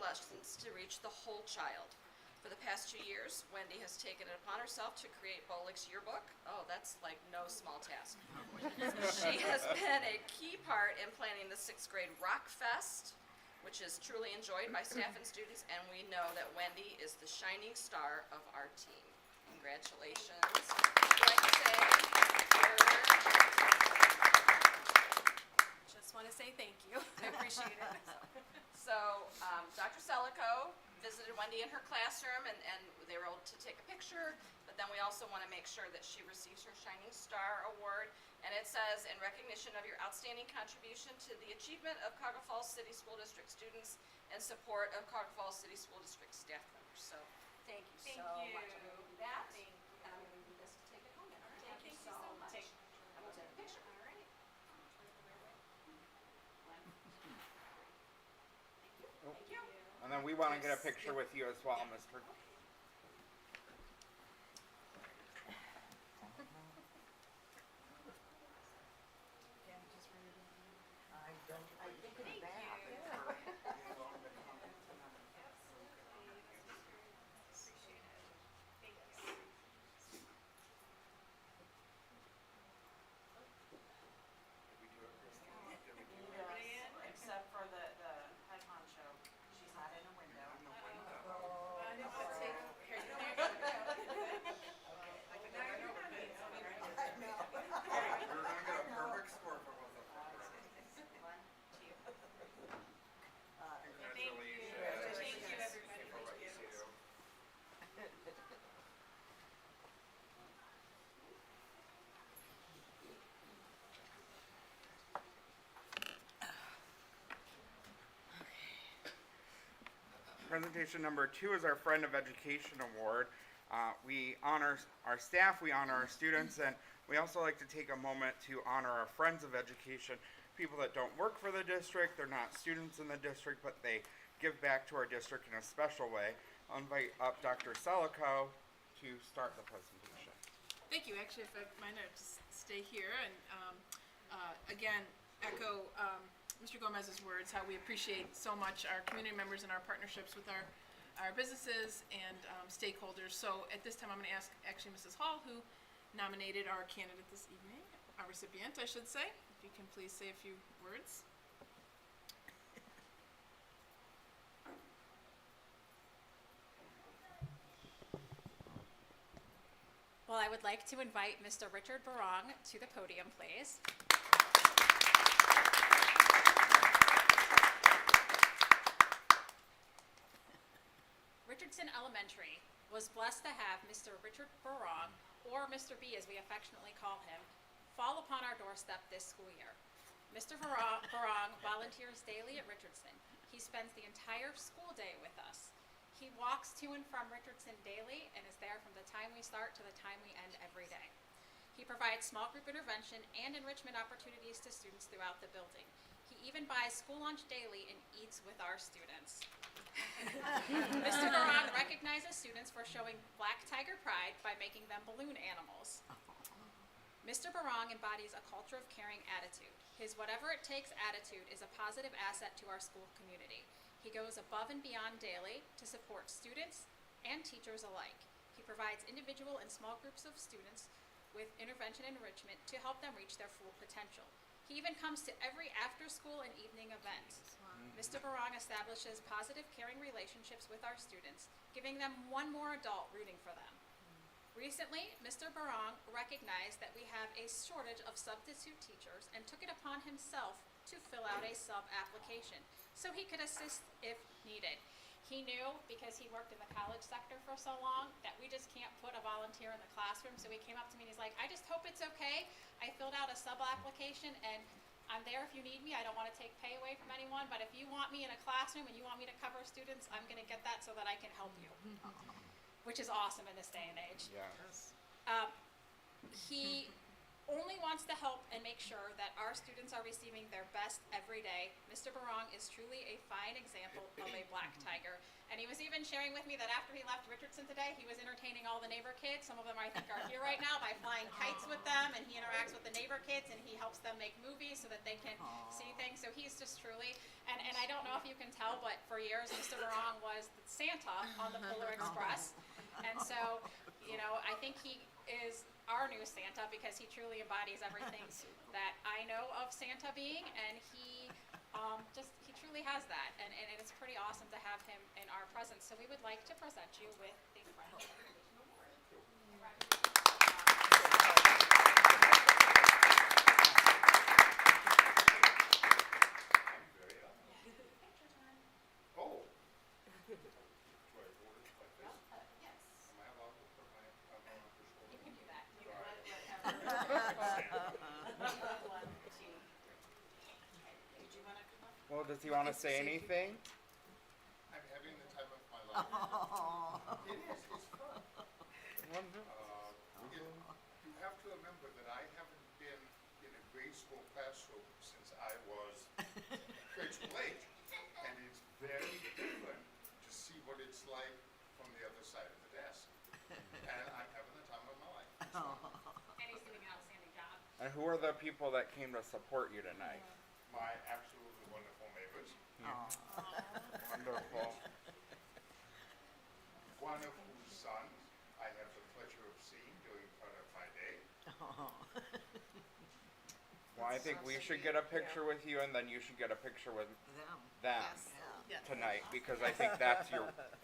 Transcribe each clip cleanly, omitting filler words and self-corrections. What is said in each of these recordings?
lessons to reach the whole child. For the past 2 years, Wendy has taken it upon herself to create BOLIC's yearbook. Oh, that's like no small task. She has been a key part in planning the 6th grade Rock Fest, which is truly enjoyed by staff and students, and we know that Wendy is the shining star of our team. Congratulations. I'd like to say Just want to say thank you. I appreciate it. So, Dr. Selico visited Wendy in her classroom, and they were able to take a picture, but then we also want to make sure that she receives her Shining Star Award, and it says, in recognition of your outstanding contribution to the achievement of Cuyahoga Falls City School District students and support of Cuyahoga Falls City School District staff members. So, thank you so much. I'm going to do that, and I'm going to do this to take it home. All right? Thank you so much. I'm going to take a picture. All right. Thank you. And then we want to get a picture with you as well, Mr. Except for the head honcho. She's not in a window. We're going to get a perfect score for both of them. Congratulations. Thank you, everybody. For what you do. Presentation number 2 is our Friend of Education Award. We honor our staff, we honor our students, and we also like to take a moment to honor our friends of education, people that don't work for the district, they're not students in the district, but they give back to our district in a special way. I'll invite up Dr. Selico to start the presentation. Thank you. Actually, if I might just stay here and again echo Mr. Gomez's words, how we appreciate so much our community members and our partnerships with our businesses and stakeholders. So at this time, I'm going to ask actually Mrs. Hall, who nominated our candidate this evening, our recipient, I should say, if you can please say a few words. Well, I would like to invite Mr. Richard Barong to the podium, please. Richardson Elementary was blessed to have Mr. Richard Barong, or Mr. B as we affectionately call him, fall upon our doorstep this school year. Mr. Barong volunteers daily at Richardson. He spends the entire school day with us. He walks to and from Richardson daily and is there from the time we start to the time we end every day. He provides small group intervention and enrichment opportunities to students throughout the building. He even buys school lunch daily and eats with our students. Mr. Barong recognizes students for showing Black Tiger pride by making them balloon animals. Mr. Barong embodies a culture of caring attitude. His whatever it takes attitude is a positive asset to our school community. He goes above and beyond daily to support students and teachers alike. He provides individual and small groups of students with intervention and enrichment to help them reach their full potential. He even comes to every after-school and evening event. Mr. Barong establishes positive, caring relationships with our students, giving them one more adult rooting for them. Recently, Mr. Barong recognized that we have a shortage of substitute teachers and took it upon himself to fill out a sub-application so he could assist if needed. He knew, because he worked in the college sector for so long, that we just can't put a volunteer in the classroom, so he came up to me and he's like, I just hope it's okay. I filled out a sub-application and I'm there if you need me. I don't want to take pay away from anyone, but if you want me in a classroom and you want me to cover students, I'm going to get that so that I can help you, which is awesome in this day and age. Yes. He only wants to help and make sure that our students are receiving their best every day. Mr. Barong is truly a fine example of a Black Tiger, and And he was even sharing with me that after he left Richardson today, he was entertaining all the neighbor kids. Some of them I think are here right now by flying kites with them, and he interacts with the neighbor kids, and he helps them make movies so that they can see things. So he's just truly, and I don't know if you can tell, but for years Mr. Barong was the Santa on the Polar Express. And so, you know, I think he is our new Santa because he truly embodies everything that I know of Santa being, and he he truly has that, and it's pretty awesome to have him in our presence. So we would like to present you with the Friend of Education Award. Oh. You can do that. Well, does he want to say anything? I'm having the time of my life. It is, it's fun. You have to remember that I haven't been in a grade school classroom since I was grade school age. And it's very different to see what it's like from the other side of the desk. And I'm having the time of my life. It's fun. And he's doing an outstanding job. And who are the people that came to support you tonight? My absolutely wonderful neighbors. Wonderful. One of whose sons I have the pleasure of seeing during part of my day. Well, I think we should get a picture with you, and then you should get a picture with them Yes. tonight, because I think that's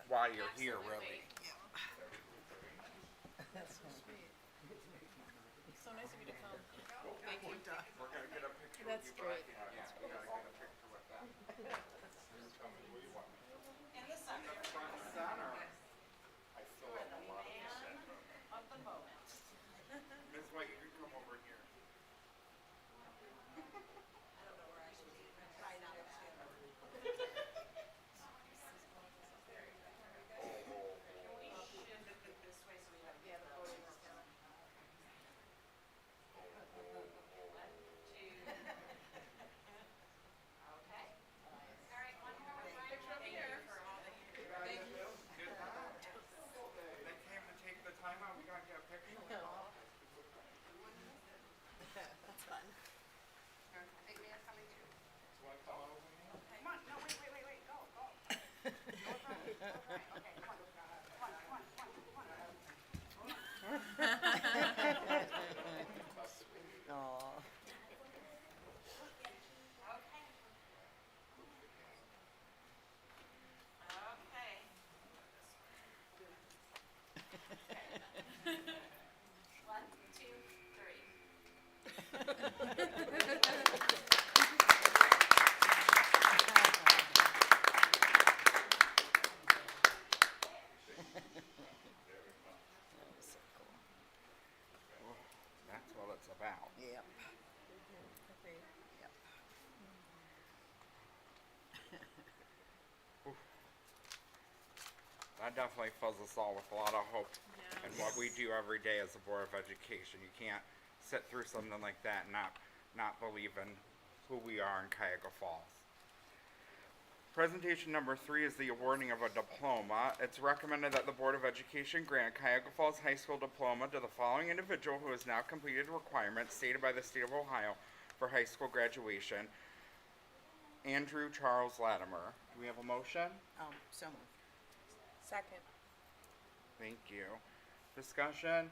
why you're here, really. That's so sweet. So nice of you to come. Thank you. We're gonna get a picture That's with you, but great. yeah, we gotta get a picture with them. Tell me where you want me. In the center. Front and center. I fill up a lot of the center. Of the moment. Ms. White, you can come over here. Okay. All right, one more picture here for all the They came to take the time out, we gotta get a picture with them. That's fun. big man coming too. You want to come over here? Come on, no, wait, go. Go right, okay, come on. Okay. One, two, three. That's what it's about. Yep. That definitely fills us all with a lot of hope in Yes. what we do every day as a Board of Education. You can't sit through something like that and not believe in who we are in Cuyahoga Falls. Presentation number 3 is the awarding of a diploma. It's recommended that the Board of Education grant Cuyahoga Falls High School diploma to the following individual who has now completed requirements stated by the state of Ohio for high school graduation. Andrew Charles Latimer. Do we have a motion? So moved. Second. Thank you. Discussion.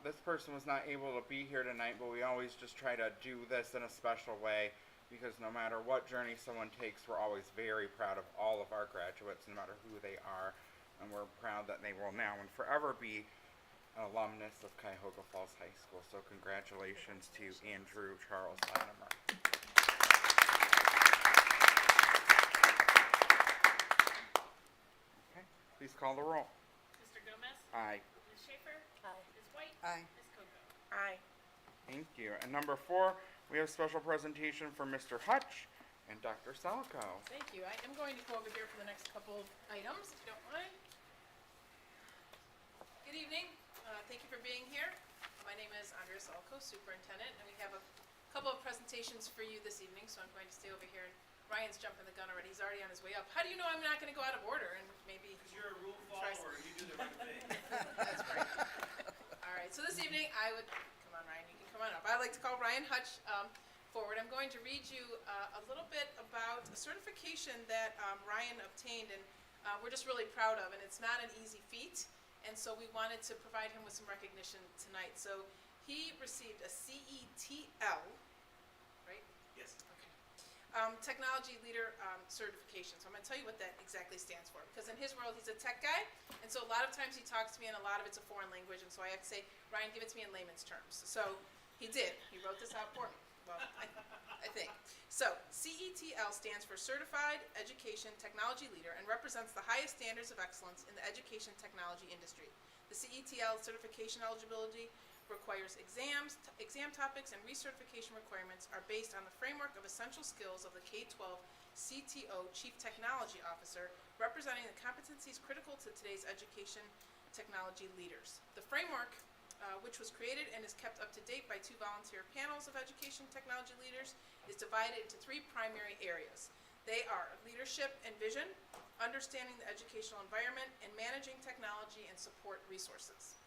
This person was not able to be here tonight, but we always just try to do this in a special way because no matter what journey someone takes, we're always very proud of all of our graduates, no matter who they are. And we're proud that they will now and forever be an alumnus of Cuyahoga Falls High School. So congratulations to Andrew Charles Latimer. Okay, please call the roll. Mr. Gomez? Aye. Ms. Schaefer? Aye. Ms. White? Aye. Ms. Coco? Aye. Thank you. And number 4, we have a special presentation for Mr. Hutch and Dr. Salco. Thank you. I am going to go over here for the next couple of items, if you don't mind. Good evening. Thank you for being here. My name is Andrea Salco, Superintendent, and we have a couple of presentations for you this evening, so I'm going to stay over here and Ryan's jumping the gun already. He's already on his way up. How do you know I'm not going to go out of order and maybe? Because you're a rule Try follower, you do the right thing. That's right. All right, so this evening I would, come on Ryan, you can come on up. I'd like to call Ryan Hutch forward. I'm going to read you a little bit about a certification that Ryan obtained and we're just really proud of, and it's not an easy feat, and so we wanted to provide him with some recognition tonight. So he received a CETL, right? Yes. Technology Leader certification. So I'm going to tell you what that exactly stands for. Because in his world, he's a tech guy, and so a lot of times he talks to me, and a lot of it's a foreign language, and so I have to say, Ryan, give it to me in layman's terms. So he did. He wrote this out for me. Well, I think. So CETL stands for Certified Education Technology Leader and represents the highest standards of excellence in the education technology industry. The CETL certification eligibility requires exam topics, and recertification requirements are based on the framework of essential skills of the K-12 CTO, Chief Technology Officer, representing the competencies critical to today's education technology leaders. The framework, which was created and is kept up to date by 2 volunteer panels of education technology leaders, is divided into 3 primary areas. They are leadership and vision, understanding the educational environment, and managing technology and support resources.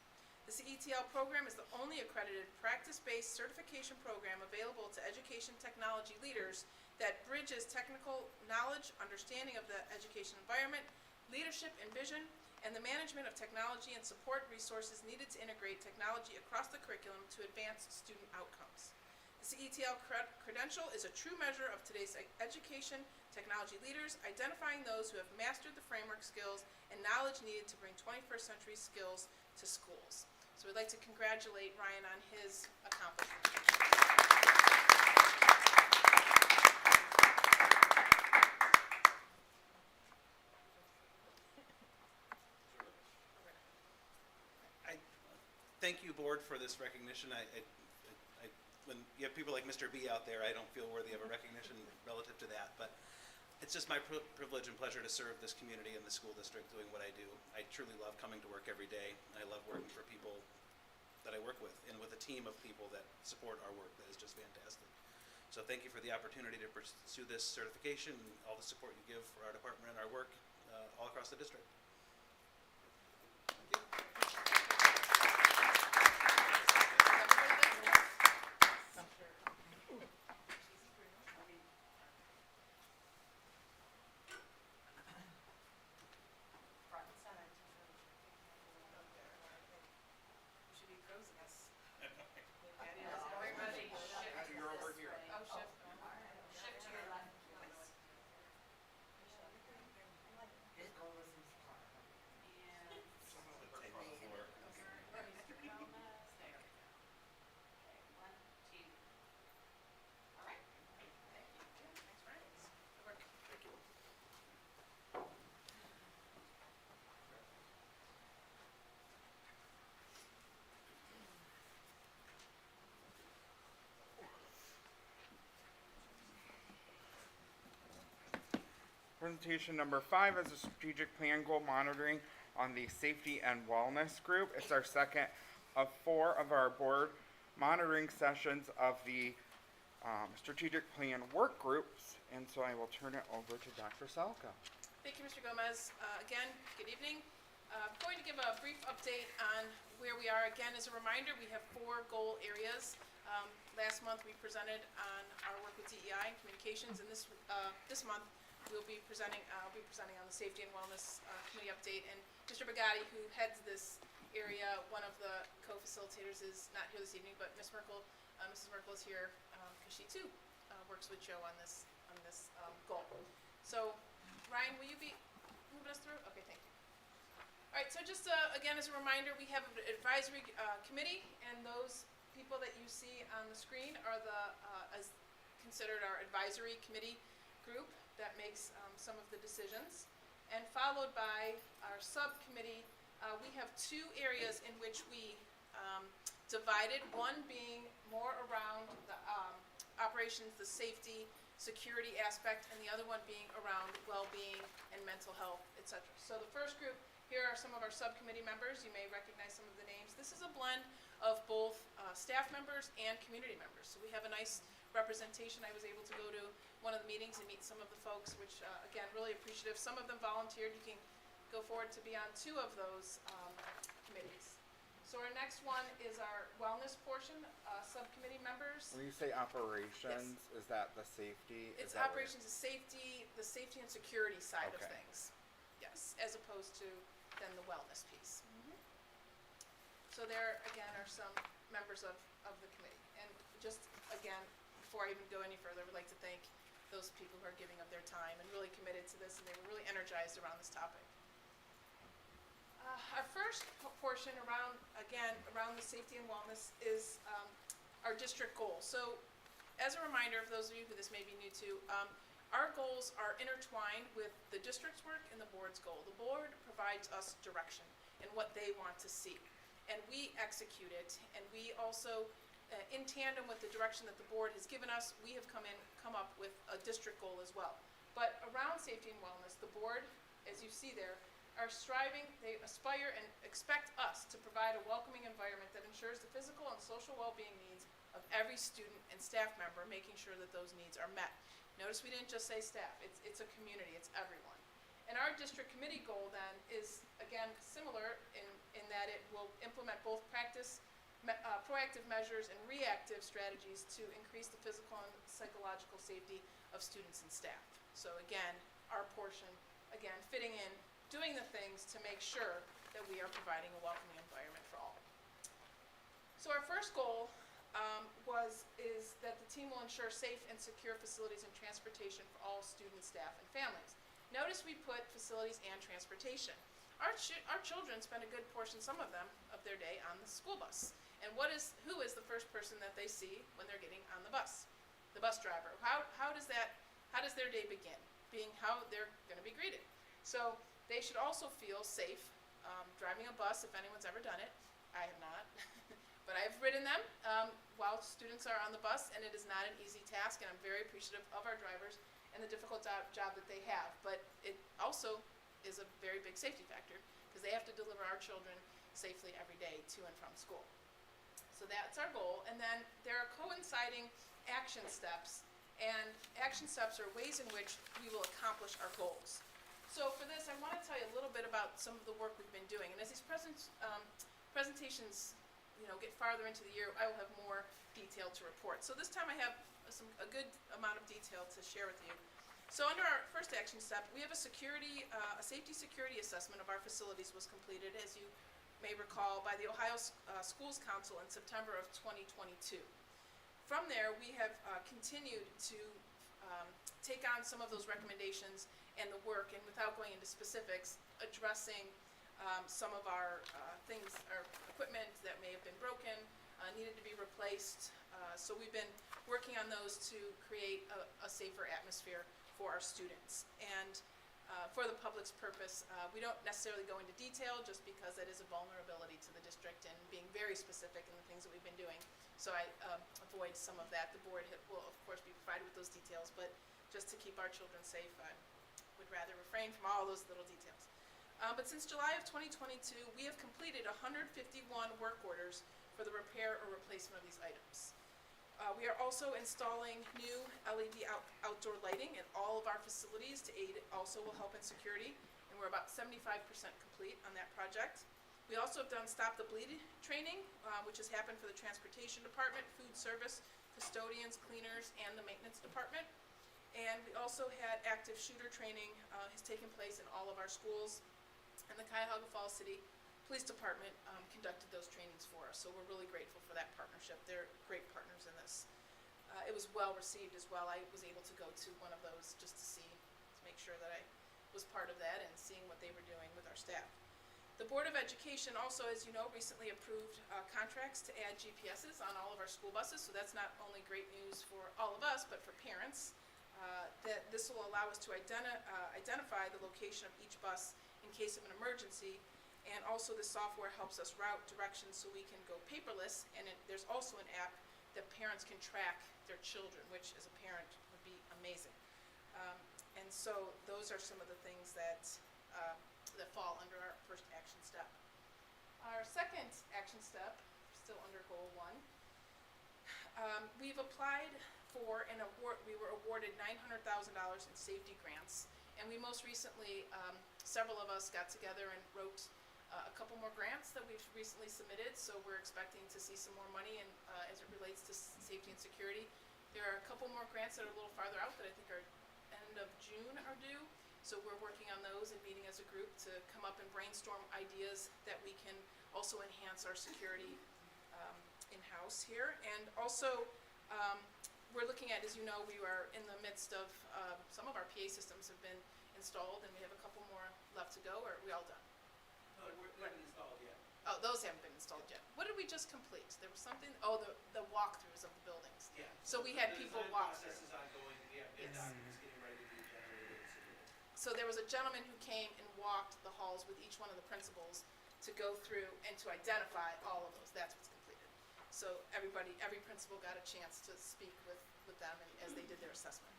The CETL program is the only accredited practice-based certification program available to education technology leaders that bridges technical knowledge, understanding of the education environment, leadership and vision, and the management of technology and support resources needed to integrate technology across the curriculum to advance student outcomes. The CETL credential is a true measure of today's education technology leaders, identifying those who have mastered the framework skills and knowledge needed to bring 21st century skills to schools. So we'd like to congratulate Ryan on his accomplishment. Thank you, board, for this recognition. When you have people like Mr. B out there, I don't feel worthy of a recognition relative to that, but it's just my privilege and pleasure to serve this community and the school district doing what I do. I truly love coming to work every day, and I love working for people that I work with, and with a team of people that support our work. That is just fantastic. So thank you for the opportunity to pursue this certification and all the support you give for our department and our work all across the district. Thank you. Presentation number 5 is a strategic plan goal monitoring on the safety and wellness group. It's our second of 4 of our board monitoring sessions of the strategic plan work groups, and so I will turn it over to Dr. Selko. Thank you, Mr. Gomez. Again, good evening. I'm going to give a brief update on where we are. Again, as a reminder, we have 4 goal areas. Last month we presented on our work with DEI and communications, and this month I'll be presenting on the Safety and Wellness Committee update. And Mr. Bagatti, who heads this area, one of the co-facilitators, is not here this evening, but Mrs. Merkel is here because she too works with Joe on this goal. So, Ryan, will you be moving us through? Okay, thank you. All right, so just again as a reminder, we have an advisory committee, and those people that you see on the screen are as considered our advisory committee group that makes some of the decisions. And followed by our subcommittee, we have 2 areas in which we divided, one being more around the operations, the safety, security aspect, and the other one being around well-being and mental health, etc. So the first group, here are some of our subcommittee members. You may recognize some of the names. This is a blend of both staff members and community members. So we have a nice representation. I was able to go to one of the meetings and meet some of the folks, which, again, really appreciative. Some of them volunteered. You can go forward to be on 2 of those committees. So our next one is our wellness portion, subcommittee members. When you say operations, is that the safety? It's Is that what- operations and safety, the safety and security side of Okay. things. Yes, as opposed to then the wellness piece. So there, again, are some members of the committee. And just, again, before I even go any further, I would like to thank those people who are giving of their time and really committed to this, and they were really energized around this topic. Our first portion around the safety and wellness is our district goals. So as a reminder of those of you who this may be new to, our goals are intertwined with the district's work and the board's goal. The board provides us direction and what they want to see, and we execute it, and we also, in tandem with the direction that the board has given us, we have come up with a district goal as well. But around safety and wellness, the board, as you see there, are striving, they aspire and expect us to provide a welcoming environment that ensures the physical and social well-being needs of every student and staff member, making sure that those needs are met. Notice we didn't just say staff, it's a community, it's everyone. And our district committee goal then is, again, similar in that it will implement both proactive measures and reactive strategies to increase the physical and psychological safety of students and staff. So again, our portion, again, fitting in, doing the things to make sure that we are providing a welcoming environment for all. So our first goal is that the team will ensure safe and secure facilities and transportation for all students, staff, and families. Notice we put facilities and transportation. Our children spend a good portion, some of them, of their day on the school bus. And who is the first person that they see when they're getting on the bus? The bus driver. How does their day begin? Being how they're going to be greeted. So they should also feel safe driving a bus, if anyone's ever done it. I have not. But I've ridden them while students are on the bus, and it is not an easy task, and I'm very appreciative of our drivers and the difficult job that they have. But it also is a very big safety factor, because they have to deliver our children safely every day to and from school. So that's our goal, and then there are coinciding action steps, and action steps are ways in which we will accomplish our goals. So for this, I want to tell you a little bit about some of the work we've been doing, and as these presentations get farther into the year, I will have more detail to report. So this time I have a good amount of detail to share with you. So under our first action step, we have a safety security assessment of our facilities was completed, as you may recall, by the Ohio Schools Council in September of 2022. From there, we have continued to take on some of those recommendations and the work, and without going into specifics, addressing some of our things, our equipment that may have been broken, needed to be replaced. So we've been working on those to create a safer atmosphere for our students. And for the public's purpose, we don't necessarily go into detail just because that is a vulnerability to the district and being very specific in the things that we've been doing. So I avoid some of that. The board will, of course, be provided with those details, but just to keep our children safe, I would rather refrain from all those little details. But since July of 2022, we have completed 151 work orders for the repair or replacement of these items. We are also installing new LED outdoor lighting in all of our facilities to aid, also will help in security, and we're about 75% complete on that project. We also have done Stop the Bleed training, which has happened for the transportation department, food service, custodians, cleaners, and the maintenance department. And we also had active shooter training has taken place in all of our schools, and the Cuyahoga Falls City Police Department conducted those trainings for us, so we're really grateful for that partnership. They're great partners in this. It was well received as well. I was able to go to one of those just to make sure that I was part of that and seeing what they were doing with our staff. The Board of Education also, as you know, recently approved contracts to add GPSs on all of our school buses, so that's not only great news for all of us, but for parents. That this will allow us to identify the location of each bus in case of an emergency. And also the software helps us route directions so we can go paperless, and there's also an app that parents can track their children, which as a parent would be amazing. And so those are some of the things that fall under our first action step. Our second action step, still under goal 1, we've applied for an award, we were awarded $900,000 in safety grants. And we most recently, several of us got together and wrote a couple more grants that we've recently submitted. So we're expecting to see some more money and as it relates to safety and security. There are a couple more grants that are a little farther out that I think are end of June are due. So we're working on those and meeting as a group to come up and brainstorm ideas that we can also enhance our security in-house here. And also, we're looking at, as you know, we are in the midst of, some of our PA systems have been installed and we have a couple more left to go, or are we all done? No, we haven't installed yet. Oh, those haven't been installed yet. What did we just complete? There was something, oh, the walkthroughs of the buildings. Yeah. So we had people walk through. The design process is ongoing, we have bid documents getting ready to be generated and submitted. So there was a gentleman who came and walked the halls with each one of the principals to go through and to identify all of those. That's what's completed. So every principal got a chance to speak with them and as they did their assessment.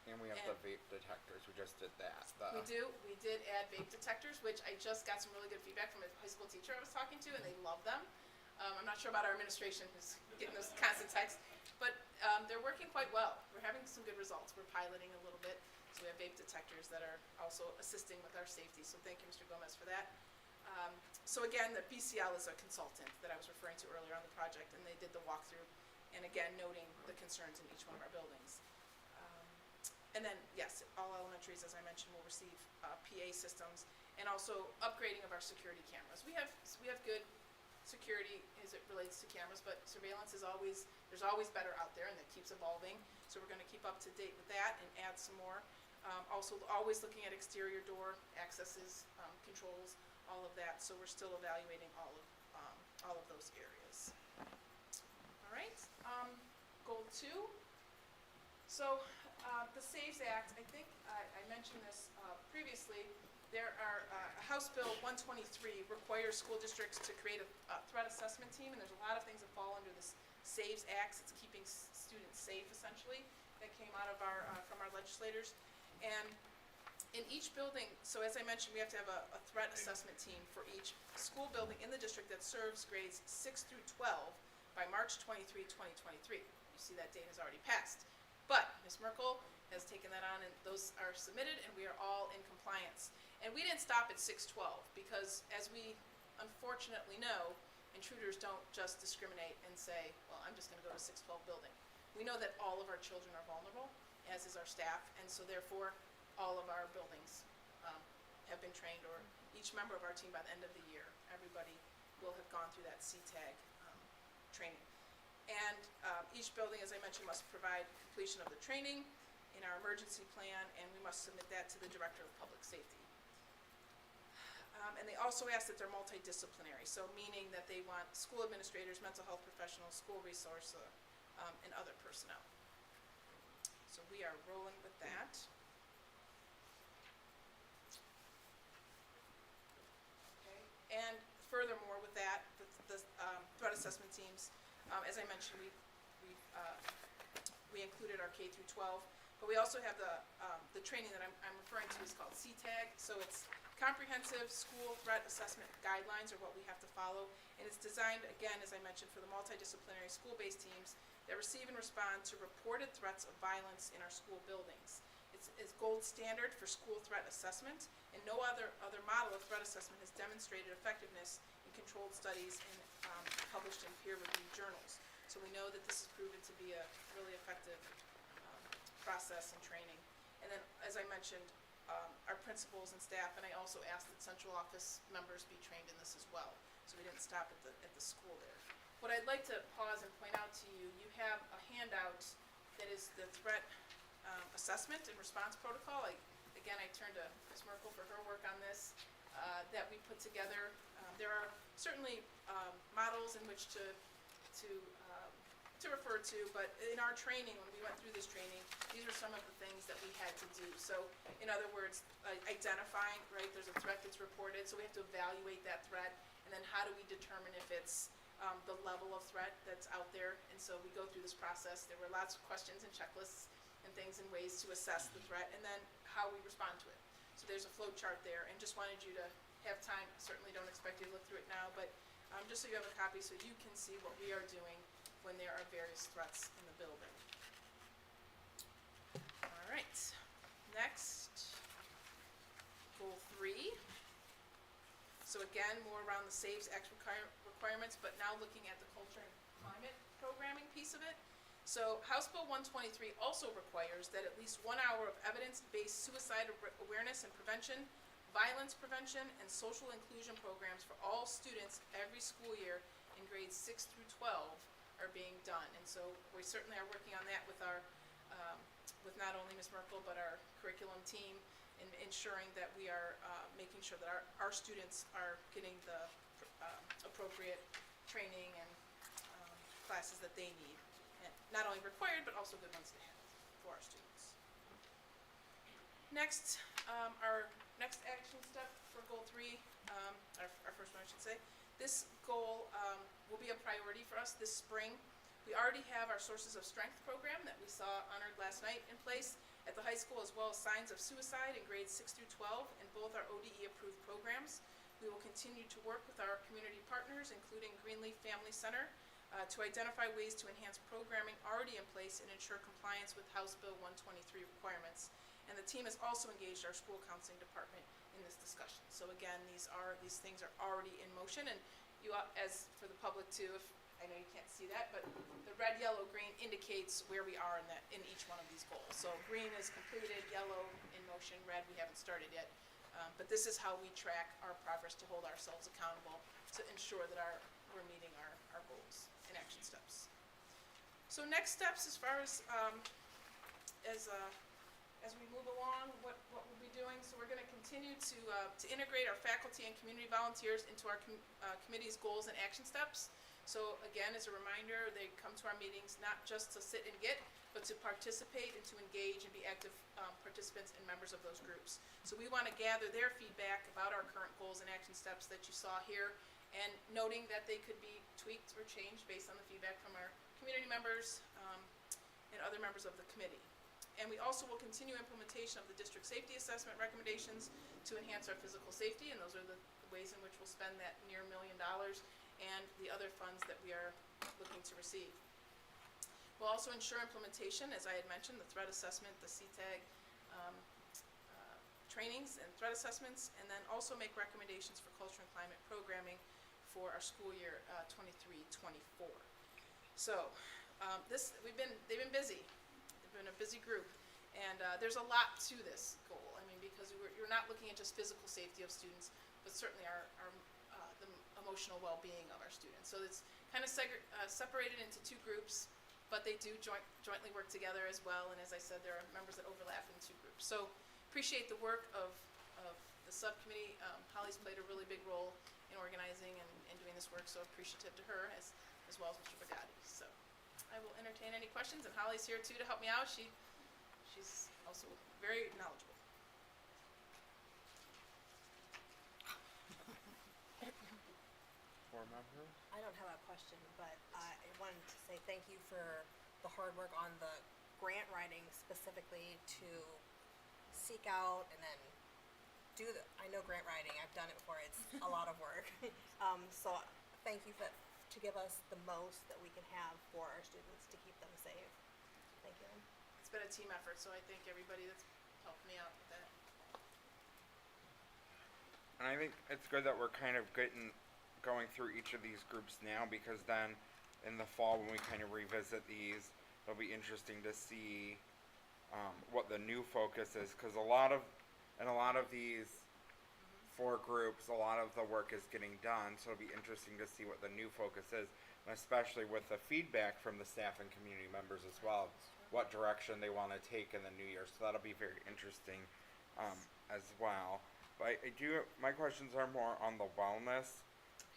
And we have the vape detectors, we just did that. We did add vape detectors, which I just got some really good feedback from a high school teacher I was talking to, and they love them. I'm not sure about our administration who's getting those constant texts, but they're working quite well. We're having some good results. We're piloting a little bit, so we have vape detectors that are also assisting with our safety, so thank you, Mr. Gomez, for that. So again, the BCL is a consultant that I was referring to earlier on the project, and they did the walkthrough, and again, noting the concerns in each one of our buildings. And then, yes, all elementaries, as I mentioned, will receive PA systems, and also upgrading of our security cameras. We have good security as it relates to cameras, but surveillance is always, there's always better out there, and it keeps evolving. So we're gonna keep up to date with that and add some more. Also, always looking at exterior door accesses, controls, all of that. So we're still evaluating all of those areas. All right, goal 2. So, the SAVES Act, I think I mentioned this previously. There are, House Bill 123 requires school districts to create a threat assessment team, and there's a lot of things that fall under this SAVES Act. It's keeping students safe, essentially, that came out of from our legislators. And in each building, so as I mentioned, we have to have a threat assessment team for each school building in the district that serves grades 6 through 12 by March 23, 2023. You see that date has already passed. But Ms. Merkel has taken that on, and those are submitted, and we are all in compliance. And we didn't stop at 612, because as we unfortunately know, intruders don't just discriminate and say, well, I'm just gonna go to 612 building. We know that all of our children are vulnerable, as is our staff, and so therefore, all of our buildings have been trained, or each member of our team by the end of the year, everybody will have gone through that CTAG training. And each building, as I mentioned, must provide completion of the training in our emergency plan, and we must submit that to the Director of Public Safety. And they also ask that they're multidisciplinary, so meaning that they want school administrators, mental health professionals, school resource, and other personnel. So we are rolling with that. Okay. And furthermore, with that, the threat assessment teams, as I mentioned, we included our K through 12, but we also have the training that I'm referring to is called CTAG. So it's Comprehensive School Threat Assessment Guidelines, are what we have to follow, and it's designed, again, as I mentioned, for the multidisciplinary school-based teams that receive and respond to reported threats of violence in our school buildings. It's gold standard for school threat assessment, and no other model of threat assessment has demonstrated effectiveness in controlled studies and published in peer-reviewed journals. So we know that this has proven to be a really effective process and training. And then, as I mentioned, our principals and staff, and I also asked that central office members be trained in this as well. So we didn't stop at the school there. What I'd like to pause and point out to you, you have a handout that is the threat assessment and response protocol. Again, I turn to Ms. Merkel for her work on this, that we put together. There are certainly models in which to refer to, but in our training, when we went through this training, these are some of the things that we had to do. So, in other words, identifying, right, there's a threat that's reported, so we have to evaluate that threat, and then how do we determine if it's the level of threat that's out there, and so we go through this process. There were lots of questions and checklists and things and ways to assess the threat, and then how we respond to it. So there's a flow chart there, and just wanted you to have time, certainly don't expect you to look through it now, but just so you have a copy so you can see what we are doing when there are various threats in the building. All right, next, goal 3. So again, more around the SAVES X requirements, but now looking at the culture and climate programming piece of it. So House Bill 123 also requires that at least 1 hour of evidence-based suicide awareness and prevention, violence prevention, and social inclusion programs for all students every school year in grades 6 through 12 are being done. And so we certainly are working on that with our, with not only Ms. Merkel, but our curriculum team, in ensuring that we are making sure that our students are getting the appropriate training and classes that they need. And not only required, but also good ones to have for our students. Next, our next action step for goal 3, our first one I should say. This goal will be a priority for us this spring. We already have our Sources of Strength program that we saw honored last night in place at the high school, as well as Signs of Suicide in grades 6 through 12, and both are ODE approved programs. We will continue to work with our community partners, including Greenleaf Family Center, to identify ways to enhance programming already in place and ensure compliance with House Bill 123 requirements. And the team has also engaged our school counseling department in this discussion. So again, these things are already in motion, and you, as for the public too, if I know you can't see that, but the red, yellow, green indicates where we are in each one of these goals. So green is completed, yellow in motion, red we haven't started yet. But this is how we track our progress to hold ourselves accountable to ensure that we're meeting our goals and action steps. So next steps, as far as we move along, what we'll be doing. So we're going to continue to integrate our faculty and community volunteers into our committee's goals and action steps. So again, as a reminder, they come to our meetings not just to sit and get, but to participate and to engage and be active participants and members of those groups. So we want to gather their feedback about our current goals and action steps that you saw here, and noting that they could be tweaked or changed based on the feedback from our community members and other members of the committee. And we also will continue implementation of the district safety assessment recommendations to enhance our physical safety, and those are the ways in which we'll spend that near $1 million and the other funds that we are looking to receive. We'll also ensure implementation, as I had mentioned, the threat assessment, the CTAG trainings and threat assessments, and then also make recommendations for culture and climate programming for our school year 23-24. So they've been busy. They've been a busy group, and there's a lot to this goal. I mean, because you're not looking at just physical safety of students, but certainly the emotional well-being of our students. So it's kind of separated into 2 groups, but they do jointly work together as well. And as I said, there are members that overlap in 2 groups. So appreciate the work of the subcommittee. Holly's played a really big role in organizing and doing this work, so appreciative to her as well as Mr. Bagatti. So I will entertain any questions, and Holly's here too to help me out. She's also very knowledgeable. I don't have a question, but I wanted to say thank you for the hard work on the grant writing specifically to seek out and then I know grant writing, I've done it before, it's a lot of work. So thank you to give us the most that we can have for our students to keep them safe. Thank you. It's been a team effort, so I thank everybody that's helped me out with that. And I think it's good that we're kind of going through each of these groups now, because then in the fall when we kind of revisit these, it'll be interesting to see what the new focus is, because a lot of these 4 groups, a lot of the work is getting done, so it'll be interesting to see what the new focus is, and especially with the feedback from the staff and community members as well, what direction they want to take in the new year. So that'll be very interesting as well. But my questions are more on the wellness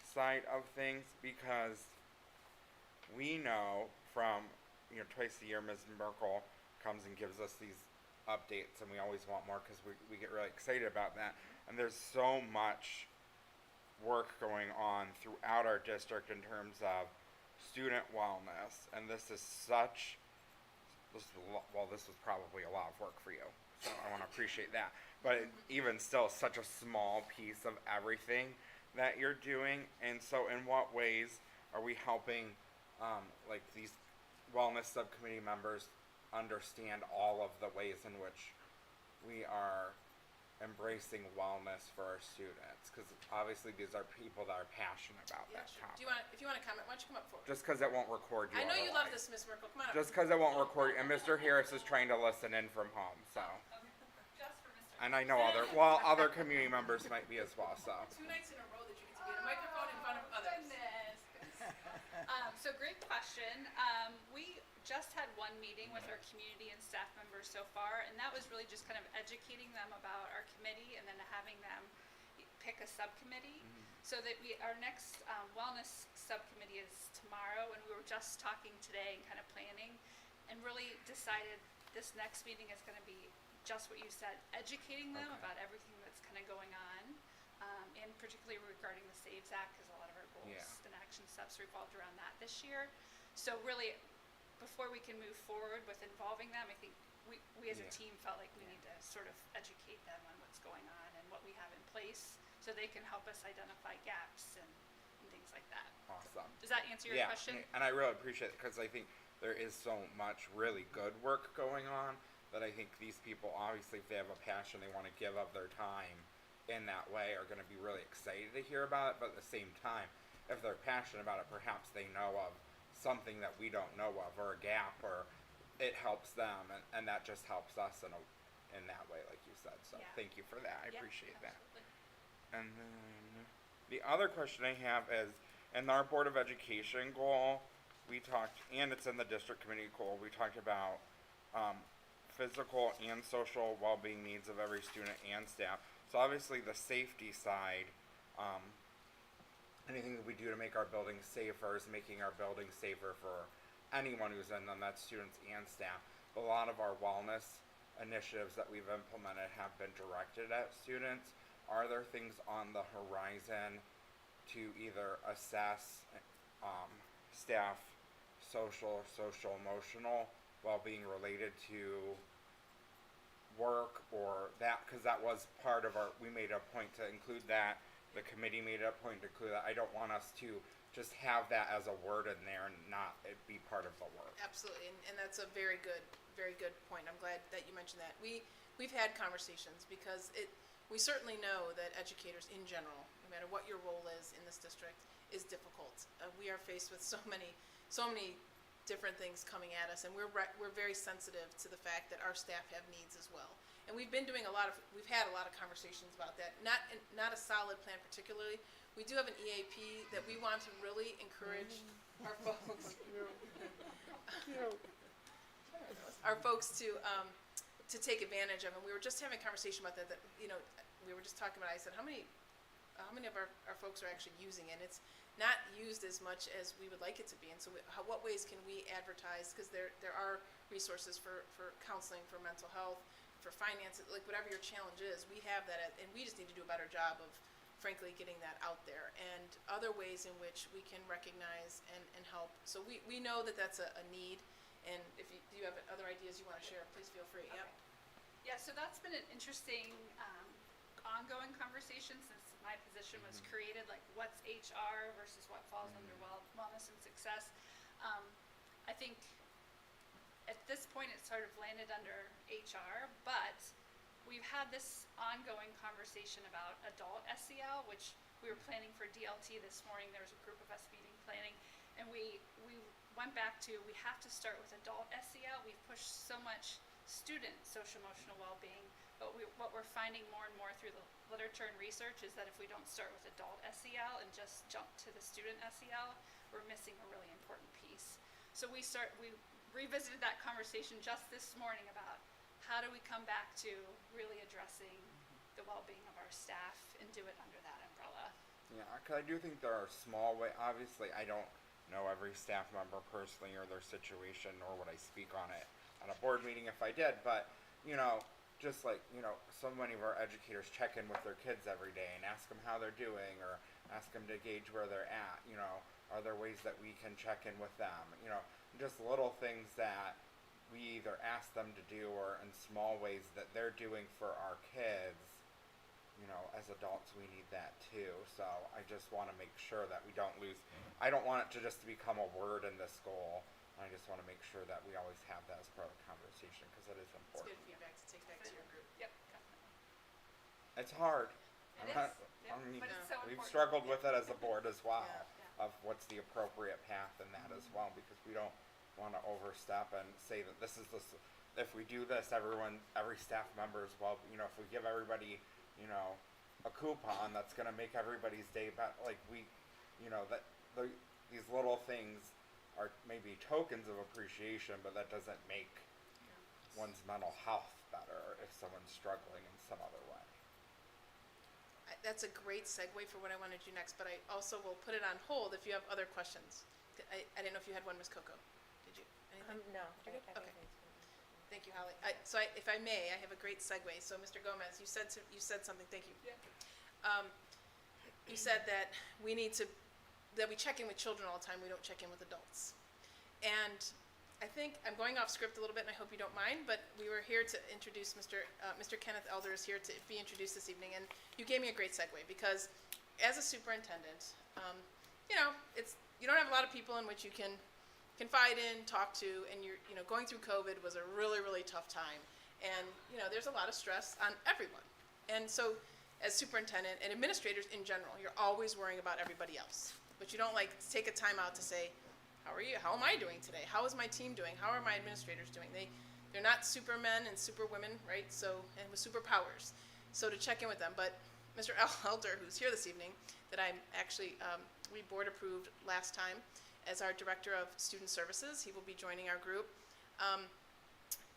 side of things, because we know from, twice a year Ms. Merkel comes and gives us these updates, and we always want more because we get really excited about that. And there's so much work going on throughout our district in terms of student wellness, and this was probably a lot of work for you, so I want to appreciate that. But even still, such a small piece of everything that you're doing. And so in what ways are we helping like these wellness subcommittee members understand all of the ways in which we are embracing wellness for our students, because obviously these are people that are passionate about Yeah, that sure. topic. If you wanna comment, why don't you come up forward? Just because it won't record you. I know you love otherwise. this, Miss Merkel, come on up. Just because it won't record you, and Mr. Harris is trying to listen in from home, so. Just for Mr. And I know other community members might be as well, so. 2 nights in a row that you get to be in a microphone in front of others. So great question. We just had one meeting with our community and staff members so far, and that was really just kind of educating them about our committee and then having them pick a subcommittee. So that our next wellness subcommittee is tomorrow, and we were just talking today and kind of planning and really decided this next meeting is going to be just what you said, educating them Okay. about everything that's kind of going on, and particularly regarding the SAVES Act, because a lot of our goals Yeah. and action steps revolved around that this year. So really, before we can move forward with involving them, I think we as a Yeah. team felt like we need to sort of educate them on what's going on and what we have in place, so they can help us identify gaps and things like that. Awesome. Does that answer your Yeah, question? and I really appreciate it, because I think there is so much really good work going on that I think these people, obviously, if they have a passion, they want to give of their time in that way, are going to be really excited to hear about it. But at the same time, if they're passionate about it, perhaps they know of something that we don't know of, or a gap, or it helps them, and that just helps us in that way, like you said. So Yeah. thank you for that. I Yeah, appreciate that. absolutely. And then the other question I have is, in our Board of Education goal, we talked, and it's in the district committee goal, we talked about physical and social well-being needs of every student and staff. So obviously the safety side, anything that we do to make our buildings safer is making our buildings safer for anyone who's in them, that's students and staff. But a lot of our wellness initiatives that we've implemented have been directed at students. Are there things on the horizon to either assess staff social emotional well-being related to work, or that, because that was part of we made a point to include that, the committee made a point to include that. I don't want us to just have that as a word in there and not it be part of the work. Absolutely, and that's a very good point. I'm glad that you mentioned that. We've had conversations, because we certainly know that educators in general, no matter what your role is in this district, is difficult. We are faced with so many different things coming at us, and we're very sensitive to the fact that our staff have needs as well. And we've had a lot of conversations about that. Not a solid plan particularly. We do have an EAP that we want to really encourage our folks to take advantage of. And we were just having a conversation about that we were just talking about, I said, how many of our folks are actually using it? It's not used as much as we would like it to be. And so what ways can we advertise? Because there are resources for counseling, for mental health, for finance, like whatever your challenge is, we have that, and we just need to do a better job of, frankly, getting that out there. And other ways in which we can recognize and help. So we know that that's a need, and if you have other ideas you want to share, please feel free. Yep. Yeah, so that's been an interesting ongoing conversation since my position was created, like what's HR versus what falls under wellness and success. I think at this point it's sort of landed under HR, but we've had this ongoing conversation about adult SEL, which we were planning for DLT this morning. There was a group of us meeting planning, and we went back to, we have to start with adult SEL. We've pushed so much student social emotional well-being, but what we're finding more and more through the literature and research is that if we don't start with adult SEL and just jump to the student SEL, we're missing a really important piece. So we revisited that conversation just this morning about how do we come back to really addressing the well-being of our staff and do it under that umbrella. Yeah, because I do think there are small ways. Obviously, I don't know every staff member personally or their situation, nor would I speak on it at a board meeting if I did. But, just like, so many of our educators check in with their kids every day and ask them how they're doing, or ask them to gauge where they're at. Are there ways that we can check in with them? Just little things that we either ask them to do, or in small ways that they're doing for our kids. As adults, we need that too. So I just want to make sure that we don't lose. I don't want it to just become a word in this goal, I just want to make sure that we always have that as part of the conversation because it is It's important. good feedback to take back to your group. Yep, definitely. It's hard. It I'm not- is, yep, I mean, but it's so we've important. struggled with it as a board as well, Yeah. of what's the appropriate path in that as well, because we don't want to overstep and say that this is the, if we do this, every staff member is, well, you know, if we give everybody, you know, a coupon, that's gonna make everybody's day better, like you know, that, these little things are maybe tokens of appreciation, but that doesn't make one's mental health better if someone's struggling in some other way. That's a great segue for what I want to do next, but I also will put it on hold if you have other questions. I didn't know if you had one, Ms. Coco. Did you? Anything? No. Okay. Thank you, Holly. If I may, I have a great segue. So, Mr. Gomez, you said something. Thank you. Yeah. You said that we check in with children all the time. We don't check in with adults. And I think I'm going off script a little bit, and I hope you don't mind. But we were here to introduce Mr. Kenneth Elder is here to be introduced this evening, and you gave me a great segue because, as a superintendent, you know, you don't have a lot of people in which you can confide in, talk to, and you're, you know, going through COVID was a really, really tough time. And, you know, there's a lot of stress on everyone. And so, as superintendent and administrators in general, you're always worrying about everybody else. But you don't, like, take a time out to say, how are you? How am I doing today? How is my team doing? How are my administrators doing? They're not supermen and superwomen, right? So, and with superpowers. So to check in with them. But Mr. Elder, who's here this evening, that I'm actually, we board approved last time as our Director of Student Services. He will be joining our group.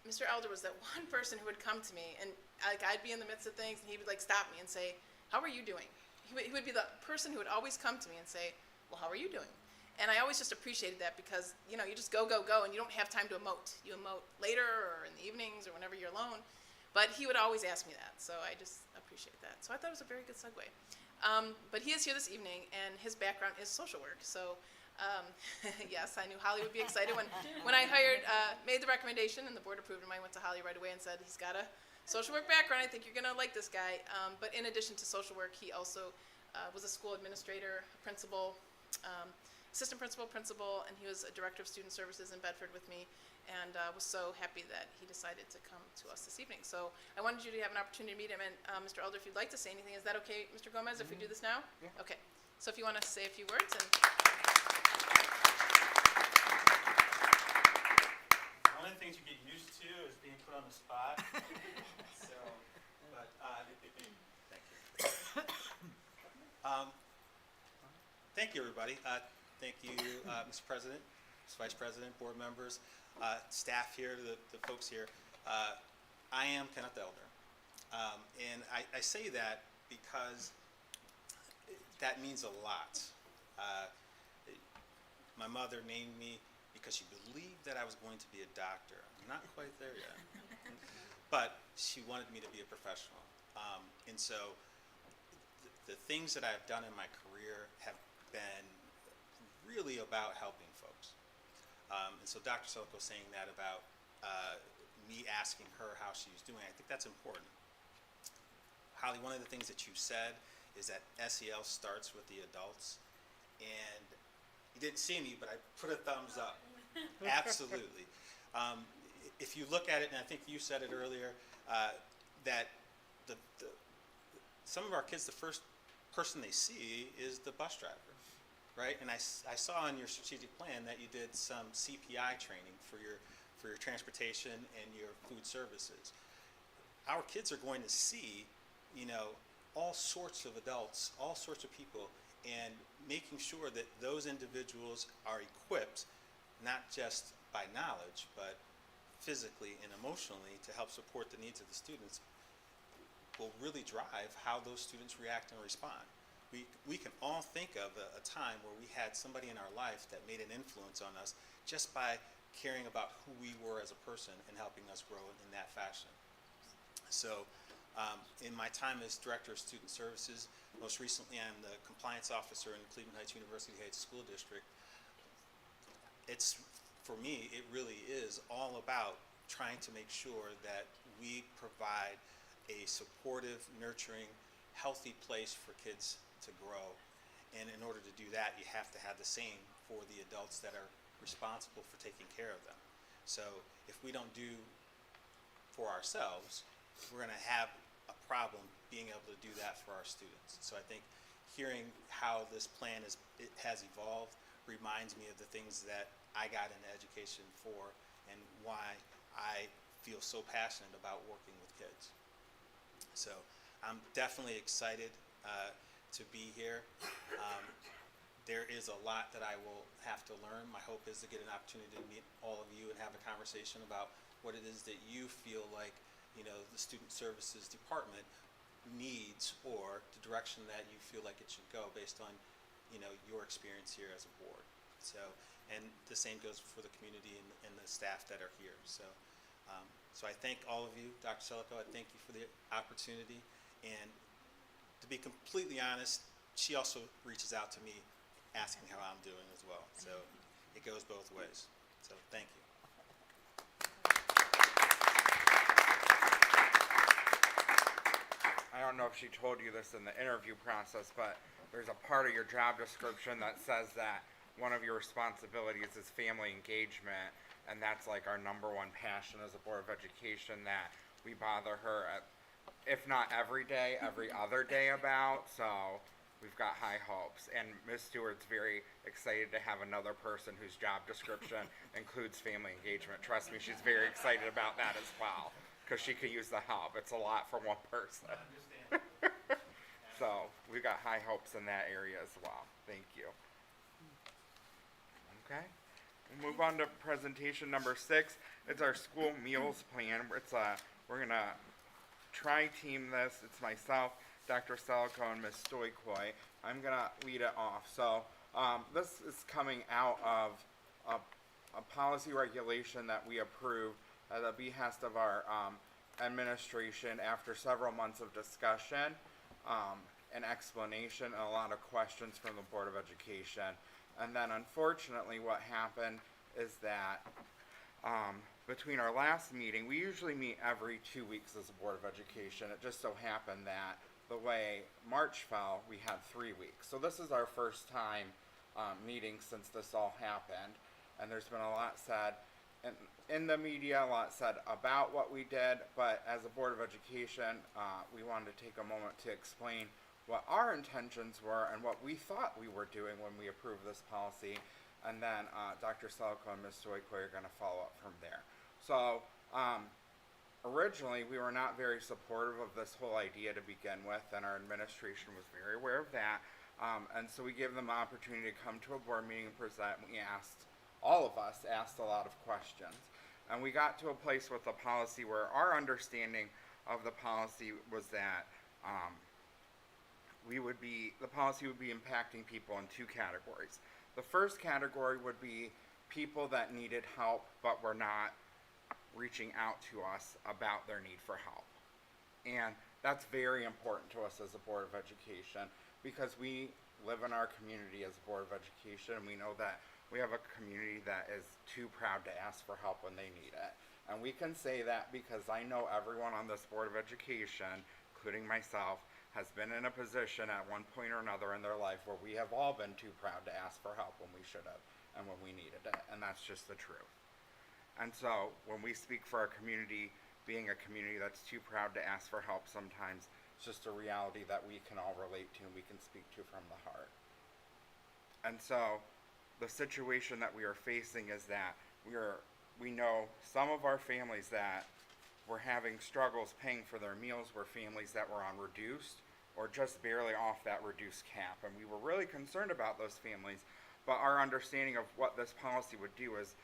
Mr. Elder was that one person who would come to me, and like I'd be in the midst of things, and he would like stop me and say, how are you doing? He would be the person who would always come to me and say, well, how are you doing? And I always just appreciated that because, you know, you just go, and you don't have time to emote. You emote later or in the evenings or whenever you're alone. But he would always ask me that, so I just appreciate that. So I thought it was a very good segue. But he is here this evening, and his background is social work. So, yes, I knew Holly would be excited when I made the recommendation and the board approved him. I went to Holly right away and said, he's got a social work background. I think you're going to like this guy. But in addition to social work, he also was a school administrator, a principal, assistant principal, and he was a director of student services in Bedford with me, and was so happy that he decided to come to us this evening. So I wanted you to have an opportunity to meet him, and Mr. Elder, if you'd like to say anything, is that okay, Mr. Gomez, if we do this now? Yeah. Okay, so if you want to say a few words, and One of the things you get used to is being put on the spot. So, but, thank you. Thank you, everybody. Thank you, Mr. President, Mr. Vice President, board members, staff here, the folks here. I am Kenneth Elder. And I say that because that means a lot. My mother named me because she believed that I was going to be a doctor. I'm not quite there yet. But she wanted me to be a professional. And so the things that I've done in my career have been really about helping folks. And so Dr. Silico saying that about me asking her how she was doing, I think that's important. Holly, one of the things that you said is that SEL starts with the adults. And you didn't see me, but I put a thumbs up. Absolutely. If you look at it, and I think you said it earlier, that some of our kids, the first person they see is the bus driver, right? And I saw in your strategic plan that you did some CPI training for your transportation and your food services. Our kids are going to see, you know, all sorts of adults, all sorts of people, and making sure that those individuals are equipped, not just by knowledge, but physically and emotionally to help support the needs of the students will really drive how those students react and respond. We can all think of a time where we had somebody in our life that made an influence on us just by caring about who we were as a person and helping us grow in that fashion. So in my time as Director of Student Services, most recently I'm the Compliance Officer in Cleveland Heights University Heights School District. For me, it really is all about trying to make sure that we provide a supportive, nurturing, healthy place for kids to grow. And in order to do that, you have to have the same for the adults that are responsible for taking care of them. So if we don't do for ourselves, we're going to have a problem being able to do that for our students. So I think hearing how this plan has evolved reminds me of the things that I got into education for and why I feel so passionate about working with kids. So I'm definitely excited to be here. There is a lot that I will have to learn. My hope is to get an opportunity to meet all of you and have a conversation about what it is that you feel like, the Student Services Department needs, or the direction that you feel like it should go based on, your experience here as a board. So, and the same goes for the community and the staff that are here. So, so I thank all of you, Dr. Selico. I thank you for the opportunity. And to be completely honest, she also reaches out to me asking how I'm doing as well. So it goes both ways. So thank you. I don't know if she told you this in the interview process, but there's a part of your job description that says that one of your responsibilities is family engagement, and that's like our number one passion as a Board of Education that we bother her at, if not every day, every other day about. So we've got high hopes, and Ms. Stewart's very excited to have another person whose job description includes family engagement. Trust me, she's very excited about that as well, because she could use the help. It's a lot for one person. So we've got high hopes in that area as well. Thank you. Okay. We'll move on to presentation number 6. It's our school meals plan. We're gonna tri-team this. It's myself, Dr. Selico, and Ms. Stoikoi. I'm gonna lead it off. So this is coming out of a policy regulation that we approved at the behest of our administration after several months of discussion and explanation and a lot of questions from the Board of Education. And then unfortunately what happened is that between our last meeting, we usually meet every 2 weeks as a Board of Education. It just so happened that the way March fell, we had 3 weeks. So this is our first time meeting since this all happened. And there's been a lot said in the media, a lot said about what we did, but as a Board of Education, we wanted to take a moment to explain what our intentions were and what we thought we were doing when we approved this policy. And then Dr. Selico and Ms. Stoikoi are going to follow up from there. So originally, we were not very supportive of this whole idea to begin with, and our administration was very aware of that. And so we gave them the opportunity to come to a board meeting and present. All of us asked a lot of questions. And we got to a place with the policy where our understanding of the policy was that the policy would be impacting people in 2 categories. The first category would be people that needed help but were not reaching out to us about their need for help. And that's very important to us as a Board of Education, because we live in our community as a Board of Education, and we know that we have a community that is too proud to ask for help when they need it. And we can say that because I know everyone on this Board of Education, including myself, has been in a position at one point or another in their life where we have all been too proud to ask for help when we should have and when we needed it. And that's just the truth. And so when we speak for our community, being a community that's too proud to ask for help sometimes, it's just a reality that we can all relate to and we can speak to from the heart. And so the situation that we are facing is that we know some of our families that were having struggles paying for their meals were families that were on reduced or just barely off that reduced cap. And we were really concerned about those families, but our understanding of what this policy would do is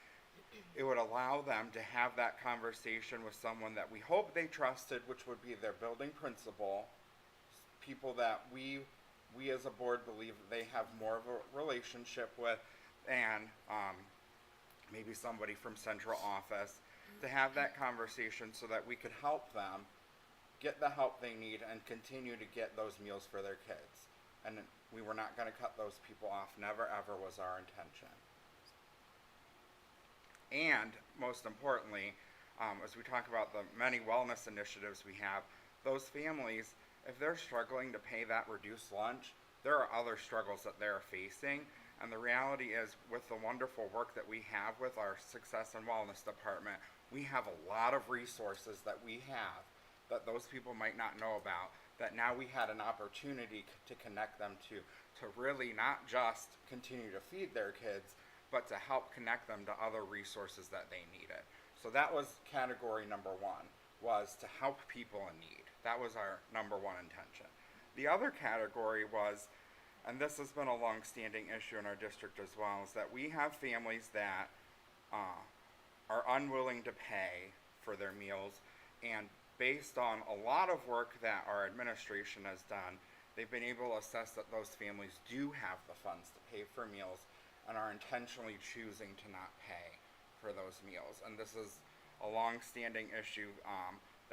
it would allow them to have that conversation with someone that we hope they trusted, which would be their building principal, people that we as a board believe that they have more of a relationship with, and maybe somebody from central office, to have that conversation so that we could help them get the help they need and continue to get those meals for their kids. And we were not going to cut those people off. Never ever was our intention. And most importantly, as we talk about the many wellness initiatives we have, those families, if they're struggling to pay that reduced lunch, there are other struggles that they're facing, And the reality is, with the wonderful work that we have with our Success and Wellness Department, we have a lot of resources that we have that those people might not know about, that now we had an opportunity to connect them to really not just continue to feed their kids, but to help connect them to other resources that they needed. So that was category number one, was to help people in need. That was our number one intention. The other category was, and this has been a long-standing issue in our district as well, is that we have families that are unwilling to pay for their meals, and based on a lot of work that our administration has done, they've been able to assess that those families do have the funds to pay for meals and are intentionally choosing to not pay for those meals. And this is a long-standing issue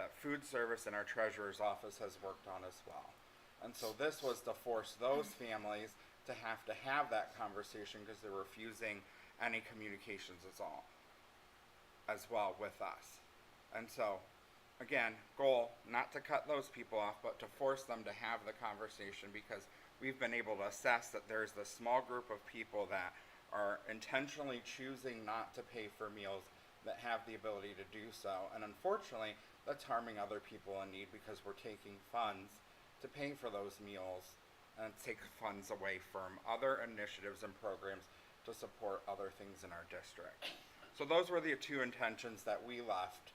that food service and our treasurer's office has worked on as well. And so this was to force those families to have that conversation because they're refusing any communications as well with us. And so, again, goal, not to cut those people off, but to force them to have the conversation, because we've been able to assess that there's this small group of people that are intentionally choosing not to pay for meals that have the ability to do so. And unfortunately, that's harming other people in need, because we're taking funds to pay for those meals and take funds away from other initiatives and programs to support other things in our district. So those were the two intentions that we left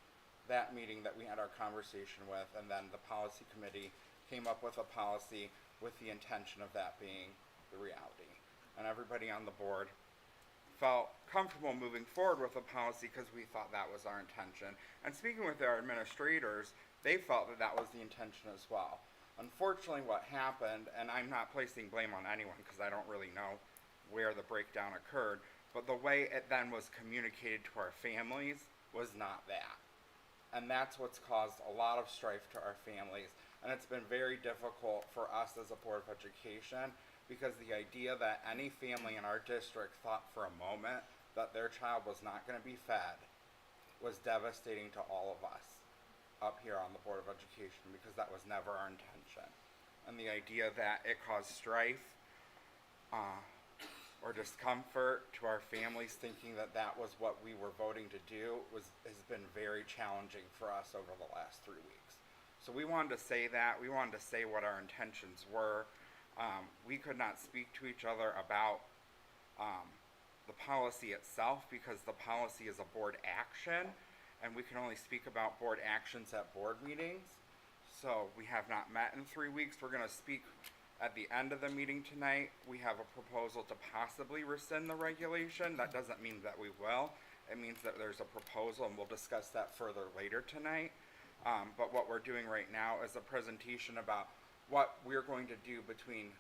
that meeting that we had our conversation with, and then the policy committee came up with a policy with the intention of that being the reality. And everybody on the board felt comfortable moving forward with a policy because we thought that was our intention. And speaking with our administrators, they felt that that was the intention as well. Unfortunately, what happened, and I'm not placing blame on anyone because I don't really know where the breakdown occurred, but the way it then was communicated to our families was not that. And that's what's caused a lot of strife to our families. And it's been very difficult for us as a Board of Education, because the idea that any family in our district thought for a moment that their child was not going to be fed was devastating to all of us up here on the Board of Education, because that was never our intention. And the idea that it caused strife or discomfort to our families thinking that that was what we were voting to do has been very challenging for us over the last 3 weeks. So we wanted to say that. We wanted to say what our intentions were. We could not speak to each other about the policy itself, because the policy is a board action, and we can only speak about board actions at board meetings. So we have not met in 3 weeks. We're going to speak at the end of the meeting tonight. We have a proposal to possibly rescind the regulation. That doesn't mean that we will. It means that there's a proposal, and we'll discuss that further later tonight. But what we're doing right now is a presentation about what we're going to do between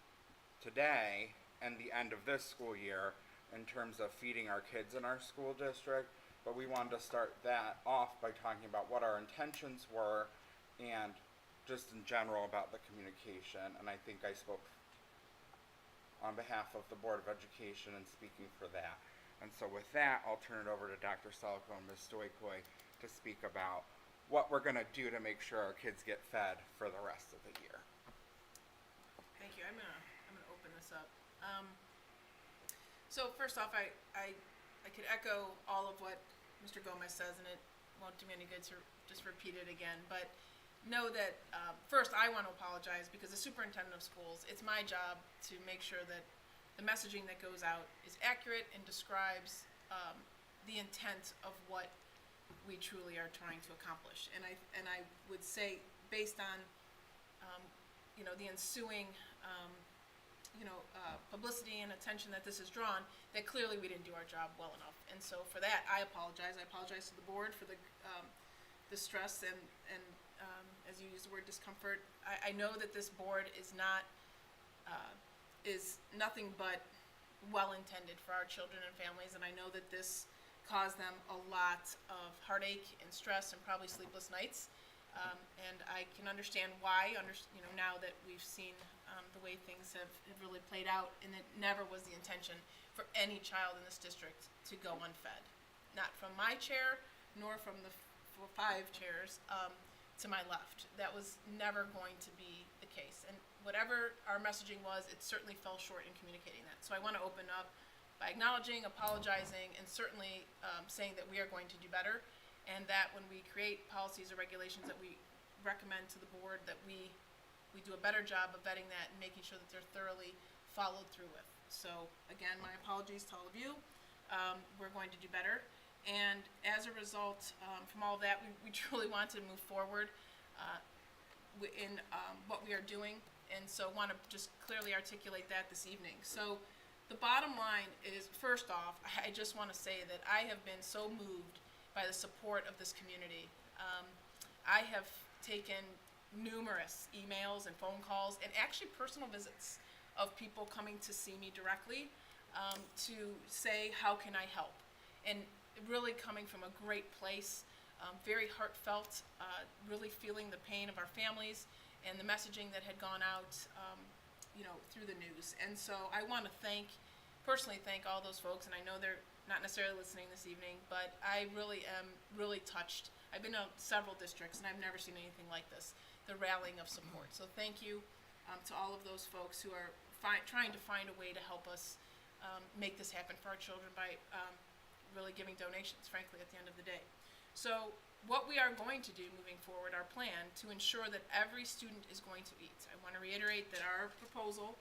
today and the end of this school year in terms of feeding our kids in our school district. But we wanted to start that off by talking about what our intentions were and just in general about the communication. And I think I spoke on behalf of the Board of Education and speaking for that. And so with that, I'll turn it over to Dr. Selko and Ms. Stoikoi to speak about what we're going to do to make sure our kids get fed for the rest of the year. Thank you. I'm gonna open this up. So first off, I could echo all of what Mr. Gomez says, and it won't do me any good to just repeat it again. But know that first, I want to apologize, because the superintendent of schools, it's my job to make sure that the messaging that goes out is accurate and describes the intent of what we truly are trying to accomplish. And I would say, based on the ensuing publicity and attention that this has drawn, that clearly we didn't do our job well enough. And so for that, I apologize. I apologize to the board for the stress and as you use the word, discomfort. I know that this board is nothing but well-intended for our children and families, and I know that this caused them a lot of heartache and stress and probably sleepless nights. And I can understand why, now that we've seen the way things have really played out, and it never was the intention for any child in this district to go unfed. Not from my chair, nor from the 5 chairs to my left. That was never going to be the case. And whatever our messaging was, it certainly fell short in communicating that. So I want to open up by acknowledging, apologizing, and certainly saying that we are going to do better, and that when we create policies or regulations that we recommend to the board, that we do a better job of vetting that and making sure that they're thoroughly followed through with. So again, my apologies to all of you. We're going to do better. And as a result, from all of that, we truly want to move forward in what we are doing. And so want to just clearly articulate that this evening. So the bottom line is, first off, I just want to say that I have been so moved by the support of this community. I have taken numerous emails and phone calls and actually personal visits of people coming to see me directly to say, how can I help? And really coming from a great place, very heartfelt, really feeling the pain of our families and the messaging that had gone out through the news. And so I want to personally thank all those folks, and I know they're not necessarily listening this evening, but I really am touched. I've been to several districts and I've never seen anything like this, the rallying of support. So thank you to all of those folks who are trying to find a way to help us make this happen for our children by really giving donations, frankly, at the end of the day. So what we are going to do moving forward, our plan to ensure that every student is going to eat. I want to reiterate that our proposal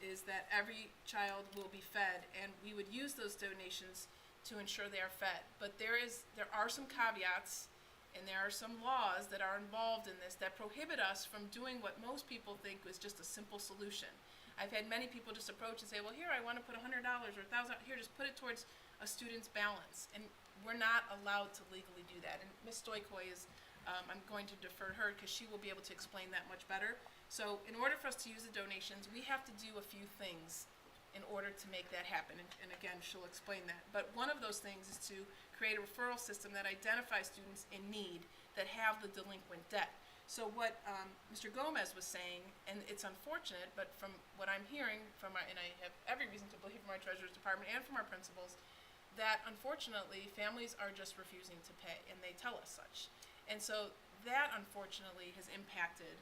is that every child will be fed, and we would use those donations to ensure they are fed. But there are some caveats, and there are some laws that are involved in this that prohibit us from doing what most people think was just a simple solution. I've had many people just approach and say, well, here, I want to put $100 or $1,000, here, just put it towards a student's balance. And we're not allowed to legally do that. And Ms. Stoikoy is, I'm going to defer her because she will be able to explain that much better. So in order for us to use the donations, we have to do a few things in order to make that happen. And again, she'll explain that. But one of those things is to create a referral system that identifies students in need that have the delinquent debt. So what Mr. Gomez was saying, and it's unfortunate, but from what I'm hearing from and I have every reason to believe from our Treasurer's Department and from our principals, that unfortunately families are just refusing to pay, and they tell us such. And so that unfortunately has impacted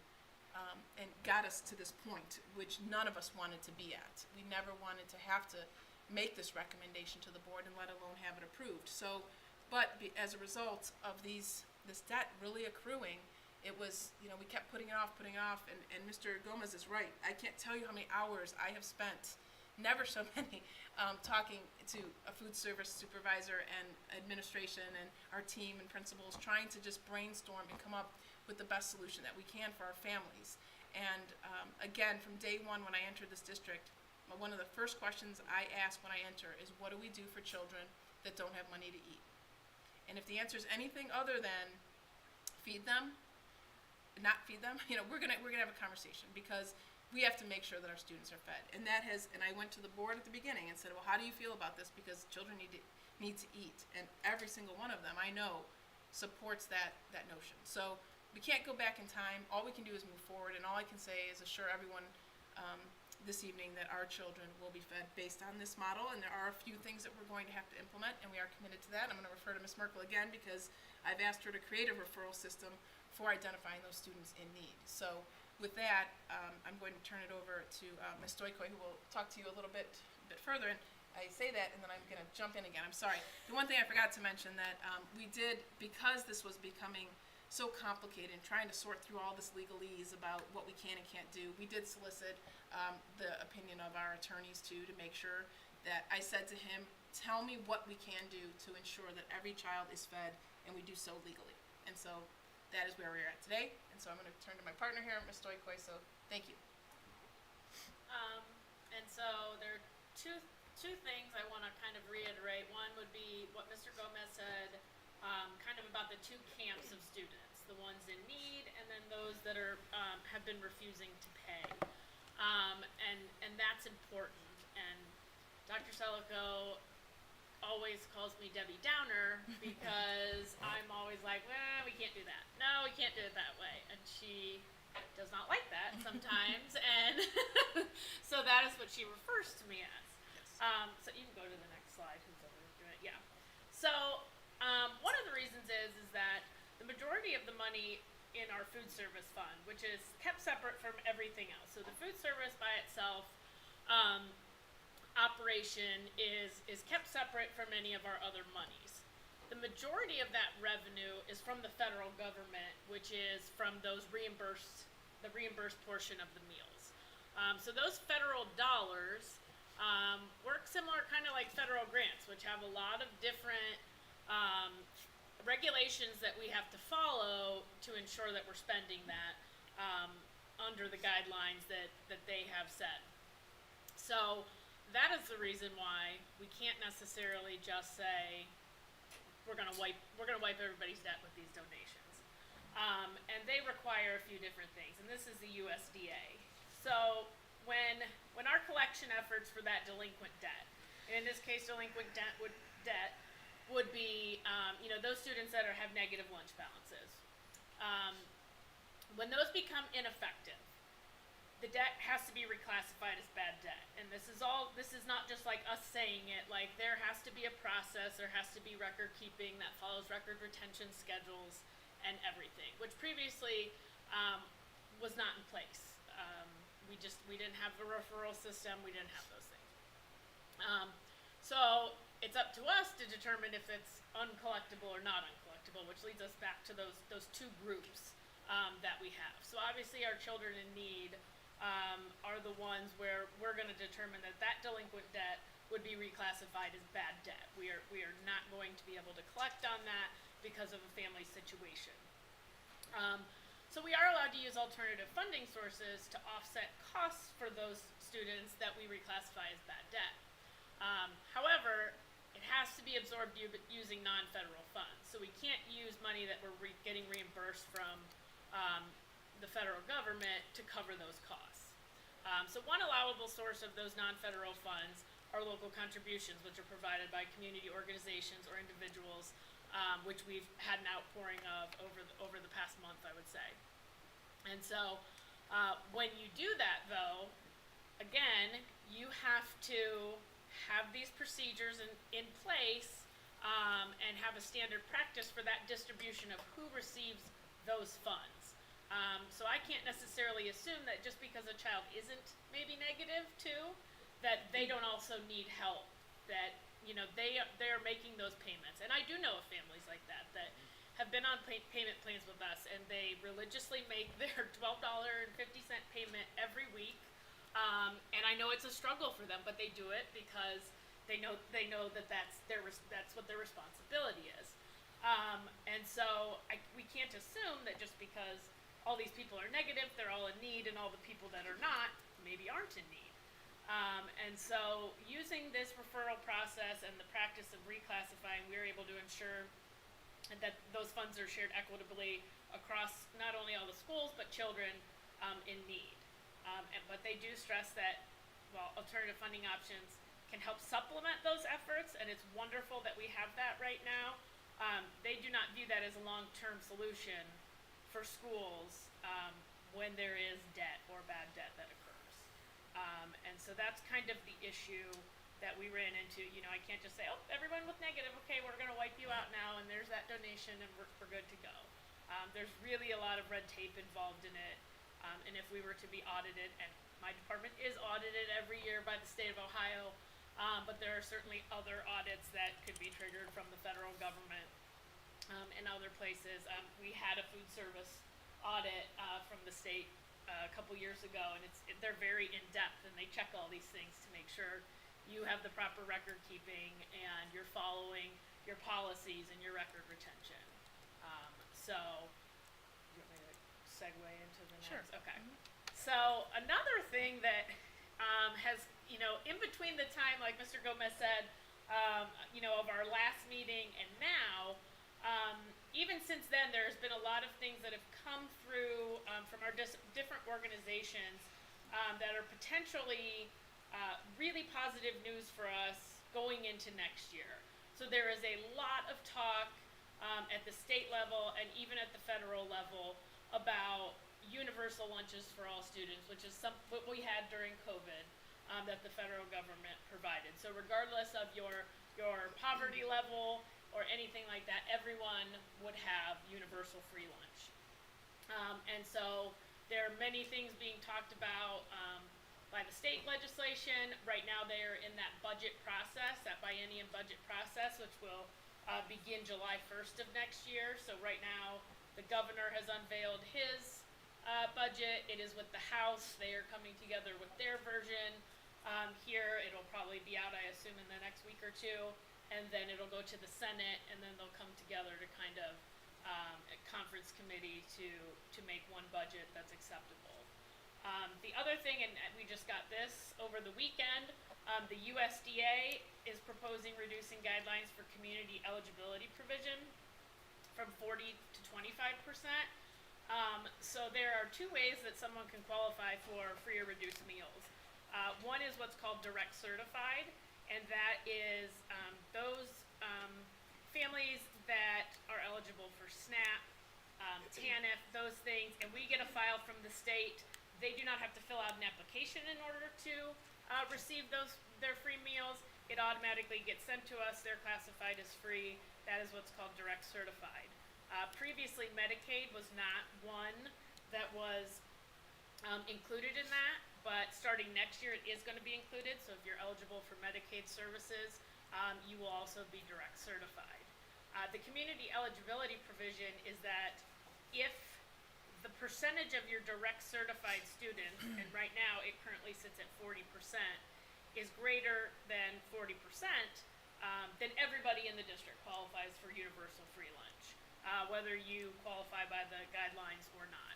and got us to this point, which none of us wanted to be at. We never wanted to have to make this recommendation to the board and let alone have it approved. So, as a result of this debt really accruing, it was, we kept putting it off, and Mr. Gomez is right. I can't tell you how many hours I have spent, never so many, talking to a food service supervisor and administration and our team and principals, trying to just brainstorm and come up with the best solution that we can for our families. And again, from day one when I entered this district, one of the first questions I ask when I enter is, what do we do for children that don't have money to eat? And if the answer is anything other than feed them, not feed them, we're gonna have a conversation, because we have to make sure that our students are fed. And I went to the board at the beginning and said, well, how do you feel about this? Because children need to eat. And every single one of them, I know, supports that notion. So we can't go back in time. All we can do is move forward, and all I can say is assure everyone this evening that our children will be fed based on this model, and there are a few things that we're going to have to implement, and we are committed to that. I'm going to refer to Ms. Merkel again, because I've asked her to create a referral system for identifying those students in need. So with that, I'm going to turn it over to Ms. Stoikoy, who will talk to you a little bit further. And I say that, and then I'm going to jump in again. I'm sorry. The one thing I forgot to mention that we did, because this was becoming so complicated and trying to sort through all this legalese about what we can and can't do, we did solicit the opinion of our attorneys too, to make sure that I said to him, tell me what we can do to ensure that every child is fed, and we do so legally. And so that is where we're at today. And so I'm going to turn to my partner here, Ms. Stoikoy. So thank you. And so there are two things I want to kind of reiterate. One would be what Mr. Gomez said, kind of about the two camps of students, the ones in need and then those that are have been refusing to pay. And that's important. And Dr. Selico always calls me Debbie Downer, because I'm always like, well, we can't do that. No, we can't do it that way. And she does not like that sometimes. And so that is what she refers to me as. So you can go to the next slide. Who's over doing it? Yeah. So one of the reasons is that the majority of the money in our food service fund, which is kept separate from everything else. So the food service by itself, operation is kept separate from any of our other monies. The majority of that revenue is from the federal government, which is from the reimbursed portion of the meals. So those federal dollars work similar, kind of like federal grants, which have a lot of different regulations that we have to follow to ensure that we're spending that under the guidelines that they have set. So that is the reason why we can't necessarily just say we're gonna wipe everybody's debt with these donations. And they require a few different things, and this is the USDA. So when our collection efforts for that delinquent debt, and in this case delinquent debt would be those students that have negative lunch balances. When those become ineffective, the debt has to be reclassified as bad debt. And this is not just like us saying it, like there has to be a process, there has to be record keeping that follows record retention schedules and everything, which previously was not in place. We didn't have a referral system, we didn't have those things. So it's up to us to determine if it's uncollectible or not uncollectible, which leads us back to those two groups that we have. So obviously our children in need are the ones where we're going to determine that delinquent debt would be reclassified as bad debt. We are not going to be able to collect on that because of a family situation. So we are allowed to use alternative funding sources to offset costs for those students that we reclassify as bad debt. However, it has to be absorbed using non-federal funds. So we can't use money that we're getting reimbursed from the federal government to cover those costs. So one allowable source of those non-federal funds are local contributions, which are provided by community organizations or individuals, which we've had an outpouring of over the past month, I would say. And so when you do that, though, again, you have to have these procedures in place and have a standard practice for that distribution of who receives those funds. So I can't necessarily assume that just because a child isn't maybe negative too, that they don't also need help, that they're making those payments. And I do know of families like that have been on payment plans with us, and they religiously make their $12.50 payment every week. And I know it's a struggle for them, but they do it because they know that that's what their responsibility is. And so we can't assume that just because all these people are negative, they're all in need, and all the people that are not maybe aren't in need. And so using this referral process and the practice of reclassifying, we're able to ensure that those funds are shared equitably across not only all the schools, but children in need. But they do stress that, alternative funding options can help supplement those efforts, and it's wonderful that we have that right now. They do not view that as a long-term solution for schools when there is debt or bad debt that occurs. And so that's kind of the issue that we ran into. I can't just say, everyone with negative, okay, we're going to wipe you out now, and there's that donation, and we're good to go. There's really a lot of red tape involved in it. And if we were to be audited, and my department is audited every year by the state of Ohio, but there are certainly other audits that could be triggered from the federal government and other places. We had a food service audit from the state a couple years ago, and they're very in-depth, and they check all these things to make sure you have the proper record keeping and you're following your policies and your record retention. So, you want me to segue into the next? Sure. Okay. So another thing that has, in between the time, like Mr. Gomez said, of our last meeting and now, even since then, there's been a lot of things that have come through from our different organizations that are potentially really positive news for us going into next year. So there is a lot of talk at the state level and even at the federal level about universal lunches for all students, which is what we had during COVID that the federal government provided. So regardless of your poverty level or anything like that, everyone would have universal free lunch. And so there are many things being talked about by the state legislation. Right now they are in that budget process, that biennium budget process, which will begin July 1st of next year. So right now the governor has unveiled his budget. It is with the House. They are coming together with their version. Here it'll probably be out, I assume, in the next week or two, and then it'll go to the Senate, and then they'll come together to kind of a conference committee to make one budget that's acceptable. The other thing, and we just got this over the weekend, the USDA is proposing reducing guidelines for community eligibility provision from 40 to 25%. So there are two ways that someone can qualify for free or reduced meals. One is what's called direct certified, and that is those families that are eligible for SNAP, TANF, those things, and we get a file from the state. They do not have to fill out an application in order to receive their free meals. It automatically gets sent to us. They're classified as free. That is what's called direct certified. Previously, Medicaid was not one that was included in that, but starting next year it is going to be included. So if you're eligible for Medicaid services, you will also be direct certified. The community eligibility provision is that if the percentage of your direct certified students, and right now it currently sits at 40%, is greater than 40%, then everybody in the district qualifies for universal free lunch, whether you qualify by the guidelines or not.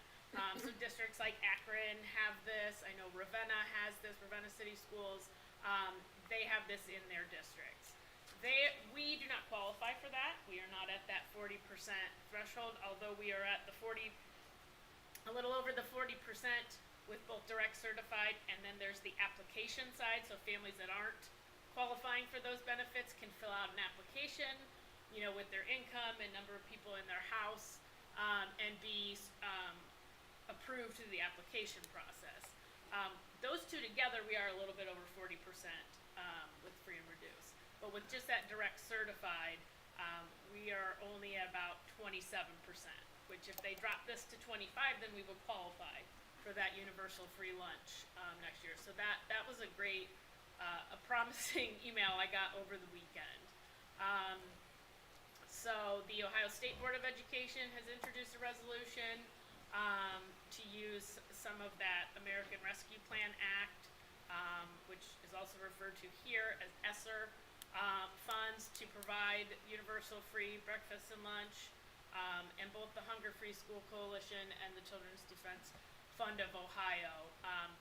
So districts like Akron have this. I know Ravenna has this, Ravenna City Schools. They have this in their districts. We do not qualify for that. We are not at that 40% threshold, although we are at the 40, a little over the 40% with both direct certified, and then there's the application side. So families that aren't qualifying for those benefits can fill out an application, with their income and number of people in their house, and be approved through the application process. Those two together, we are a little bit over 40% with free and reduced. But with just that direct certified, we are only at about 27%, which if they drop this to 25, then we will qualify for that universal free lunch next year. So that was a great, a promising email I got over the weekend. So the Ohio State Board of Education has introduced a resolution to use some of that American Rescue Plan Act, which is also referred to here as ESSER, funds to provide universal free breakfast and lunch, and both the Hunger Free School Coalition and the Children's Defense Fund of Ohio.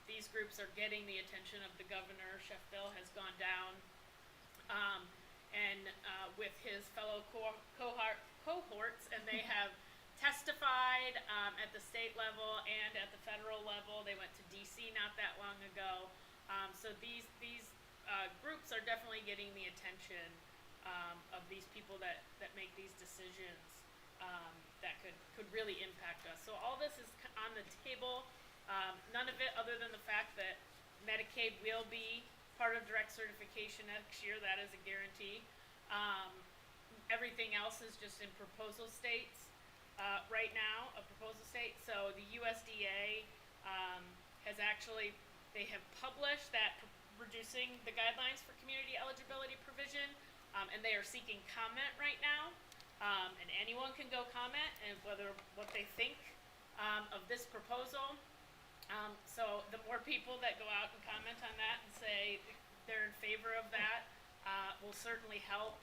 These groups are getting the attention of the governor. Chef Bill has gone down and with his fellow cohorts, and they have testified at the state level and at the federal level. They went to DC not that long ago. So these groups are definitely getting the attention of these people that make these decisions that could really impact us. So all this is on the table. None of it other than the fact that Medicaid will be part of direct certification next year. That is a guarantee. Everything else is just in proposal states right now, a proposal state. So the USDA has actually, they have published that reducing the guidelines for community eligibility provision, and they are seeking comment right now. And anyone can go comment and what they think of this proposal. So the more people that go out and comment on that and say they're in favor of that will certainly help.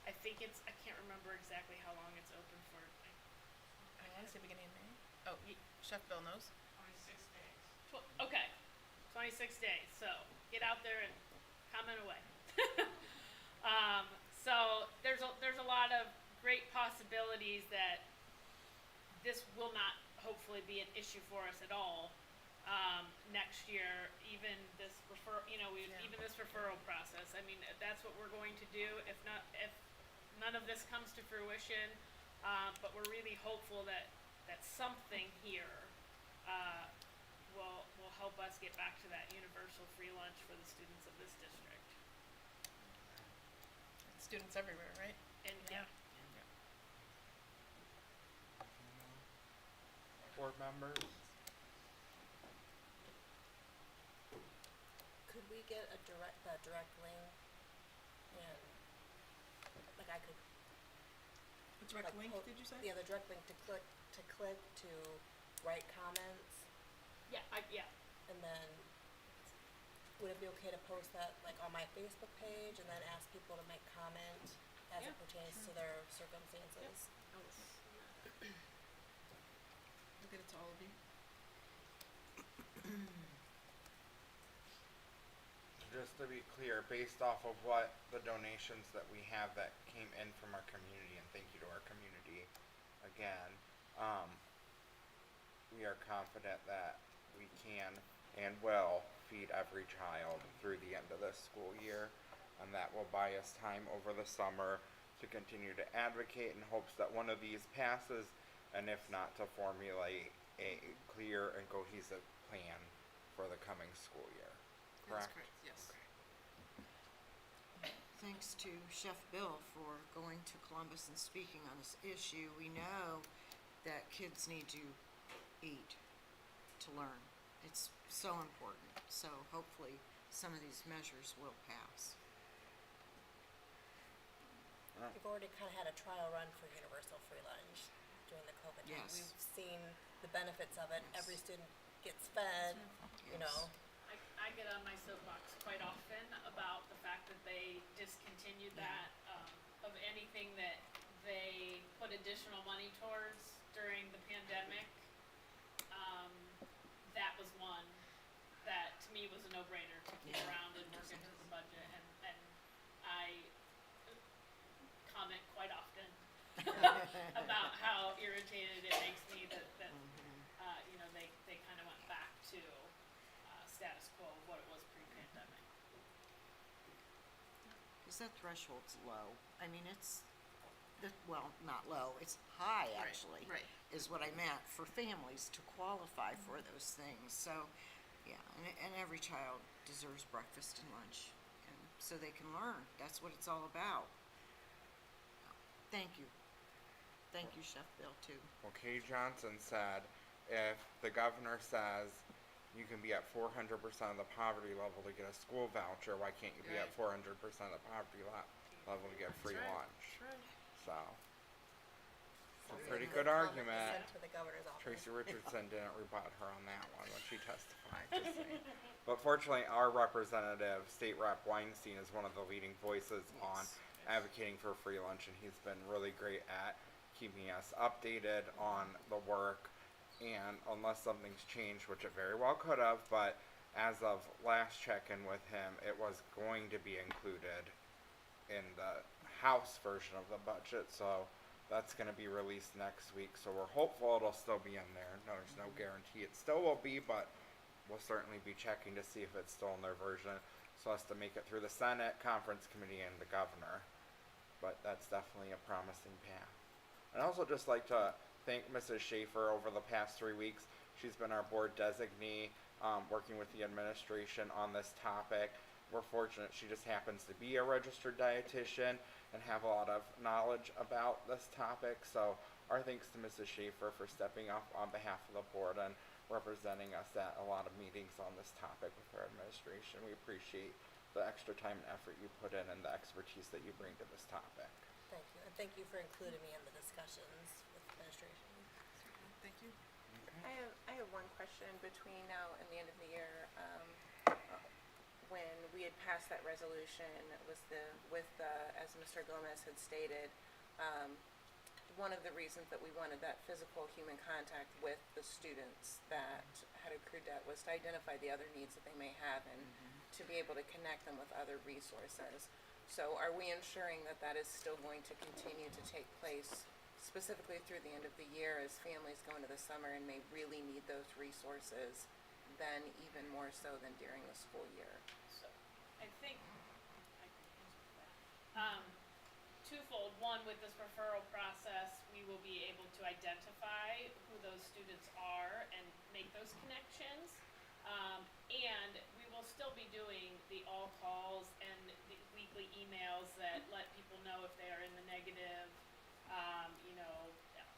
I think I can't remember exactly how long it's open for. I want to say beginning of May. Oh, Chef Bill knows. 26 days. Okay, 26 days. So get out there and comment away. So there's a lot of great possibilities that this will not hopefully be an issue for us at all next year. Even this even this referral process. I mean, that's what we're going to do. If none of this comes to fruition, but we're really hopeful that something here will help us get back to that universal free lunch for the students of this district. Students everywhere, right? And yeah. board members? Could we get a direct link and, like, I could, A direct like, link, po- did you say? yeah, the direct link to click to write comments, Yeah, and then would it be okay to post that, like, on my Facebook page and then ask people to make comment as Yeah, it pertains to their circumstances? I'll get it to all of you. Just to be clear, based off of what the donations that we have that came in from our community, and thank you to our community again, we are confident that we can and will feed every child through the end of this school year, and that will buy us time over the summer to continue to advocate in hopes that one of these passes, and if not, to formulate a clear and cohesive plan for the coming school year. That's Correct? correct, yes. Thanks to Chef Bill for going to Columbus and speaking on this issue. We know that kids need to eat to learn. It's so important. So hopefully some of these measures will pass. We've already kind of had a trial run for universal free lunch during the COVID time. Yes. We've seen the benefits of it. Every student gets fed, you Yes. know. I get on my soapbox quite often about the fact that they discontinued that, of anything that they put additional money towards during the pandemic. That was one that to me was a no-brainer to keep Yeah. around and work into the budget, and I comment quite often about how irritated it makes me that you know, they kind of went back to status quo of what it was pre-pandemic. Because that threshold's low. I mean, well, not low, it's high Right, actually. right. Is what I meant for families to qualify for those things. So, yeah, and every child deserves breakfast and lunch. And so they can learn. That's what it's all about. Thank you. Thank you, Chef Bill, too. Well, Kay Johnson said, if the governor says you can be at 400% of the poverty level to get a school voucher, why can't you be at Right. 400% of the poverty level to get free That's right. lunch? That's right. So, Something pretty that good comment was argument. sent to the governor's office. Tracy Richardson didn't rebut her on that one when she testified, just saying. But fortunately, our representative, State Rep Weinstein, is one of the leading voices on Yes. advocating for free lunch, and he's been really great at keeping us updated on the work. And unless something's changed, which it very well could have, but as of last check-in with him, it was going to be included in the House version of the budget, so that's gonna be released next week, so we're hopeful it'll still be in there. No, there's no guarantee it still will be, but we'll certainly be checking to see if it's still in their version, so as to make it through the Senate, Conference Committee, and the Governor. But that's definitely a promising path. I'd also just like to thank Mrs. Schaefer over the past 3 weeks. She's been our board designee, working with the administration on this topic. We're fortunate she just happens to be a registered dietitian and have a lot of knowledge about this topic. So our thanks to Mrs. Schaefer for stepping up on behalf of the board and representing us at a lot of meetings on this topic with our administration. We appreciate the extra time and effort you put in and the expertise that you bring to this topic. Thank you, and thank you for including me in the discussions with administration. Thank you. I have one question between now and the end of the year. When we had passed that resolution with the, as Mr. Gomez had stated, one of the reasons that we wanted that physical human contact with the students that had accrued debt was to identify the other needs that they may have and to be able to connect them with other resources. So are we ensuring that that is still going to continue to take place specifically through the end of the year as families go into the summer and may really need those resources then even more so than during the school year? So, I think, I can answer that. Twofold, one, with this referral process, we will be able to identify who those students are and make those connections. And we will still be doing the all calls and the weekly emails that let people know if they are in the negative, you know,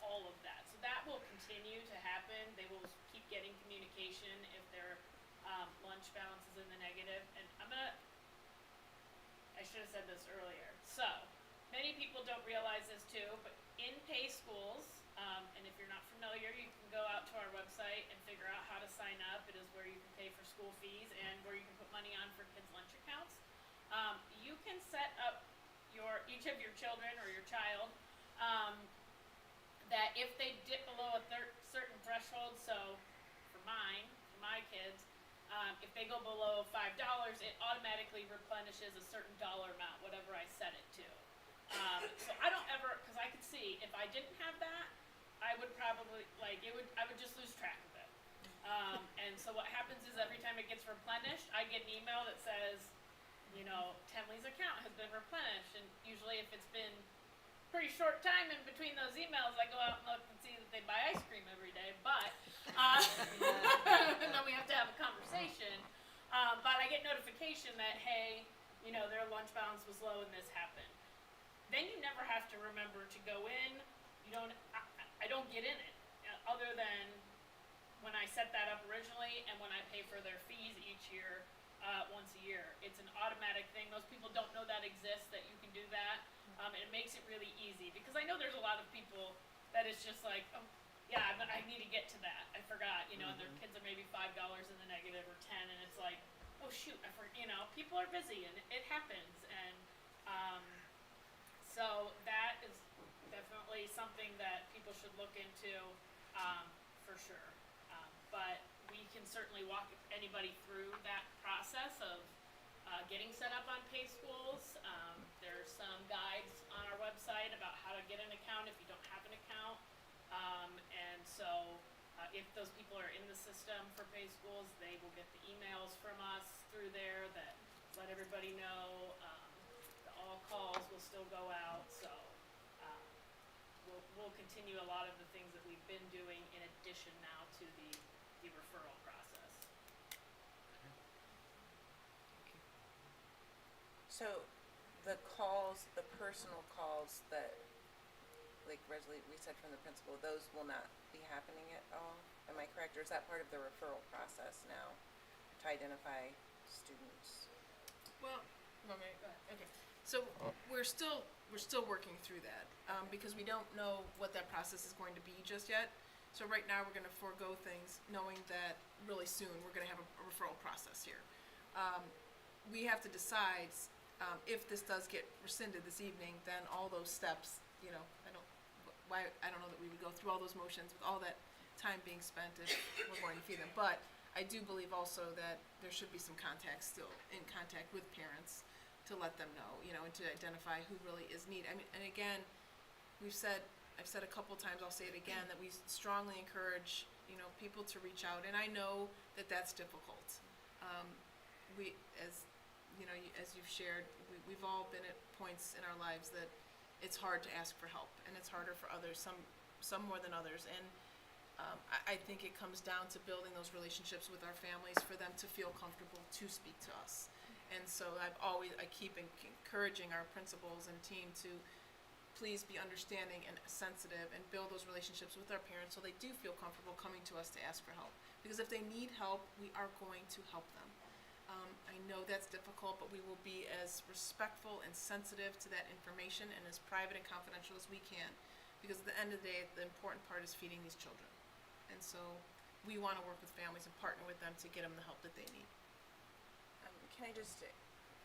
all of that. So that will continue to happen. They will keep getting communication if their lunch balance is in the negative. And I should have said this earlier. So, many people don't realize this too, but in pay schools, and if you're not familiar, you can go out to our website and figure out how to sign up. It is where you can pay for school fees and where you can put money on for kids' lunch accounts. You can set up each of your children or your child that if they dip below a certain threshold, so for my kids, if they go below $5, it automatically replenishes a certain dollar amount, whatever I set it to. So I don't ever, because I could see if I didn't have that, I would probably I would just lose track of it. And so what happens is every time it gets replenished, I get an email that says, Tenley's account has been replenished, and usually if it's been pretty short time in between those emails, I go out and look and see that they buy ice cream every day, but and then we have to have a conversation. But I get notification that, hey, their lunch balance was low and this happened. Then you never have to remember to go in. I don't get in it, other than when I set that up originally and when I pay for their fees each year, once a year. It's an automatic thing. Most people don't know that exists, that you can do that. And it makes it really easy, because I know there's a lot of people that it's just like, oh, yeah, I need to get to that. I forgot, and their kids are maybe $5 in the negative or 10, and it's like, oh shoot, I forgot. People are busy and it happens, and so that is definitely something that people should look into, for sure. But we can certainly walk anybody through that process of getting set up on pay schools. There's some guides on our website about how to get an account if you don't have an account. And so if those people are in the system for pay schools, they will get the emails from us through there that let everybody know. All calls will still go out, so we'll continue a lot of the things that we've been doing in addition now to the referral process. So the calls, the personal calls that, like Rosalie, we said from the principal, those will not be happening at all? Am I correct, or is that part of the referral process now to identify students? Well, go ahead. Okay. So we're still working through that, because we don't know what that process is going to be just yet. So right now we're going to forego things, knowing that really soon we're going to have a referral process here. We have to decide if this does get rescinded this evening, then all those steps, I don't know that we would go through all those motions with all that time being spent if we're going to feed them. But I do believe also that there should be some contact with parents to let them know, and to identify who really is needed. I mean, and again, I've said a couple times, I'll say it again, that we strongly encourage, people to reach out, and I know that that's difficult. As you've shared, we've all been at points in our lives that it's hard to ask for help, and it's harder for others, some more than others, and I think it comes down to building those relationships with our families for them to feel comfortable to speak to us. And so I keep encouraging our principals and team to please be understanding and sensitive and build those relationships with our parents so they do feel comfortable coming to us to ask for help. Because if they need help, we are going to help them. I know that's difficult, but we will be as respectful and sensitive to that information and as private and confidential as we can. Because at the end of the day, the important part is feeding these children. And so we want to work with families and partner with them to get them the help that they need. Can I just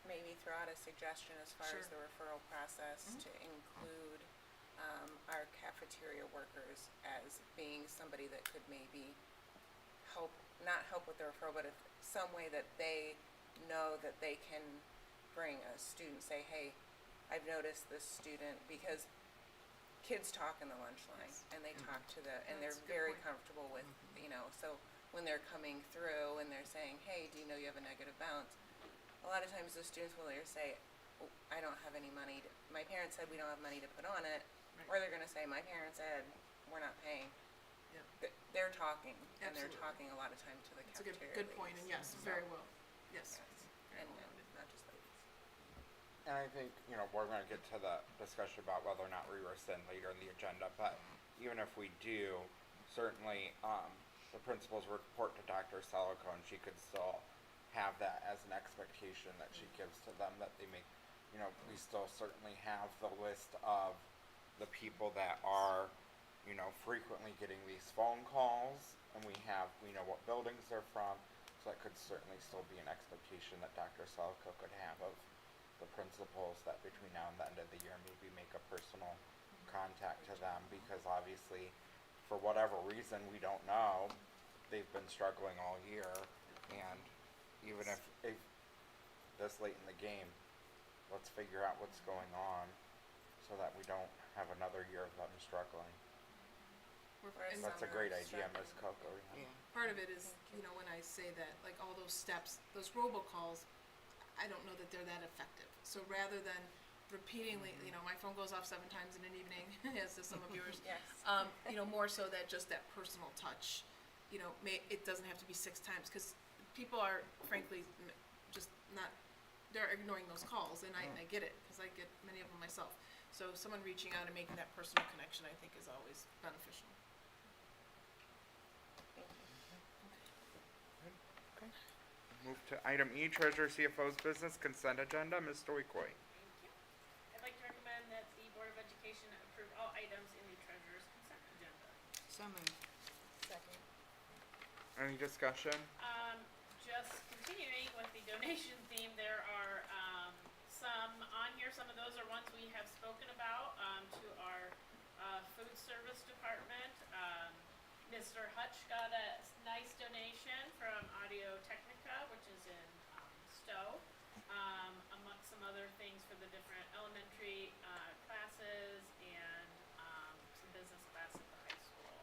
maybe throw out a suggestion as far as Sure. the referral process to include our cafeteria workers as being somebody that could maybe not help with the referral, but if some way that they know that they can bring a student, say, hey, I've noticed this student, because kids talk in the lunch line and they talk to and they're That's a good very point. comfortable with, so when they're coming through and they're saying, hey, do you know you have a negative balance? A lot of times the students will either say, oh, I don't have any money, my parents said we don't have money to put on it, Right. or they're gonna say, my parents said, we're not paying. Yep. They're talking, and they're Absolutely. talking a lot of time to the It's a cafeteria good point, and ladies. yes, So, very well. Yes. Very And well noted. not just ladies. And I think, we're gonna get to the discussion about whether or not we rescind later in the agenda, but even if we do, certainly, the principals report to Dr. Selico, and she could still have that as an expectation that she gives to them, that they make, we still certainly have the list of the people that are, frequently getting these phone calls, and we know what buildings they're from, so that could certainly still be an expectation that Dr. Selico could have of the principals, that between now and the end of the year, maybe make a personal contact to them, because obviously, for whatever reason, we don't know, they've been struggling all year, and even if this late in the game, let's figure out what's going on, so that we don't have another year of them struggling. And That's a great idea, Ms. Coco. Yeah. part of it is, when I say that, like, all those steps, those robocalls, I don't know that they're that effective. So rather than repeatedly, my phone goes off 7 times in an evening, as does some of yours. Yes. More so that just that personal touch, it doesn't have to be 6 times, because people are frankly just not, they're ignoring those calls, and I get it, because I get many of them myself. So someone reaching out and making that personal connection, I think, is always beneficial. Okay. Move to item E, Treasurer CFO's business consent agenda, Ms. Stoikoi. Thank you. I'd like to recommend that the Board of Education approve all items in the treasurer's consent agenda. So moved. Second. Any discussion? Just continuing with the donation theme, there are, some on here, some of those are ones we have spoken about, to our, food service department. Mr. Hutch got a nice donation from Audio Technica, which is in, Stowe, amongst some other things for the different elementary, classes and, some business class at the high school.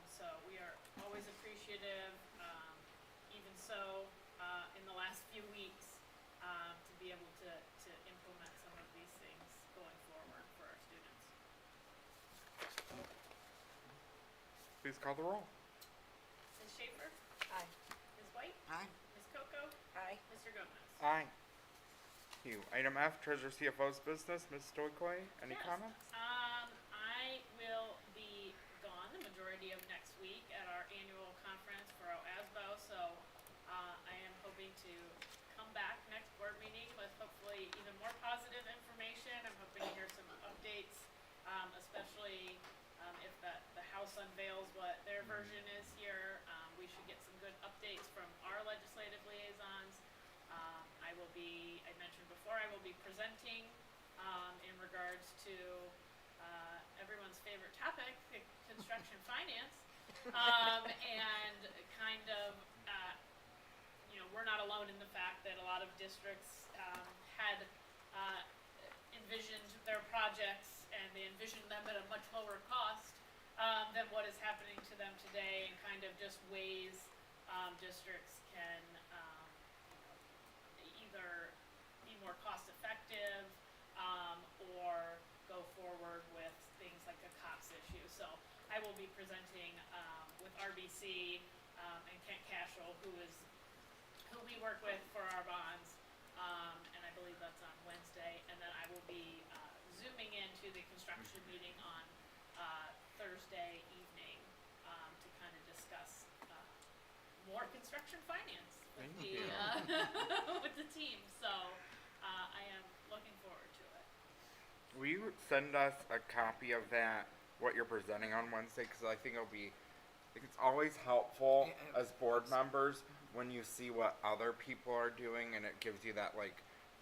So we are always appreciative, even so, in the last few weeks, to be able to implement some of these things going forward for our students. Please call the roll. Ms. Schaefer? Aye. Ms. White? Aye. Ms. Coco? Aye. Mr. Gomez? Aye. Thank you. Item F, Treasurer CFO's business, Ms. Stoikoi, any Yes. comments? I will be gone the majority of next week at our annual conference for OASBO, so, I am hoping to come back next board meeting with hopefully even more positive information. I'm hoping to hear some updates, especially, if the House unveils what their version is here. We should get some good updates from our legislative liaisons. I mentioned before, I will be presenting, in regards to, everyone's favorite topic, construction finance. And kind of, we're not alone in the fact that a lot of districts, had, envisioned their projects, and they envisioned them at a much lower cost, than what is happening to them today, and kind of just ways, districts can, either be more cost effective, or go forward with things like a COPS issue. So I will be presenting, with RBC, and Kent Cashel, who we work with for our bonds, and I believe that's on Wednesday. And then I will be, zooming into the construction meeting on, Thursday evening, to kind of discuss, more construction finance with the, with the team. So, I am looking forward to it. Will you send us a copy of that, what you're presenting on Wednesday? Because I think it's always helpful Yeah, as board members when you see what other people are doing, and it gives you that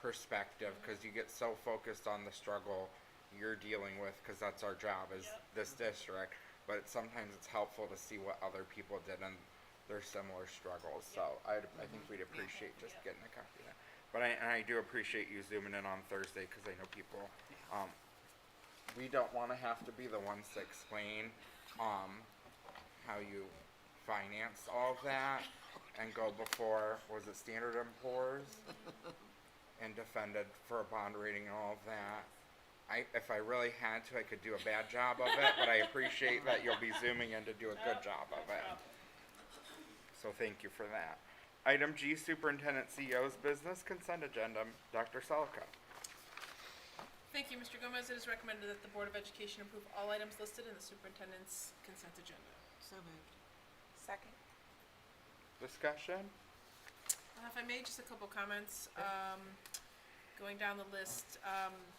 perspective, because you get so focused on the struggle you're dealing with, because that's our job as Yep. this district. But sometimes it's helpful to see what other people did and their similar struggles. So I think we'd appreciate just Yep. getting a copy of that. But I do appreciate you zooming in on Thursday, because I know people, we don't want to have to be the ones to explain how you finance all of that and go before, was it Standard & Poor's? And defended for a bond rating and all of that. If I really had to, I could do a bad job of it, but I appreciate that you'll be zooming in to do a good job of it. So thank you for that. Item G, Superintendent CEO's business consent agenda, Dr. Selico. Thank you, Mr. Gomez. It is recommended that the Board of Education approve all items listed in the superintendent's consent agenda. So moved. Second. Discussion? If I may, just a couple comments. Going down the list,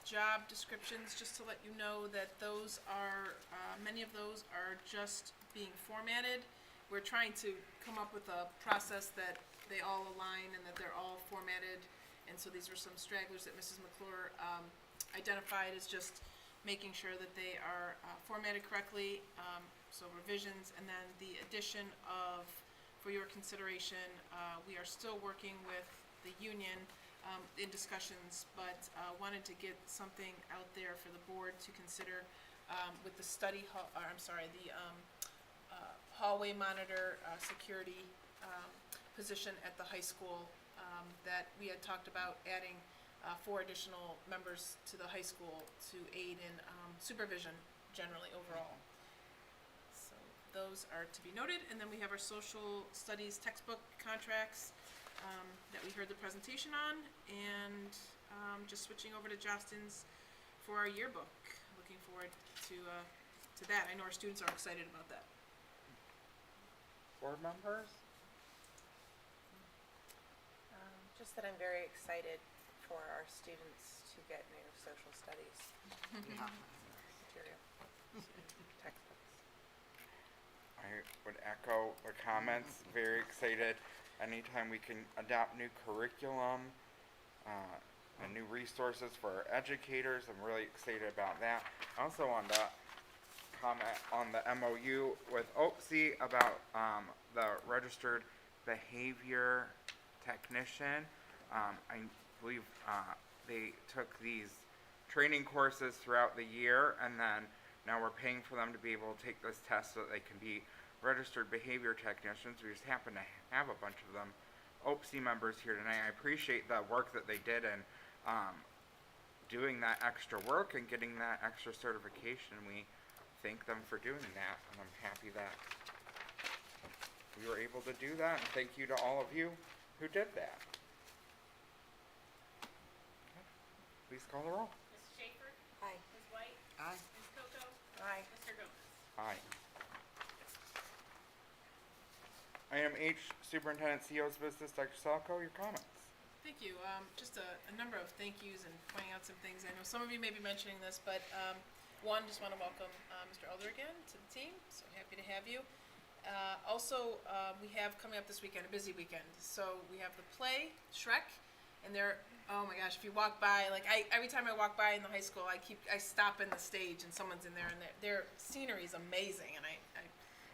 job descriptions, just to let you know that those are, many of those are just being formatted. We're trying to come up with a process that they all align and that they're all formatted. And so these were some stragglers that Mrs. McClure identified as just making sure that they are formatted correctly. So revisions, and then the addition of, for your consideration, we are still working with the union in discussions, but wanted to get something out there for the board to consider with the study hall, or I'm sorry, the hallway monitor security position at the high school that we had talked about adding 4 additional members to the high school to aid in supervision generally overall. So those are to be noted, and then we have our social studies textbook contracts that we heard the presentation on, and just switching over to Justin's for our yearbook. Looking forward to that. I know our students are excited about that. Board members? Just that I'm very excited for our students to get new social studies material, textbooks. I would echo the comments. Very excited anytime we can adopt new curriculum and new resources for our educators. I'm really excited about that. I also wanted to comment on the MOU with OPSI about the registered behavior technician. I believe they took these training courses throughout the year, and then now we're paying for them to be able to take this test so that they can be registered behavior technicians. We just happen to have a bunch of them OPSI members here tonight. I appreciate the work that they did in doing that extra work and getting that extra certification. We thank them for doing that, and I'm happy that we were able to do that, and thank you to all of you who did that. Okay. Please call the roll. Mrs. Schaefer? Aye. Ms. White? Aye. Ms. Coco? Aye. Mr. Gomez? Aye. Item H, Superintendent CEO's business. Dr. Salko, your comments. Thank you. Just a number of thank yous and pointing out some things. I know some of you may be mentioning this, but one, just want to welcome Mr. Elder again to the team. So happy to have you. Also, we have coming up this weekend, a busy weekend. So we have the play, Shrek, and they're, oh my gosh, if you walk by, like every time I walk by in the high school, I stop in the stage and someone's in there, and their scenery is amazing, and I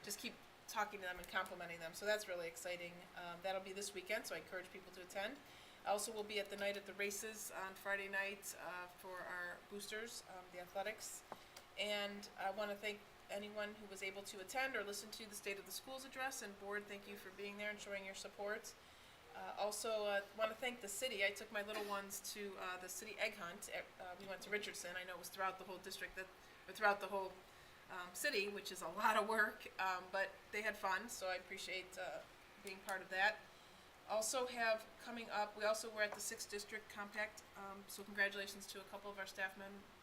just keep talking to them and complimenting them. So that's really exciting. That'll be this weekend, so I encourage people to attend. I also will be at the night at the races on Friday night for our boosters, the athletics. And I want to thank anyone who was able to attend or listen to the State of the Schools address, and board, thank you for being there and showing your support. Also, want to thank the city. I took my little ones to the city egg hunt. We went to Richardson. I know it was throughout the whole district, or throughout the whole city, which is a lot of work, but they had fun, so I appreciate being part of that. Also have coming up, we also were at the 6th District Compact, so congratulations to a couple of our staff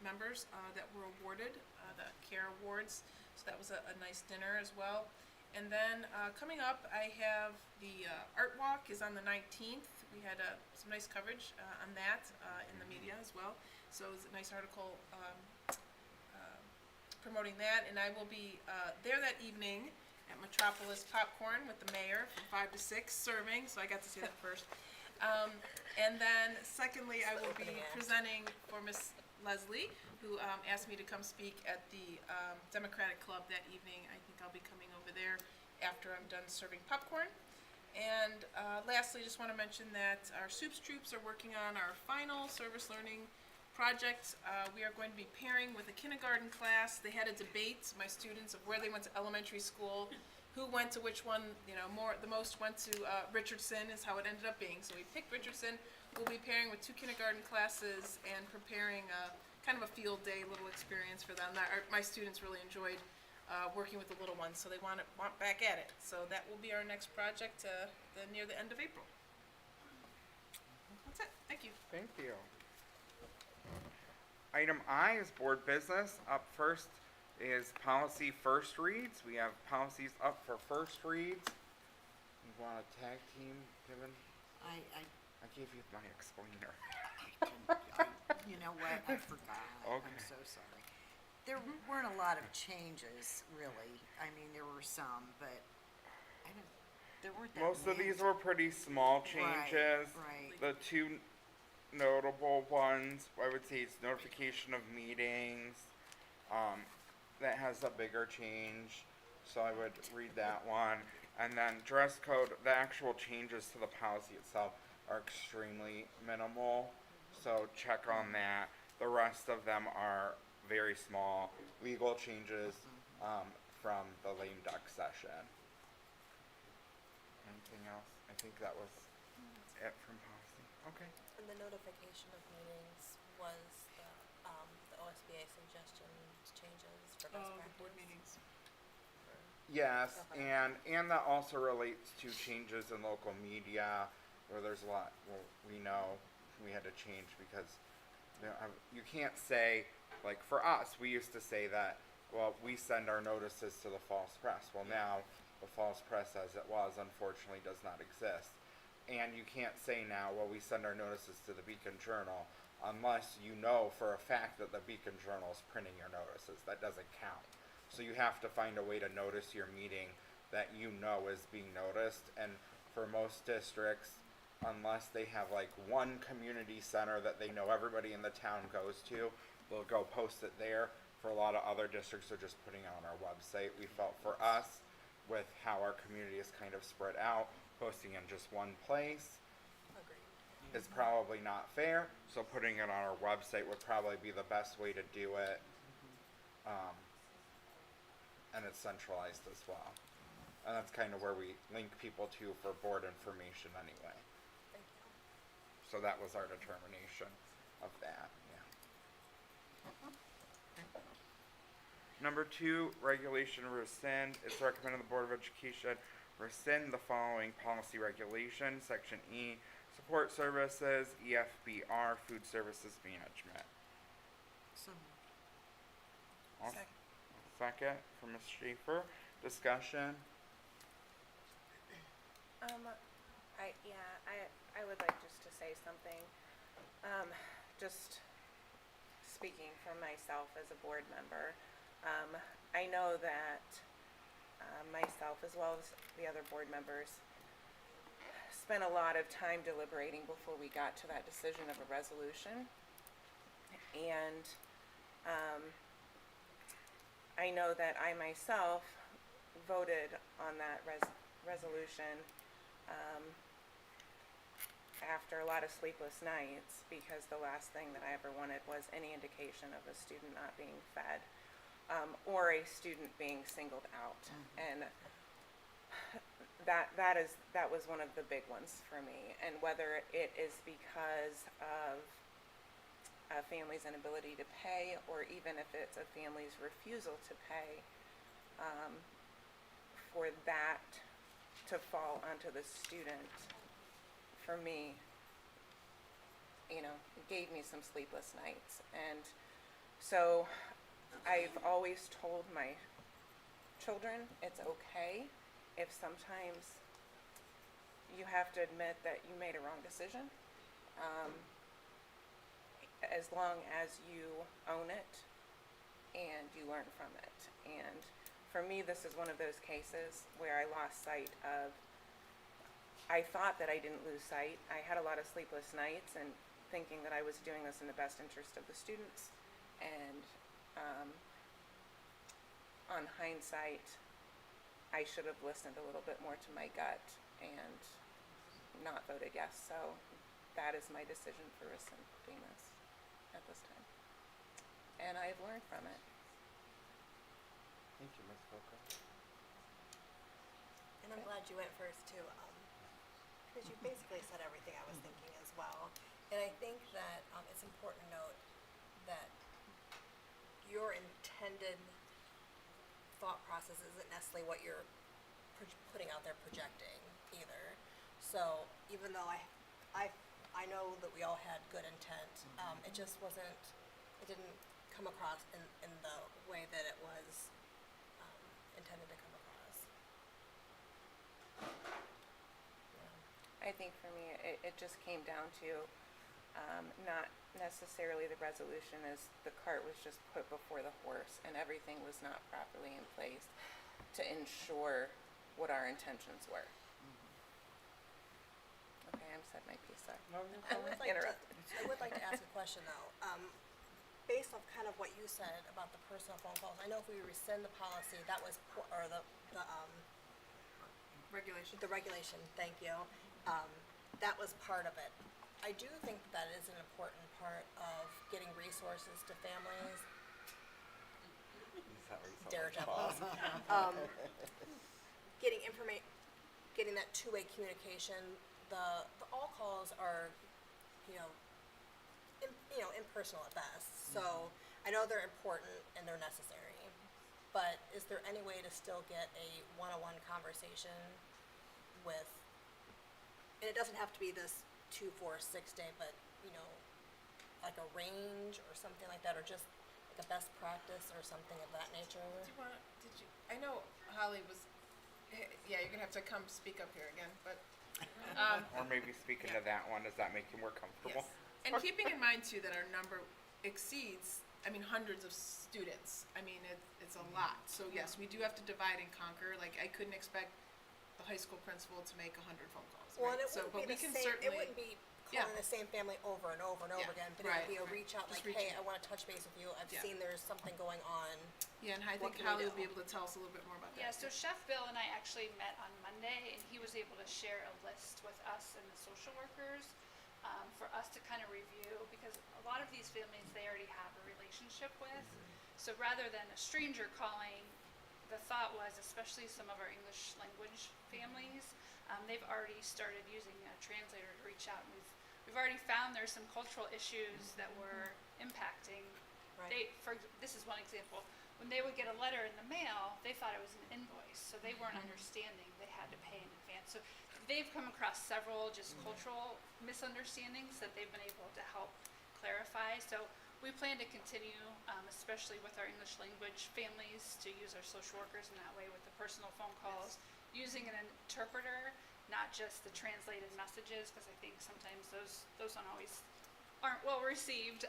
members that were awarded the CARE Awards, so that was a nice dinner as well. And then coming up, I have the Art Walk is on the 19th. We had some nice coverage on that in the media as well, so it was a nice article promoting that, and I will be there that evening at Metropolis Popcorn with the mayor from 5 to 6 serving, so I got to see that first. And then secondly, I will be presenting for Miss Leslie, who asked me to come speak at the Democratic Club that evening. I think I'll be coming over there after I'm done serving popcorn. And lastly, just want to mention that our soups troops are working on our final service learning project. We are going to be pairing with a kindergarten class. They had a debate, my students, of where they went to elementary school, who went to which one, the most went to Richardson is how it ended up being. So we picked Richardson. We'll be pairing with 2 kindergarten classes and preparing kind of a field day little experience for them. My students really enjoyed working with the little ones, so they want back at it. So that will be our next project near the end of April. That's it. Thank you. Thank you. Item I is board business. Up first is policy first reads. We have policies up for first reads. You want a tag team, Kevin? I I gave you my explainer. you know what, I forgot. I'm Okay. so sorry. There weren't a lot of changes, really. I mean, there were some, but there weren't that Most of many. these were pretty small Right, changes. right. The two notable ones, I would say, is notification of meetings. That has a bigger change, so I would read that one. And then dress code, the actual changes to the policy itself are extremely minimal, so check on that. The rest of them are very small legal changes from the lame duck session. Anything else? I think that was it from policy. Okay. And the notification of meetings was the OSBA suggestions changes for best Oh, the practice. board meetings. Yes, Okay. and that also relates to changes in local media, where there's a lot, well, we know we had to change because you can't say, like for us, we used to say that, well, we send our notices to the false press. Well, now, the false press as it was unfortunately does not exist. And you can't say now, well, we send our notices to the Beacon Journal, unless you know for a fact that the Beacon Journal is printing your notices. That doesn't count. So you have to find a way to notice your meeting that you know is being noticed. And for most districts, unless they have like one community center that they know everybody in the town goes to, they'll go post it there. For a lot of other districts, they're just putting it on our website. We felt for us, with how our community is kind of spread out, posting in just one place Agreed. is probably not fair, so putting it on our website would probably be the best way to do it. And it's centralized as well. And that's kind of where we link people to for board information anyway. Thank you. So that was our determination of that, yeah. Number 2, regulation rescind. It's recommended the Board of Education rescind the following policy regulations. Section E, support services, EFBR, food services management. So, I'll second from Ms. Schaefer. Discussion. I would like just to say something. Just speaking for myself as a board member, I know that myself as well as the other board members spent a lot of time deliberating before we got to that decision of a resolution. And I know that I myself voted on that resolution after a lot of sleepless nights, because the last thing that I ever wanted was any indication of a student not being fed or a student being singled out. And that was one of the big ones for me. And whether it is because of a family's inability to pay, or even if it's a family's refusal to pay, for that to fall onto the student, for me, it gave me some sleepless nights. And so I've always told my children it's okay if sometimes you have to admit that you made a wrong decision, as long as you own it and you learn from it. And for me, this is one of those cases where I lost sight of, I thought that I didn't lose sight. I had a lot of sleepless nights and thinking that I was doing this in the best interest of the students. And on hindsight, I should have listened a little bit more to my gut and not voted yes. So that is my decision for rescinding this at this time. And I've learned from it. Thank you, Ms. Coco. And I'm glad you went first too, because you basically said everything I was thinking as well. And I think that it's important to note that your intended thought process isn't necessarily what you're putting out there projecting either. So even though I know that we all had good intent, it just wasn't it didn't come across in the way that it was, intended to come across. I think for me, it just came down to, not necessarily the resolution as the cart was just put before the horse and everything was not properly in place to ensure what our intentions were. Okay, I'm said my piece, sorry. Interrupted. I would like to ask a question though. Based off kind of what you said about the personal phone calls, I know if we rescind the policy, that was, or the Regulation. the regulation, thank you, that was part of it. I do think that is an important part of getting resources to families. Daredevils. Getting that two-way communication, the all calls are, impersonal at best. So, I know they're important and they're necessary, but is there any way to still get a one-on-one conversation with, and it doesn't have to be this 2, 4, 6 day, but, like a range or something like that, or just like a best practice or something of that nature? I know Holly was, yeah, you're gonna have to come speak up here again, but, Or maybe speaking to that one, does that make you more comfortable? yes. And keeping in mind too that our number exceeds, hundreds of students. It's a lot. So yes, we do have to divide and conquer. Like, I couldn't expect the high school principal to make 100 phone calls, Well, right? and it So, wouldn't but be we the can same, certainly. it wouldn't be Yeah. calling the same family over and over and over Yeah, again, but it would be a right. reach out, Just like, reaching hey, I out. wanna touch base with you, I've Yeah. seen there's something going on. Yeah, and I What think can we Holly will be do? able to tell us a little bit more about that. Yeah, so Chef Bill and I actually met on Monday, and he was able to share a list with us and the social workers for us to kind of review, because a lot of these families they already have a relationship with. So rather than a stranger calling, the thought was, especially some of our English language families, they've already started using a translator to reach out. And we've already found there's some cultural issues that were impacting. Right. This is one example. When they would get a letter in the mail, they thought it was an invoice, so they weren't understanding they had to pay in advance. So they've come across several just cultural misunderstandings that they've been able to help clarify. So we plan to continue, especially with our English language families, to use our social workers in that way with the personal phone calls, using an interpreter, not just the translated messages, because I think sometimes those aren't well received.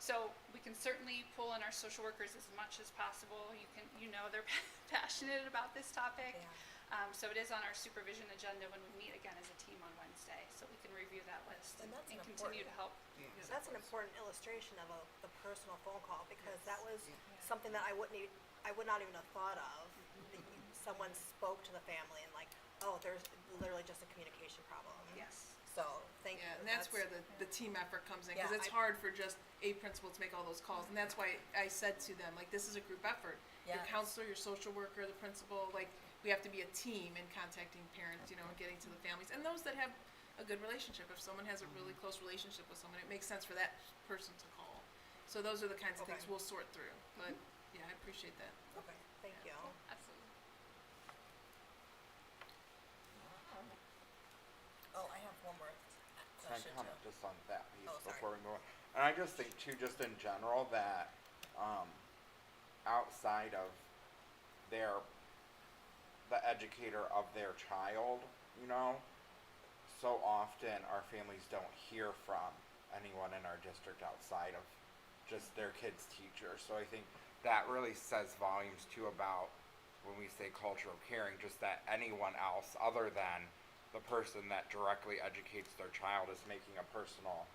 So we can certainly pull in our social workers as much as possible. They're passionate about this topic. Yeah. So it is on our supervision agenda when we meet again as a team on Wednesday, so we can review that list And that's an continue to help. So that's an important illustration of the personal phone call, because that was something that I would not even have thought of. That someone spoke to the family and like, oh, there's literally just a communication problem. Yes. So, thank you. Yeah, and that's where the team effort comes in, because Yeah, it's hard for just a principal to make all those calls, and that's why I said to them, like, this is a group effort. Your Yes. counselor, your social worker, the principal, like, we have to be a team in contacting parents, and getting to the families, and those that have a good relationship. If someone has a really close relationship with someone, it makes sense for that person to call. So those are the kinds of things Okay. we'll sort through, but, yeah, I appreciate that. Okay, thank you. Absolutely. Oh, I have one more Can I question comment too. just on that piece Oh, sorry. before we move on? And I just think too, just in general, that, outside of the educator of their child, so often our families don't hear from anyone in our district outside of just their kid's teacher. So I think that really says volumes too about when we say culture of caring, just that anyone else other than the person that directly educates their child is making a personal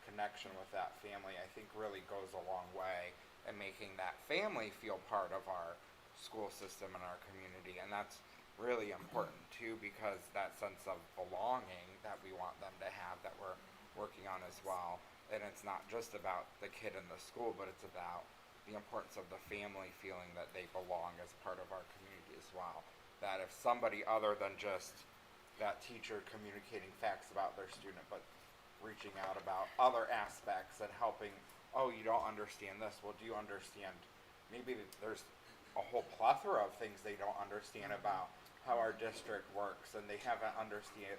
connection with that family, I think really goes a long way in making that family feel part of our school system and our community. And that's really important too, because that sense of belonging that we want them to have, that we're working on as well. And it's not just about the kid in the school, but it's about the importance of the family feeling that they belong as part of our community as well. That if somebody other than just that teacher communicating facts about their student, but reaching out about other aspects and helping, oh, you don't understand this, well, do you understand, maybe there's a whole plethora of things they don't understand about how our district works, and they haven't understood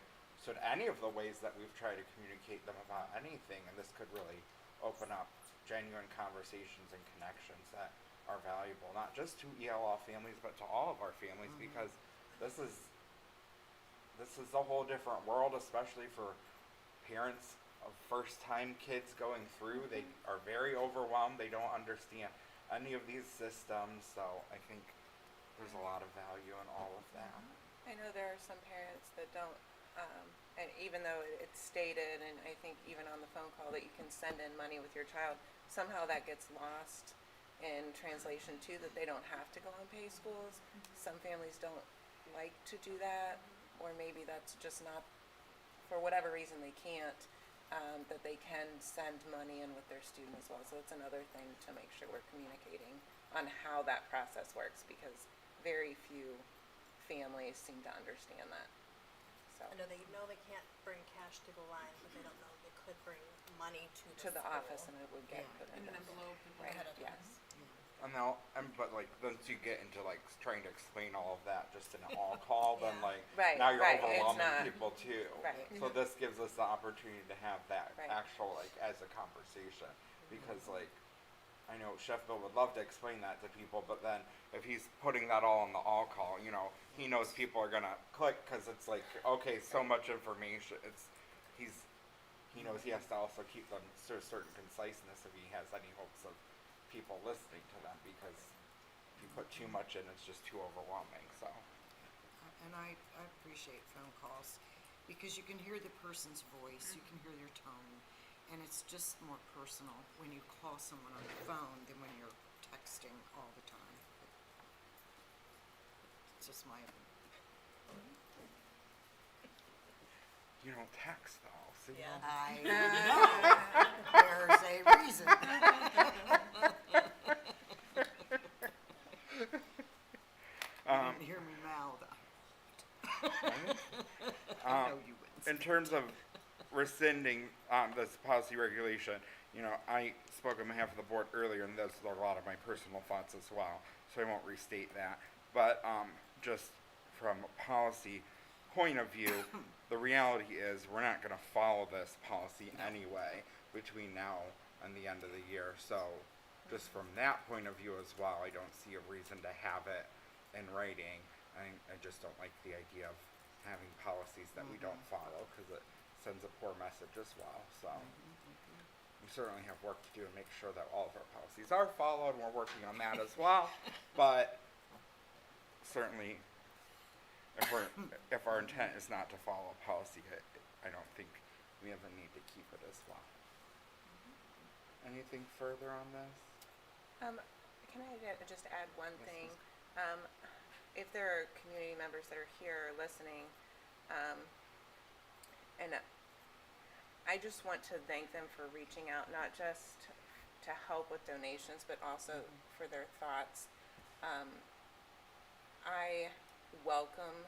any of the ways that we've tried to communicate them about anything, and this could really open up genuine conversations and connections that are valuable, not just to ELL families, but to all of our families, because this is a whole different world, especially for parents of first-time kids going through. They are very overwhelmed. They don't understand any of these systems, so I think there's a lot of value in all of that. I know there are some parents that don't, and even though it's stated, and I think even on the phone call that you can send in money with your child, somehow that gets lost in translation too, that they don't have to go and pay schools. Some families don't like to do that, or maybe that's just not, for whatever reason they can't, that they can send money in with their student as well. So it's another thing to make sure we're communicating on how that process works, because very few families seem to understand that. So I know they can't bring cash to the line, but they don't know they could bring money to the office, and it would get Yeah. put In in an envelope. Right, ahead of time. yes. And but like, once you get into like trying to explain all of that just in an all call, then Yeah. like, Right, now you're right, it's overwhelming not- people too. Right. So this gives us the opportunity to have that Right. actual, like, as a conversation, because like, I know Chef Bill would love to explain that to people, but then if he's putting that all on the all call, you know, he knows people are gonna click, cause it's like, okay, so much information, he knows he has to also keep them to a certain conciseness if he has any hopes of people listening to them, because if you put too much in, it's just too overwhelming, so. And I appreciate phone calls, because you can hear the person's voice, you can hear their tone, and it's just more personal when you call someone on the phone than when you're texting all the time. It's just my opinion. You don't text though, so you Yeah. don't- I know, there's a reason. You didn't hear me mouth. I know you wouldn't. In terms of rescinding this policy regulation, you know, I spoke on behalf of the board earlier, and those are a lot of my personal thoughts as well, so I won't restate that. But just from a policy point of view, the reality is we're not going to follow this policy anyway between now and the end of the year. So just from that point of view as well, I don't see a reason to have it in writing. I just don't like the idea of having policies that we don't follow, because it sends a poor message as well. So we certainly have work to do to make sure that all of our policies are followed, and we're working on that as well. But certainly, if our intent is not to follow a policy, I don't think we have a need to keep it as well. Anything further on this? Can I just add one thing? If there are community members that are here listening, and I just want to thank them for reaching out, not just to help with donations, but also for their thoughts. I welcome,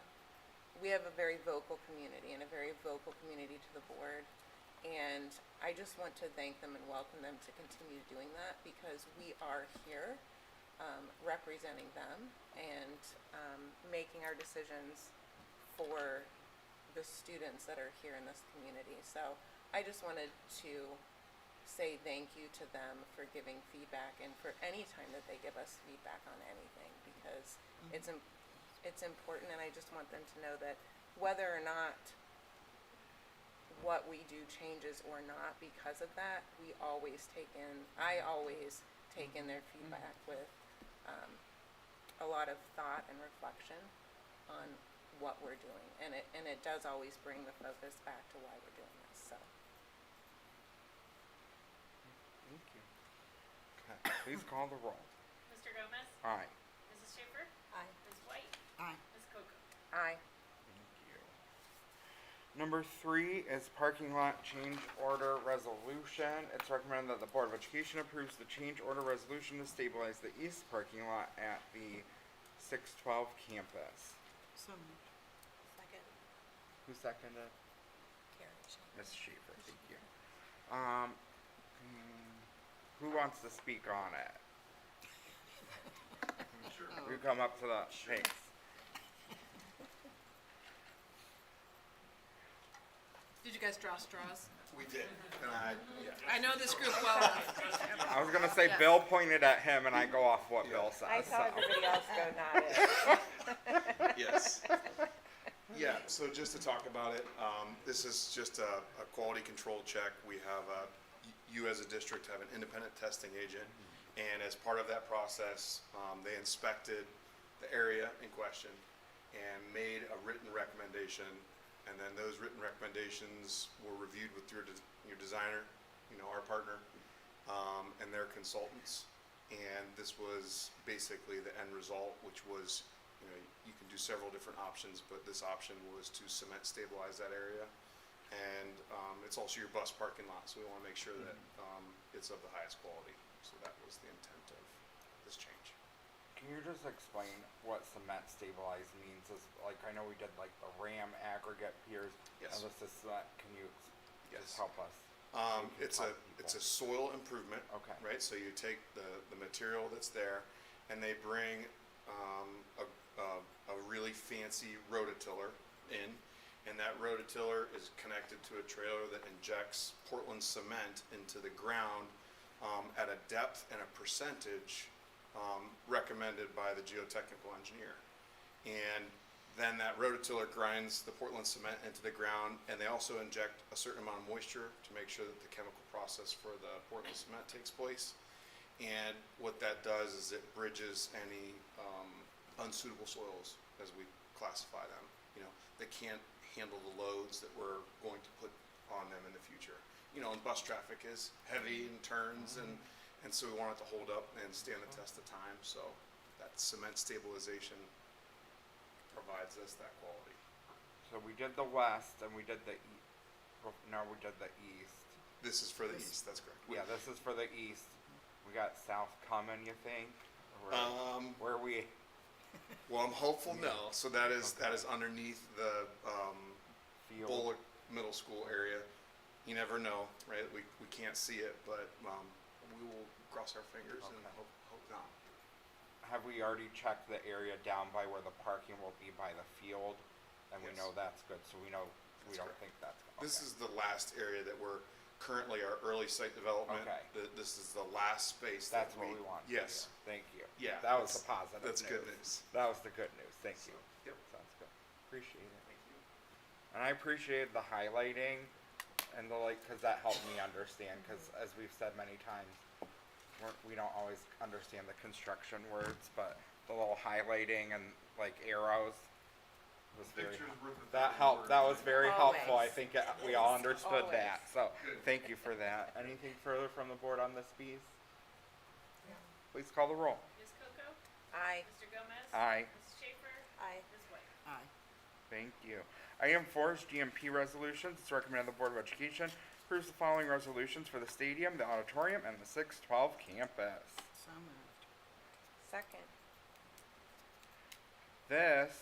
we have a very vocal community and a very vocal community to the board. And I just want to thank them and welcome them to continue doing that, because we are here representing them and making our decisions for the students that are here in this community. So I just wanted to say thank you to them for giving feedback, and for any time that they give us feedback on anything, because it's important, and I just want them to know that whether or not what we do changes or not because of that, I always take in their feedback with a lot of thought and reflection on what we're doing, and it does always bring the focus back to why we're doing this. So Thank you. Okay, please call the roll. Mr. Gomez? Aye. Mrs. Schaefer? Aye. Ms. White? Aye. Ms. Coco? aye. Thank you. Number 3 is parking lot change order resolution. It's recommended that the Board of Education approves the change order resolution to stabilize the east parking lot at the 612 campus. So moved. Second, Who seconded? Karen. Ms. Schaefer, thank you. Who wants to speak on it? Who come up to the, thanks. Did you guys draw straws? We did, and I know this group well enough. I was gonna say Yes. Bill pointed at him and I go off what Bill says. I saw so. everybody else go nod it. Yes. Yeah, so just to talk about it, this is just a quality control check. We have, you as a district have an independent testing agent, and as part of that process, they inspected the area in question and made a written recommendation, and then those written recommendations were reviewed with your designer, our partner, and their consultants. And this was basically the end result, which was, you can do several different options, but this option was to cement stabilize that area. And it's also your bus parking lot, so we want to make sure that it's of the highest quality. So that was the intent of this change. Can you just explain what cement stabilized means? Is like I know we did like the Ram aggregate piers. Yes. Now this is cement. Can you Yes. just help us? It's a soil improvement. Okay. Right, so you take the material that's there, and they bring a really fancy rototiller in, and that rototiller is connected to a trailer that injects Portland cement into the ground at a depth and a percentage recommended by the geotechnical engineer. And then that rototiller grinds the Portland cement into the ground, and they also inject a certain amount of moisture to make sure that the chemical process for the Portland cement takes place. And what that does is it bridges any unsuitable soils, as we classify them. They can't handle the loads that we're going to put on them in the future. And bus traffic is heavy and turns, and so we want it to hold up and stand the test of time. So that cement stabilization provides us that quality. So we did the west and we did the no, we did the east. This is for the east, that's correct. Yeah, this is for the east. We got south coming, you think? Or where we? Well, I'm hopeful no. So that is underneath the Field. Bullock Middle School area. You never know, right? We can't see it, but we will cross our fingers and Okay. hope not. Have we already checked the area down by where the parking will be by the field? And we Yes. know that's good, so we know we That's don't correct. think that's okay. This is the last area that we're currently our early site development. Okay. This is the last space That's that what we want. to Yes. hear. Thank you. Yeah, That was the that's- positive That's news. good news. That was the good news. Thank you. Yep. Sounds good. Appreciate it. And I appreciated the highlighting and the cause that helped me understand, cause as we've said many times, we don't always understand the construction words, but the little highlighting and arrows was very, that helped, that was very helpful. I Always. think we all understood Always. that, so thank you for that. Anything further from the board on this piece? Please call the roll. Ms. Coco? Aye. Mr. Gomez? Aye. Mrs. Schaefer? Aye. Ms. White? Aye. Thank you. Item 4 is GMP resolutions. It's recommended the Board of Education approves the following resolutions for the stadium, the auditorium, and the 612 campus. So moved. Second. This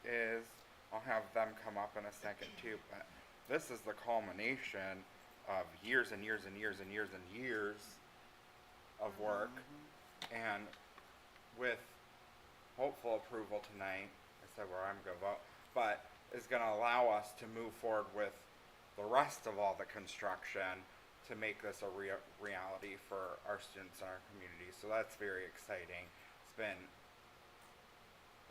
is, I'll have them come up in a second too, but this is the culmination of years and years and years and years and years of work. And with hopeful approval tonight, I said where I'm gonna vote, but is gonna allow us to move forward with the rest of all the construction to make this a reality for our students and our community. So that's very exciting. It's been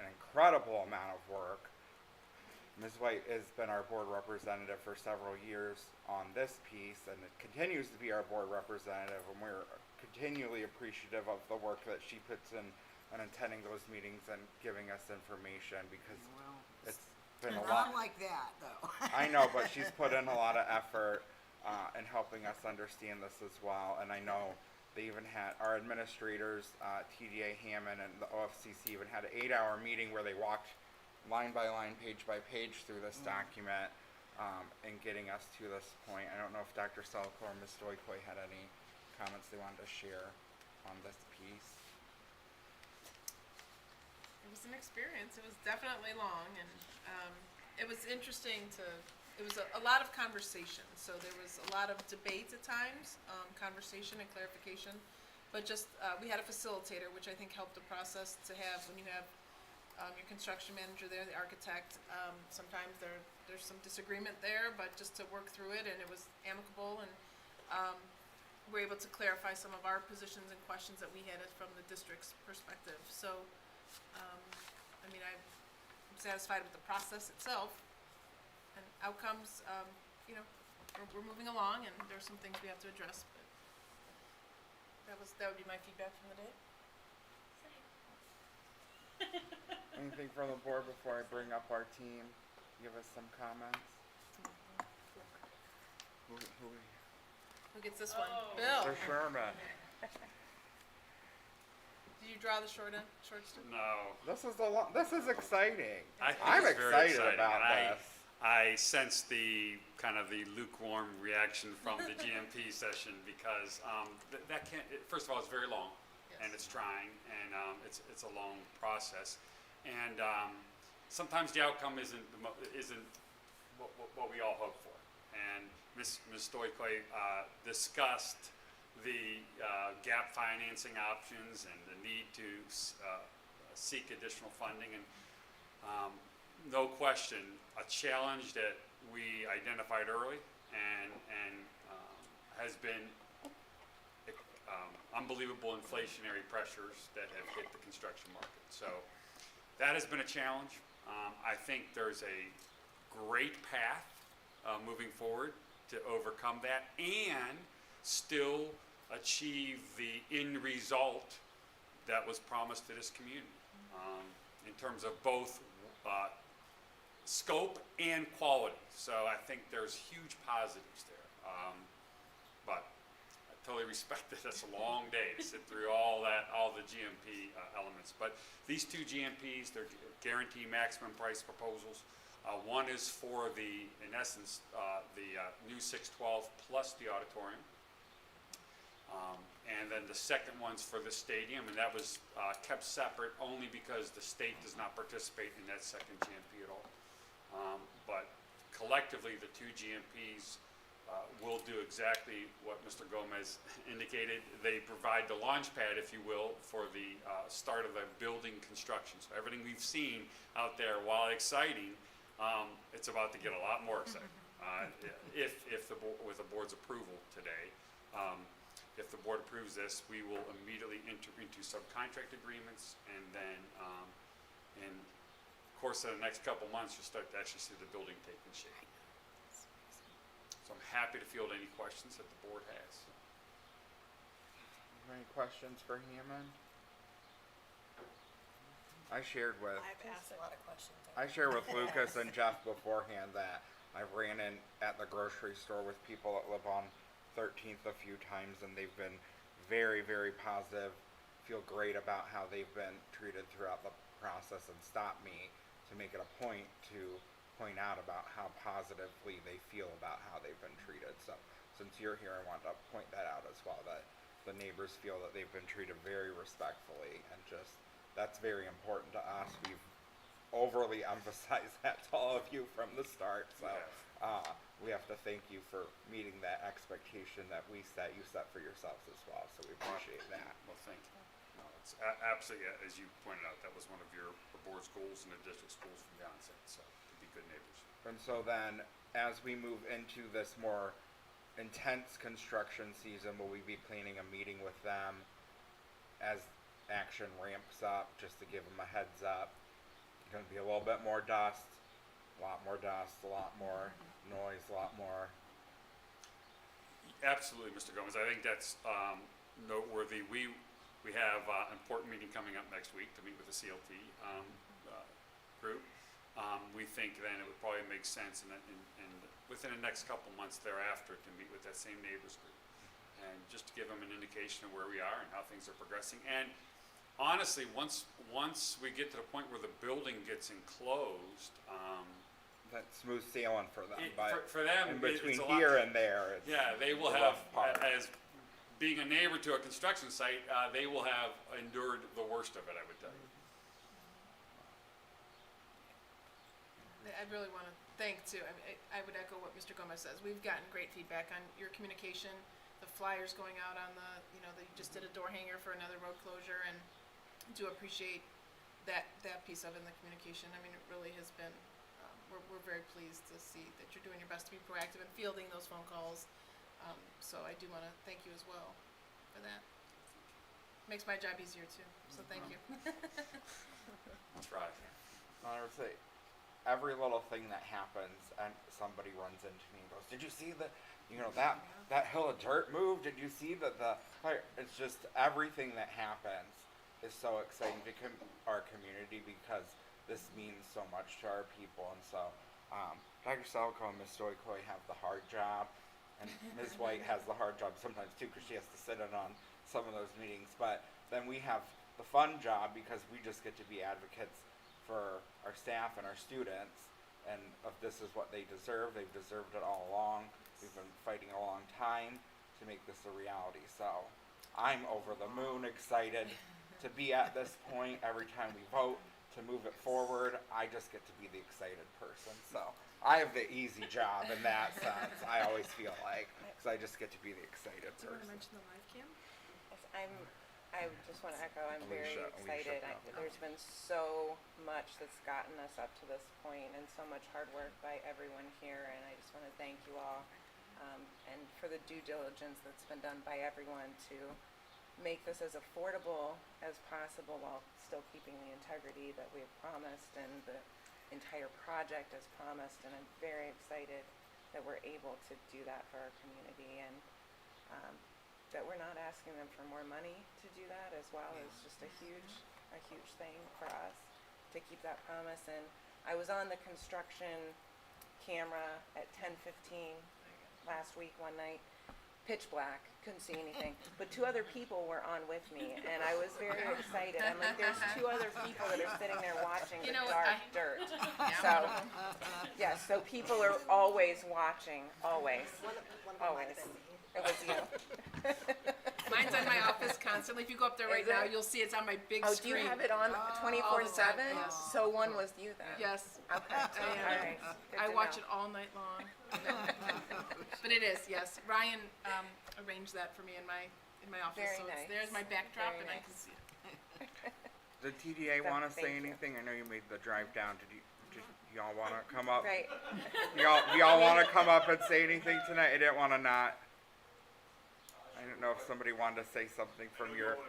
an incredible amount of work. Ms. White has been our board representative for several years on this piece, and it continues to be our board representative, and we're continually appreciative of the work that she puts in attending those meetings and giving us information, because Well, it's been a not lot. like that, though. I know, but she's put in a lot of effort in helping us understand this as well. And I know they even had our administrators, TDA Hammond and the OFCC even had an 8-hour meeting where they walked line by line, page by page through this document and getting us to this point. I don't know if Dr. Selko or Ms. Stoykoy had any comments they wanted to share on this piece. It was an experience. It was definitely long, and it was interesting to. It was a lot of conversation. So there was a lot of debate at times, conversation and clarification. But just we had a facilitator, which I think helped the process to have when you have your construction manager there, the architect. Sometimes there's some disagreement there, but just to work through it, and it was amicable, and we're able to clarify some of our positions and questions that we had from the district's perspective. So, I mean, I'm satisfied with the process itself, and outcomes, you know, we're moving along, and there's some things we have to address, but that would be my feedback from the day. Anything from the board before I bring up our team? Give us some comments. Who Who gets this one? Oh. Bill, Mr. Sherman. did you draw the short strip? No, This is exciting. I think I'm it's very excited exciting, about and this. I sense the kind of the lukewarm reaction from the GMP session because that can't. First of all, it's very long, and it's trying, and it's a long process, and sometimes the outcome isn't what we all hope for. And Ms. Stoikoi discussed the gap financing options and the need to seek additional funding, and no question, a challenge that we identified early and has been unbelievable inflationary pressures that have hit the construction market. So that has been a challenge. I think there's a great path moving forward to overcome that and still achieve the end result that was promised to this community in terms of both scope and quality. So I think there's huge positives there. But I totally respect that it's a long day to sit through all the GMP elements. But these two GMPs, they're guarantee maximum price proposals. One is for in essence, the new 612 plus the auditorium. And then the second one's for the stadium, and that was kept separate only because the state does not participate in that second GMP at all. But collectively, the two GMPs will do exactly what Mr. Gomez indicated. They provide the launch pad, if you will, for the start of the building construction. So everything we've seen out there, while exciting, it's about to get a lot more exciting. With the board's approval today. If the board approves this, we will immediately enter into subcontract agreements, and then in the course of the next couple months, you'll start to actually see the building taking shape. So I'm happy to field any questions that the board has. Any questions for Hammond? I shared with I've asked a lot of questions. Lucas and Jeff beforehand that I ran in at the grocery store with people that live on 13th a few times, and they've been very, very positive, feel great about how they've been treated throughout the process, and stop me to make it a point to point out about how positively they feel about how they've been treated. So since you're here, I wanted to point that out as well, that the neighbors feel that they've been treated very respectfully, and just that's very important to us. We've overly emphasized that to all of you from the start, so we have to thank you for meeting that expectation that you set for yourselves as well, so we appreciate that. Well, thank you. No, it's absolutely, as you pointed out, that was one of the board's goals and the district's goals from the onset, so to be good neighbors. And so then, as we move into this more intense construction season, will we be planning a meeting with them as action ramps up, just to give them a heads up? Gonna be a little bit more dust, a lot more noise, a lot more. Absolutely, Mr. Gomez. I think that's noteworthy. We have an important meeting coming up next week to meet with the CLT group. We think then it would probably make sense and within the next couple months thereafter to meet with that same neighbors group, and just to give them an indication of where we are and how things are progressing. And honestly, once we get to the point where the building gets enclosed, That's smooth sailing for them, but for them, in between it's a lot, here and there, it's they will the have, rough part. as being a neighbor to a construction site, they will have endured the worst of it, I would tell you. I really want to thank too. I mean, I would echo what Mr. Gomez says. We've gotten great feedback on your communication, the flyers going out on that you just did a door hanger for another road closure, and do appreciate that piece of it in the communication. I mean, it really has been, we're very pleased to see that you're doing your best to be proactive and fielding those phone calls. So I do wanna thank you as well for that. Makes my job easier too, so thank you. That's right. I would say every little thing that happens and somebody runs into me and goes, "Did you see that hill of dirt moved? Did you see that the fire?" It's just everything that happens is so exciting to our community because this means so much to our people. And so Dr. Salco and Ms. Stoikoy have the hard job, and Ms. White has the hard job sometimes too because she has to sit in on some of those meetings. But then we have the fun job because we just get to be advocates for our staff and our students, and if this is what they deserve, they've deserved it all along. We've been fighting a long time to make this a reality. So I'm over the moon excited to be at this point every time we vote to move it forward. I just get to be the excited person. So I have the easy job in that sense. I always feel like, because I just get to be the excited Do you wanna person. mention the live cam? Yes, I just want to echo, I'm very Alicia excited. probably. There's been so much that's gotten us up to this point and so much hard work by everyone here, and I just want to thank you all. And for the due diligence that's been done by everyone to make this as affordable as possible while still keeping the integrity that we've promised and the entire project as promised. And I'm very excited that we're able to do that for our community, and that we're not asking them for more money to do that as well is just a huge thing for us to keep that promise. And I was on the construction camera at 10:15 last week one night, pitch black, couldn't see anything, but 2 other people were on with me, and I was very excited. I'm like, there's 2 other people that are sitting there watching the dark dirt. So, yes, so people are always watching, always. One of them might have Always. been me. It was you. Mine's on my office constantly. If you go up there right Is now, it? you'll see it's on my big Oh, do you screen. have it on 24/7? yes. So one was you then? Yes. Okay, all right. Good I to watch know. it all night long. But it is, yes. Ryan arranged that for me in my office. Very So nice. there's my backdrop Very and I nice. can see it. Did TDA Thank want to say you. anything? I know you made the drive down. Did y'all want to come up? Right. Y'all want to come up and say anything tonight? I didn't want to not. I don't know if somebody wanted to say something from your.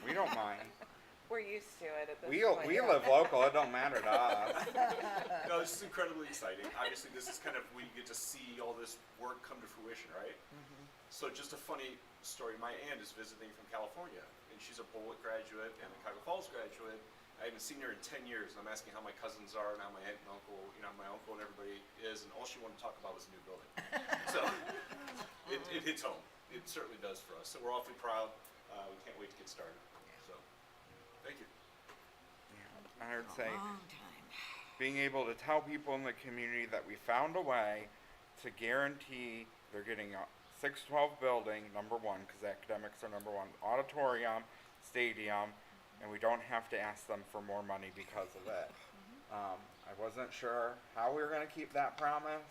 We don't mind. We're used to it at this We point. live local. It don't matter to us. No, this is incredibly exciting. Obviously, this is kind of when you get to see all this work come to fruition, right? So just a funny story, my aunt is visiting from California, and she's a Bullitt graduate and a Cuyahoga Falls graduate. I haven't seen her in 10 years, and I'm asking how my cousins are and how my aunt and uncle, my uncle and everybody is, and all she wanted to talk about was the new building. So it hits home. It certainly does for us. So we're awfully proud. We can't wait to get started. So, thank you. I would say Long time. being able to tell people in the community that we found a way to guarantee they're getting a 612 building, number one, because academics are number one, auditorium, stadium, and we don't have to ask them for more money because of it. I wasn't sure how we were going to keep that promise.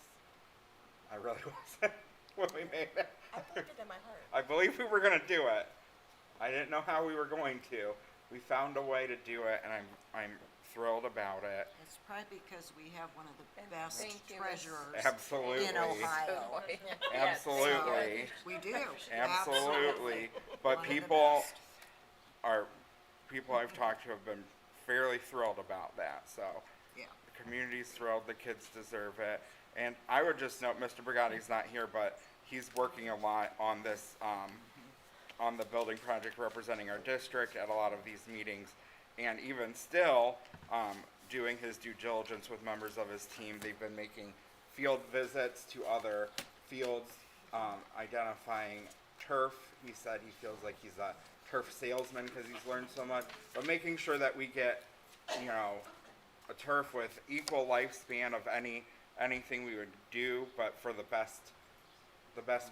I really wasn't when we made it. I believed it in my heart. I believe we were going to do it. I didn't know how we were going to. We found a way to do it, and I'm thrilled about it. It's probably because we have one of the And best thank you, Miss- treasurers Absolutely. in Ohio. Absolutely. We do. Absolutely. One But of the people best. people I've talked to have been fairly thrilled about that. So Yeah. the community's thrilled, the kids deserve it. And I would just note, Mr. Brigotti's not here, but he's working a lot on this, on the building project representing our district at a lot of these meetings. And even still, doing his due diligence with members of his team. They've been making field visits to other fields, identifying turf. He said he feels like he's a turf salesman because he's learned so much, but making sure that we get, a turf with equal lifespan of anything we would do, but for the best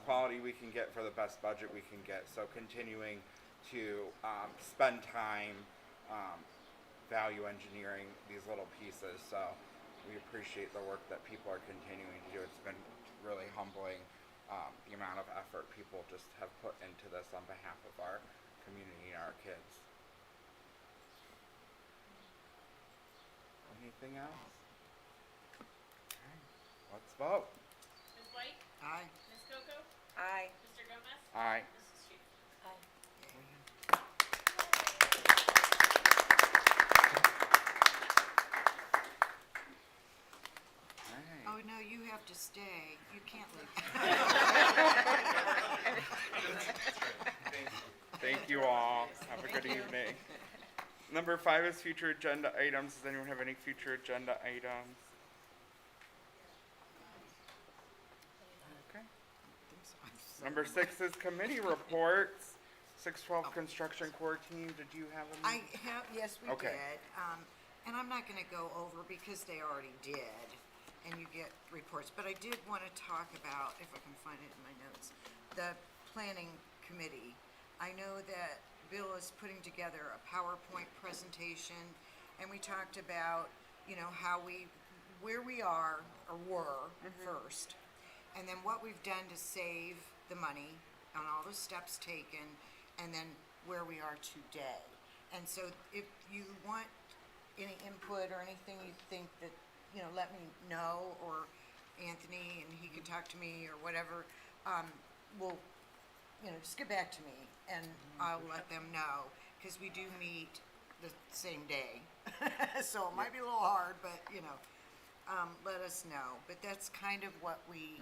quality we can get for the best budget we can get. So continuing to spend time value engineering these little pieces. So we appreciate the work that people are continuing to do. It's been really humbling, the amount of effort people just have put into this on behalf of our community and our kids. Anything else? Okay, let's vote. Ms. White? Aye. Ms. Coco? Aye. Mr. Gomez? Aye. Mrs. Schiff? Alright. Oh, no, you have to stay. You can't leave. Thank you all. Have a good evening. Number 5 is future agenda items. Does anyone have any future agenda items? Okay. Number 6 is committee reports. 612 construction core team, did you have a I have, yes, we Okay. did. And I'm not gonna go over because they already did, and you get reports. But I did wanna talk about, if I can find it in my notes, the planning committee. I know that Bill is putting together a PowerPoint presentation, and we talked about, you know, where we are, or were, first, and then what we've done to save the money on all the steps taken, and then where we are today. And so if you want any input or anything you think that, you know, let me know, or Anthony, and he can talk to me, or whatever, we'll, you know, just get back to me, and I'll let them know, because we do meet the same day. So it might be a little hard, but, you know, let us know. But that's kind of what we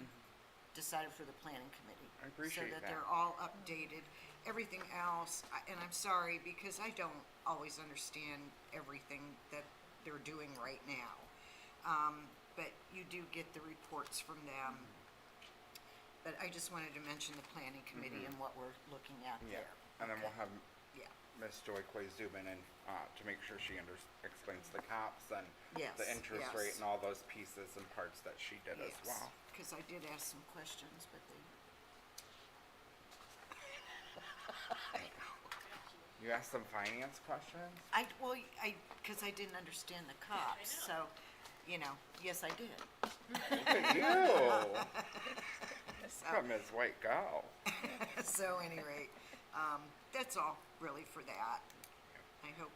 decided for the planning committee. I appreciate So that that. they're all updated. Everything else, and I'm sorry, because I don't always understand everything that they're doing right now. But you do get the reports from them. But I just wanted to mention the planning committee and what we're looking at Yeah, there. and then we'll have Yeah. Miss Joy Clay-Zubin in, to make sure she explains the caps and Yes, the interest rate yes. and all those pieces and parts that she did as well. Because I did ask some questions, but they. You asked some finance questions? Because I didn't understand the cops, so, you know, yes, I did. Look at you! So, Let Ms. White go. so any rate, that's all really for that. I hope.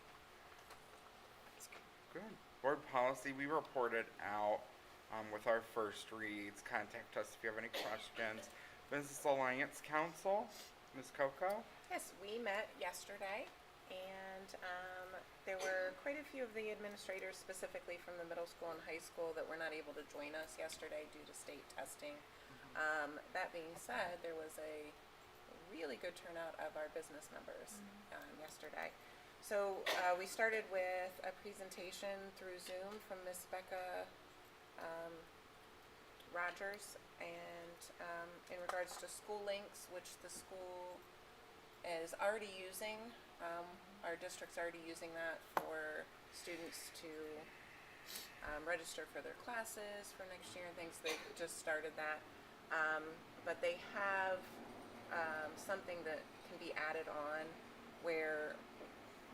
That's good. Good. Board policy, we reported out with our first reads. Contact us if you have any questions. Business Alliance Council, Ms. Coco? Yes, we met yesterday, and there were quite a few of the administrators, specifically from the middle school and high school, that were not able to join us yesterday due to state testing. That being said, there was a really good turnout of our business members yesterday. So we started with a presentation through Zoom from Miss Becca Rogers, and in regards to school links, which the school is already using. Our district's already using that for students to register for their classes for next year and things. They've just started that. But they have something that can be added on, where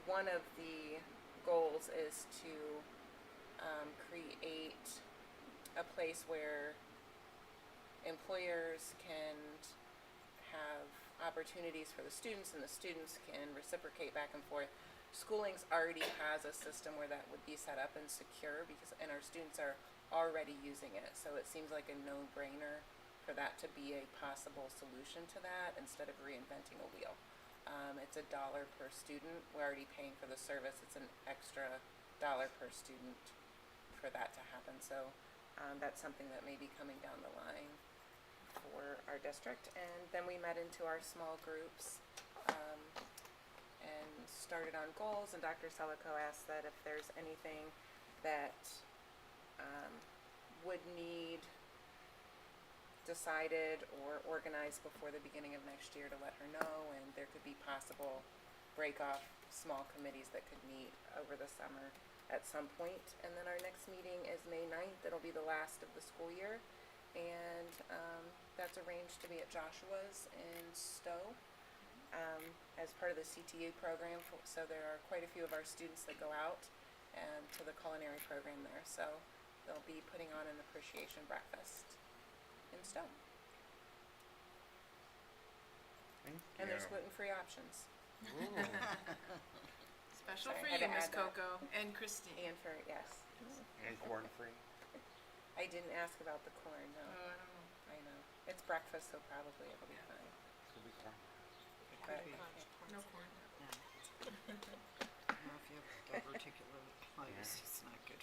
one of the goals is to create a place where employers can have opportunities for the students, and the students can reciprocate back and forth. Schoolings already has a system where that would be set up and secure, and our students are already using it, so it seems like a no-brainer for that to be a possible solution to that instead of reinventing a wheel. It's $1 per student. We're already paying for the service. It's an extra $1 per student for that to happen. So that's something that may be coming down the line for our district. And then we met into our small groups and started on goals. And Dr. Selico asked that if there's anything that would need decided or organized before the beginning of next year, to let her know, and there could be possible break-off small committees that could meet over the summer at some point. And then our next meeting is May 9th. It'll be the last of the school year, and that's arranged to be at Joshua's in Stowe as part of the CTU program. So there are quite a few of our students that go out to the culinary program there, so they'll be putting on an appreciation breakfast in Stowe. Thank And there's you. gluten-free options. Special Sorry, for I had you, to Miss add that. Coco and Christine. And for, yes. And corn-free. I didn't ask about the corn, no. Oh, I don't know. I know. It's breakfast, so probably it'll be fine. Could be corn. But No corn. No. Well, if you have diverticulitis, it's not good.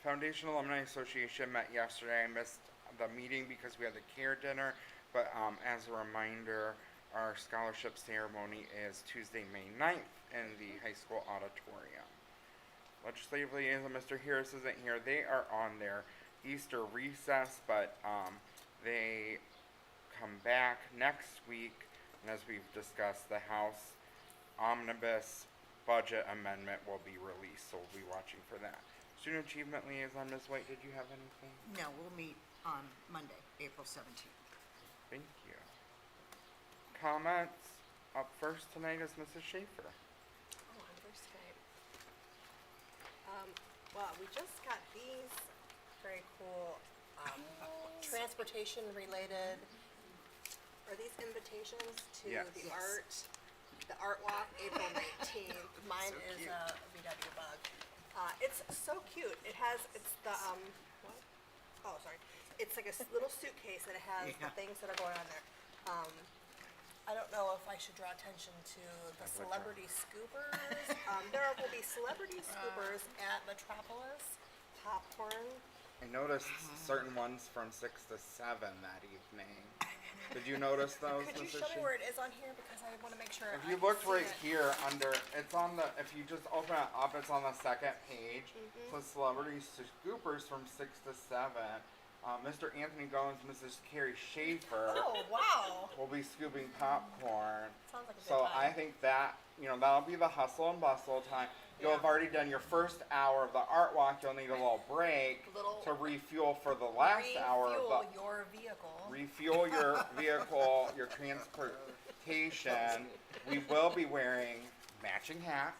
Foundation Alumni Association met yesterday. I missed the meeting because we had the care dinner, but as a reminder, our scholarship ceremony is Tuesday, May 9th in the high school auditorium. Legislative liaison, Mr. Harris isn't here. They are on their Easter recess, but they come back next week, and as we've discussed, the House omnibus budget amendment will be released, so we'll be watching for that. Student Achievement Liaison, Ms. White, did you have anything? No, we'll meet on Monday, April 17th. Thank you. Comments? Up first tonight is Mrs. Schaefer. Oh, on first Skype. Well, we just got these very cool, transportation related, are these invitations to Yes. the Yes. art walk, April 19th. Mine So is cute. a VW Bug. It's so cute. It's the, what? Oh, sorry. It's like a little suitcase that has the Yeah. things that are going on there. I don't know if I should draw attention to the celebrity scoopers. There will be celebrity scoopers at Metropolis, popcorn. I noticed certain ones from 6 to 7 that evening. Did you notice those, Could you Mrs. show me Schaefer? where it is on here, because I wanna make sure. If I you can looked see right it. here under, it's on the, if you just open it up, it's on the second page. Mm-hmm. So celebrity scoopers from 6 to 7. Mr. Anthony Goins, Mrs. Carrie Schaefer Oh, wow. will be scooping popcorn. Sounds like a good So I time. think that, that'll be the hustle and bustle time. You'll have Yeah. already done your first hour of the art walk. You'll need a little break Little- to refuel for the last hour of Refuel the your vehicle. refuel your vehicle, your transportation. We will be wearing matching hats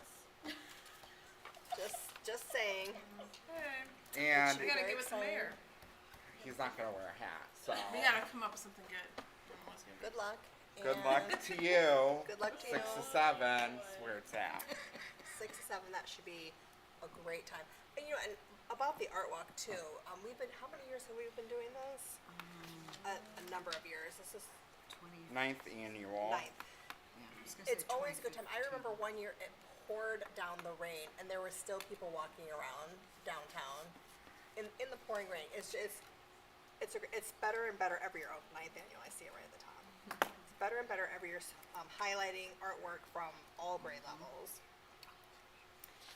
Just saying. Hey, and you gotta Very give us the exciting. mayor. he's not gonna wear a hat, so We gotta come up with something good. I don't know what's gonna be. Good luck. good and luck to you. Good luck to 6 you. to 7 is where it's at. 6 to 7, that should be a great time. And and about the art walk too, how many years have we been doing this? A number of years. This is 20, 9th annual. 9th. yeah, I was gonna say It's always a good time. I 2015. remember one year it poured down the rain, and there were still people walking around downtown in the pouring rain. It's better and better every year. Oh, 9th annual, I see it right at the top. It's better and better every year, highlighting artwork from all grade levels.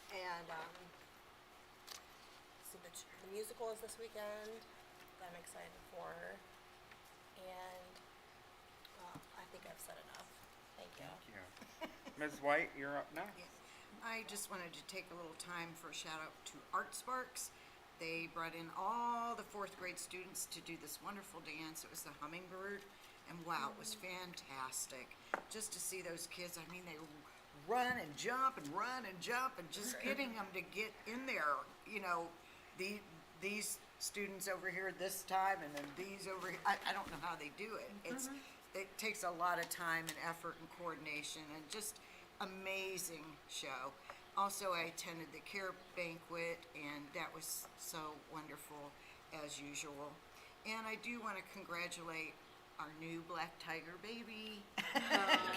And so the musical is this weekend. That I'm excited for. And I think I've said enough. Thank you. Thank you. Ms. White, you're up next. Yes. I just wanted to take a little time for a shout out to Art Sparks. They brought in all the 4th grade students to do this wonderful dance. It was the hummingbird, and wow, it was fantastic. Just to see those kids, I mean, they run and jump and run and jump, and just getting them to get in there. These students over here this time, and then these over here. I don't know how they do it. It takes a lot of time and effort and coordination, and just amazing show. Also, I attended the care banquet, and that was so wonderful as usual. And I do want to congratulate our new black tiger baby.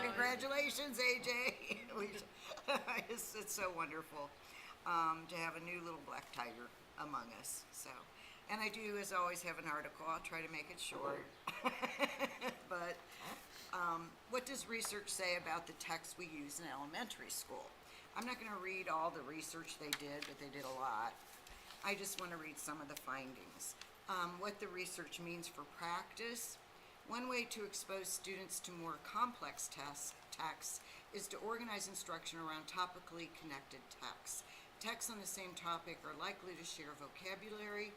Congratulations, AJ. It's so wonderful to have a new little black tiger among us. So, and I do, as always, have an article. I'll try to make it short. But what does research say about the texts we use in elementary school? I'm not going to read all the research they did, but they did a lot. I just want to read some of the findings. What the research means for practice. One way to expose students to more complex texts is to organize instruction around topically connected texts. Texts on the same topic are likely to share vocabulary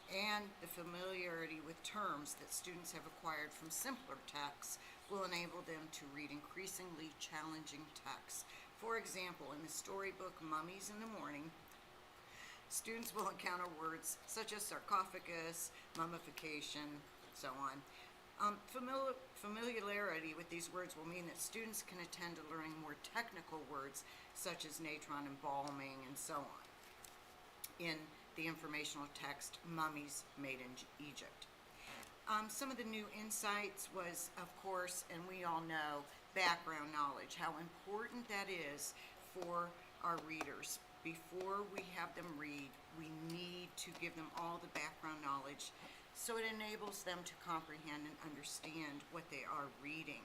and the familiarity with terms that students have acquired from simpler texts will enable them to read increasingly challenging texts. For example, in the storybook Mummies in the Morning, students will encounter words such as sarcophagus, mummification, so on. Familiarity with these words will mean that students can attend to learning more technical words such as natron embalming and so on. in the informational text Mummies Made in Egypt. Some of the new insights was, of course, and we all know, background knowledge, how important that is for our readers. Before we have them read, we need to give them all the background knowledge so it enables them to comprehend and understand what they are reading.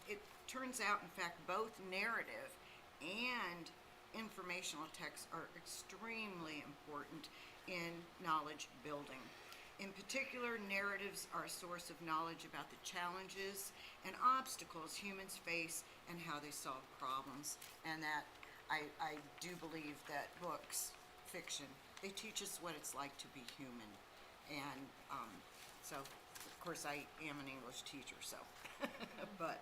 It turns out, in fact, both narrative and informational texts are extremely important in knowledge building. In particular, narratives are a source of knowledge about the challenges and obstacles humans face and how they solve problems. And that I do believe that books, fiction, they teach us what it's like to be human. And so, of course, I am an English teacher, so. But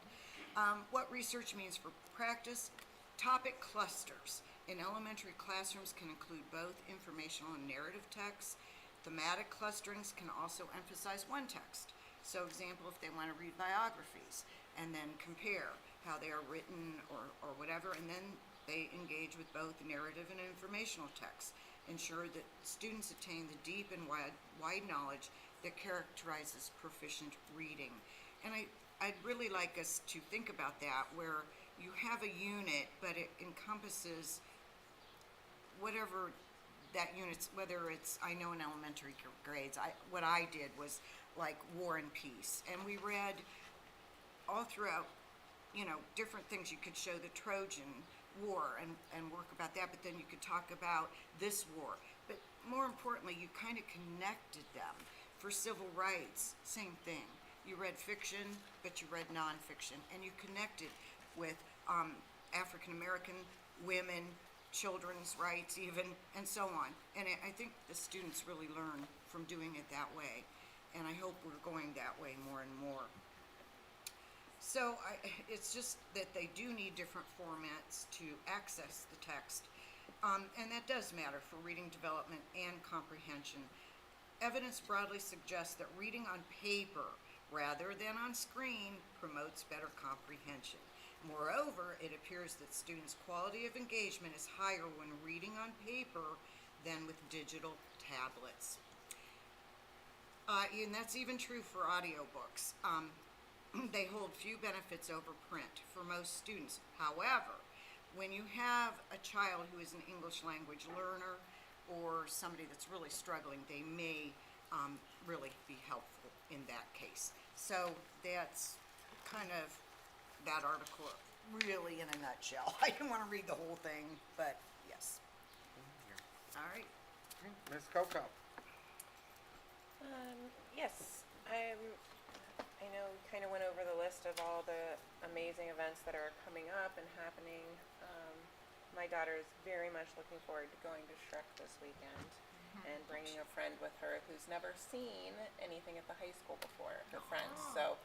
what research means for practice, topic clusters in elementary classrooms can include both informational and narrative texts. Thematic clusterings can also emphasize one text. So, example, if they want to read biographies and then compare how they are written or whatever, and then they engage with both narrative and informational texts. Ensure that students attain the deep and wide knowledge that characterizes proficient reading. And I'd really like us to think about that, where you have a unit, but it encompasses whatever that unit's, whether it's, I know in elementary grades, what I did was like War and Peace, and we read all throughout, different things. You could show the Trojan War and work about that, but then you could talk about this war. But more importantly, you kind of connected them. For civil rights, same thing. You read fiction, but you read nonfiction, and you connected with African American women, children's rights even, and so on. And I think the students really learn from doing it that way, and I hope we're going that way more and more. So it's just that they do need different formats to access the text, and that does matter for reading development and comprehension. Evidence broadly suggests that reading on paper rather than on screen promotes better comprehension. Moreover, it appears that students' quality of engagement is higher when reading on paper than with digital tablets. And that's even true for audiobooks. They hold few benefits over print for most students. However, when you have a child who is an English language learner or somebody that's really struggling, they may really be helpful in that case. So that's kind of that article really in a nutshell. I didn't want to read the whole thing, but yes. All right. Ms. Coco. Yes, I know we kind of went over the list of all the amazing events that are coming up and happening. My daughter is very much looking forward to going to Shrek this weekend and bringing a friend with her who's never seen anything at the high school before, her friends. So,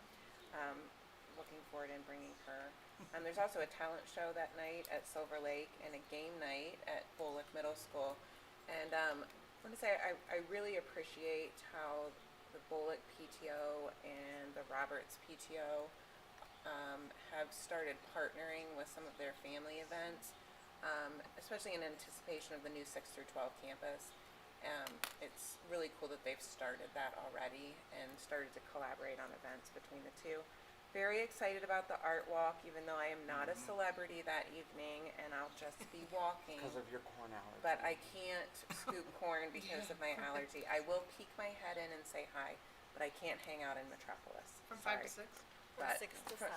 looking forward in bringing her. There's also a talent show that night at Silver Lake and a game night at Bullock Middle School. And I want to say I really appreciate how the Bullock PTO and the Roberts PTO have started partnering with some of their family events, especially in anticipation of the new 6 through 12 campus. It's really cool that they've started that already and started to collaborate on events between the two. Very excited about the art walk, even though I am not a celebrity that evening and I'll just be walking. Because of your corn allergy. But I can't scoop corn because of my allergy. I will peek my head in and say hi, but I can't hang out in Metropolis. From 5 to 6? Sorry. From But 6 to 7.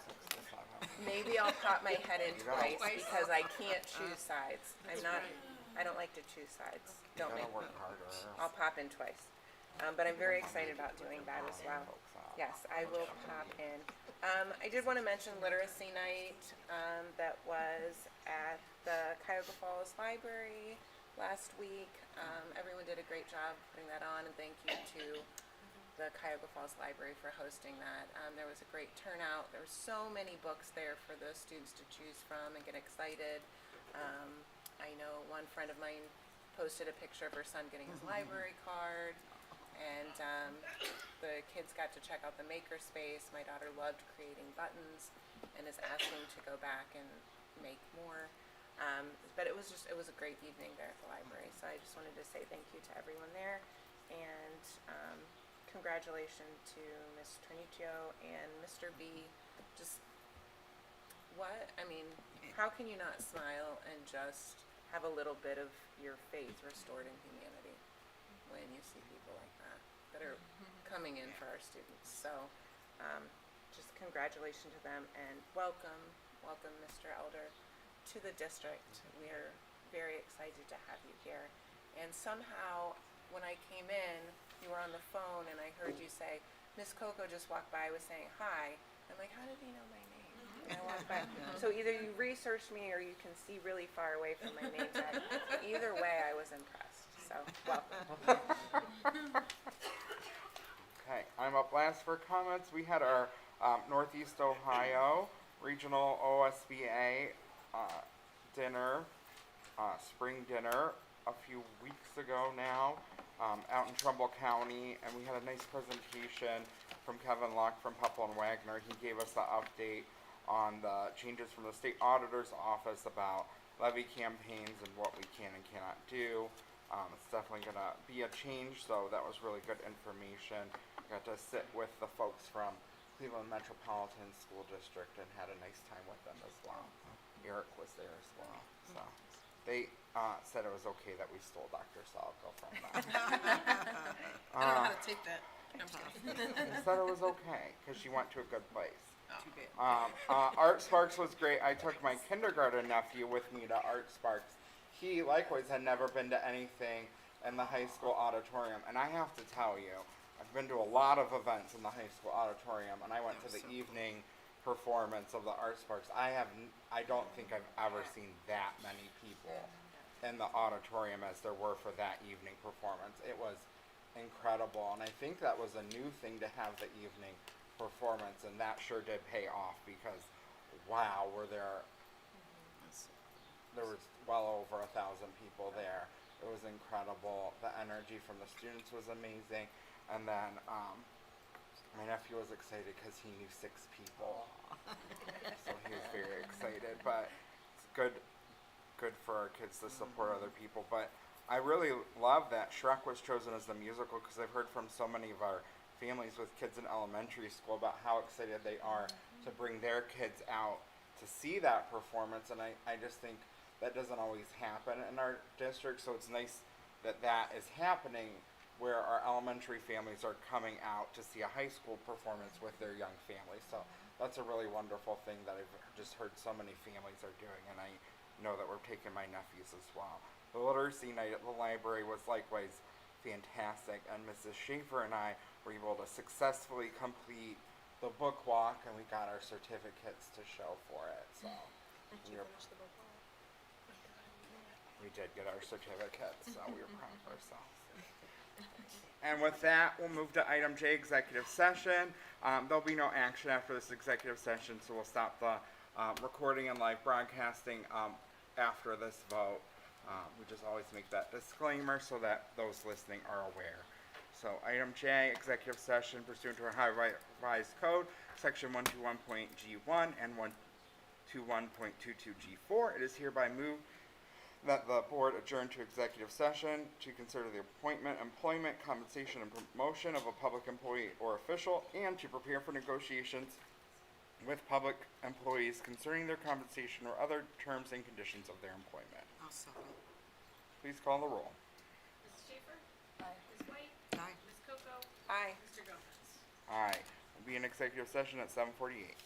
maybe I'll pop my head in You gotta- twice because I can't choose sides. That's I'm not, right. I don't like to choose sides. You Don't gotta make work me. harder. I'll pop in twice. But I'm very excited about doing that as well. Yes, I will pop in. I did want to mention Literacy Night that was at the Cuyahoga Falls Library last week. Everyone did a great job putting that on, and thank you to the Cuyahoga Falls Library for hosting that. There was a great turnout. There were so many books there for the students to choose from and get excited. I know one friend of mine posted a picture of her son getting his library card. And the kids got to check out the makerspace. My daughter loved creating buttons and is asking to go back and make more. But it was a great evening there at the library, so I just wanted to say thank you to everyone there, and congratulations to Ms. Trinuccio and Mr. B. How can you not smile and just have a little bit of your faith restored in humanity when you see people like that are coming in for our students? So, just congratulations to them, and welcome, Mr. Elder, to the district. We're very excited to have you here. And somehow, when I came in, you were on the phone, and I heard you say, Miss Coco just walked by, was saying hi. I'm like, how did he know my name? And I walked by. So either you researched me, or you can see really far away from my name tag. Either way, I was impressed. So, welcome. Okay, I'm up last for comments. We had our Northeast Ohio Regional OSBA dinner, spring dinner, a few weeks ago now, out in Trumbull County, and we had a nice presentation from Kevin Luck from Pepple and Wagner. He gave us the update on the changes from the state auditor's office about levy campaigns and what we can and cannot do. It's definitely going to be a change, so that was really good information. Got to sit with the folks from Cleveland Metropolitan School District and had a nice time with them as well. Eric was there as well. So they said it was okay that we stole Dr. Salko from them. I don't know how to take that. No, I'm just kidding. They said it was okay because she went to a good place. Too bad. Art Sparks was great. I took my kindergarten nephew with me to Art Sparks. He likewise had never been to anything in the high school auditorium, and I have to tell you, I've been to a lot of events in the high school auditorium, and I went to the evening performance of the Art Sparks. I don't think I've ever seen that many people in the auditorium as there were for that evening performance. It was incredible, and I think that was a new thing to have the evening performance, and that sure did pay off because, wow, there was well over 1,000 people there. It was incredible. The energy from the students was amazing, and then my nephew was excited because he knew 6 people, so he was very excited. But it's good for our kids to support other people. But I really love that Shrek was chosen as the musical because I've heard from so many of our families with kids in elementary school about how excited they are to bring their kids out to see that performance, and I just think that doesn't always happen in our district, so it's nice that that is happening where our elementary families are coming out to see a high school performance with their young families. So that's a really wonderful thing that I've just heard so many families are doing, and I know that we're taking my nephews as well. The literacy night at the library was likewise fantastic, and Mrs. Schaefer and I were able to successfully complete the book walk, and we got our certificates to show for it. So Did you finish the book walk? we did get our certificates, so we were proud of ourselves. And with that, we'll move to item J, executive session. There'll be no action after this executive session, so we'll stop the recording and live broadcasting after this vote. We just always make that disclaimer so that those listening are aware. So item J, executive session pursuant to our Ohio Revised Code, section 121.G1 and 121.22G4. It is hereby moved that the board adjourn to executive session to consider the appointment, employment, compensation, and promotion of a public employee or official, and to prepare for negotiations with public employees concerning their compensation or other terms and conditions of their employment. I'll second. Please call the roll. Mrs. Schaefer? Aye. Ms. White? Aye. Ms. Coco? Aye. Mr. Gomez? Aye. We'll be in executive session at 7:48.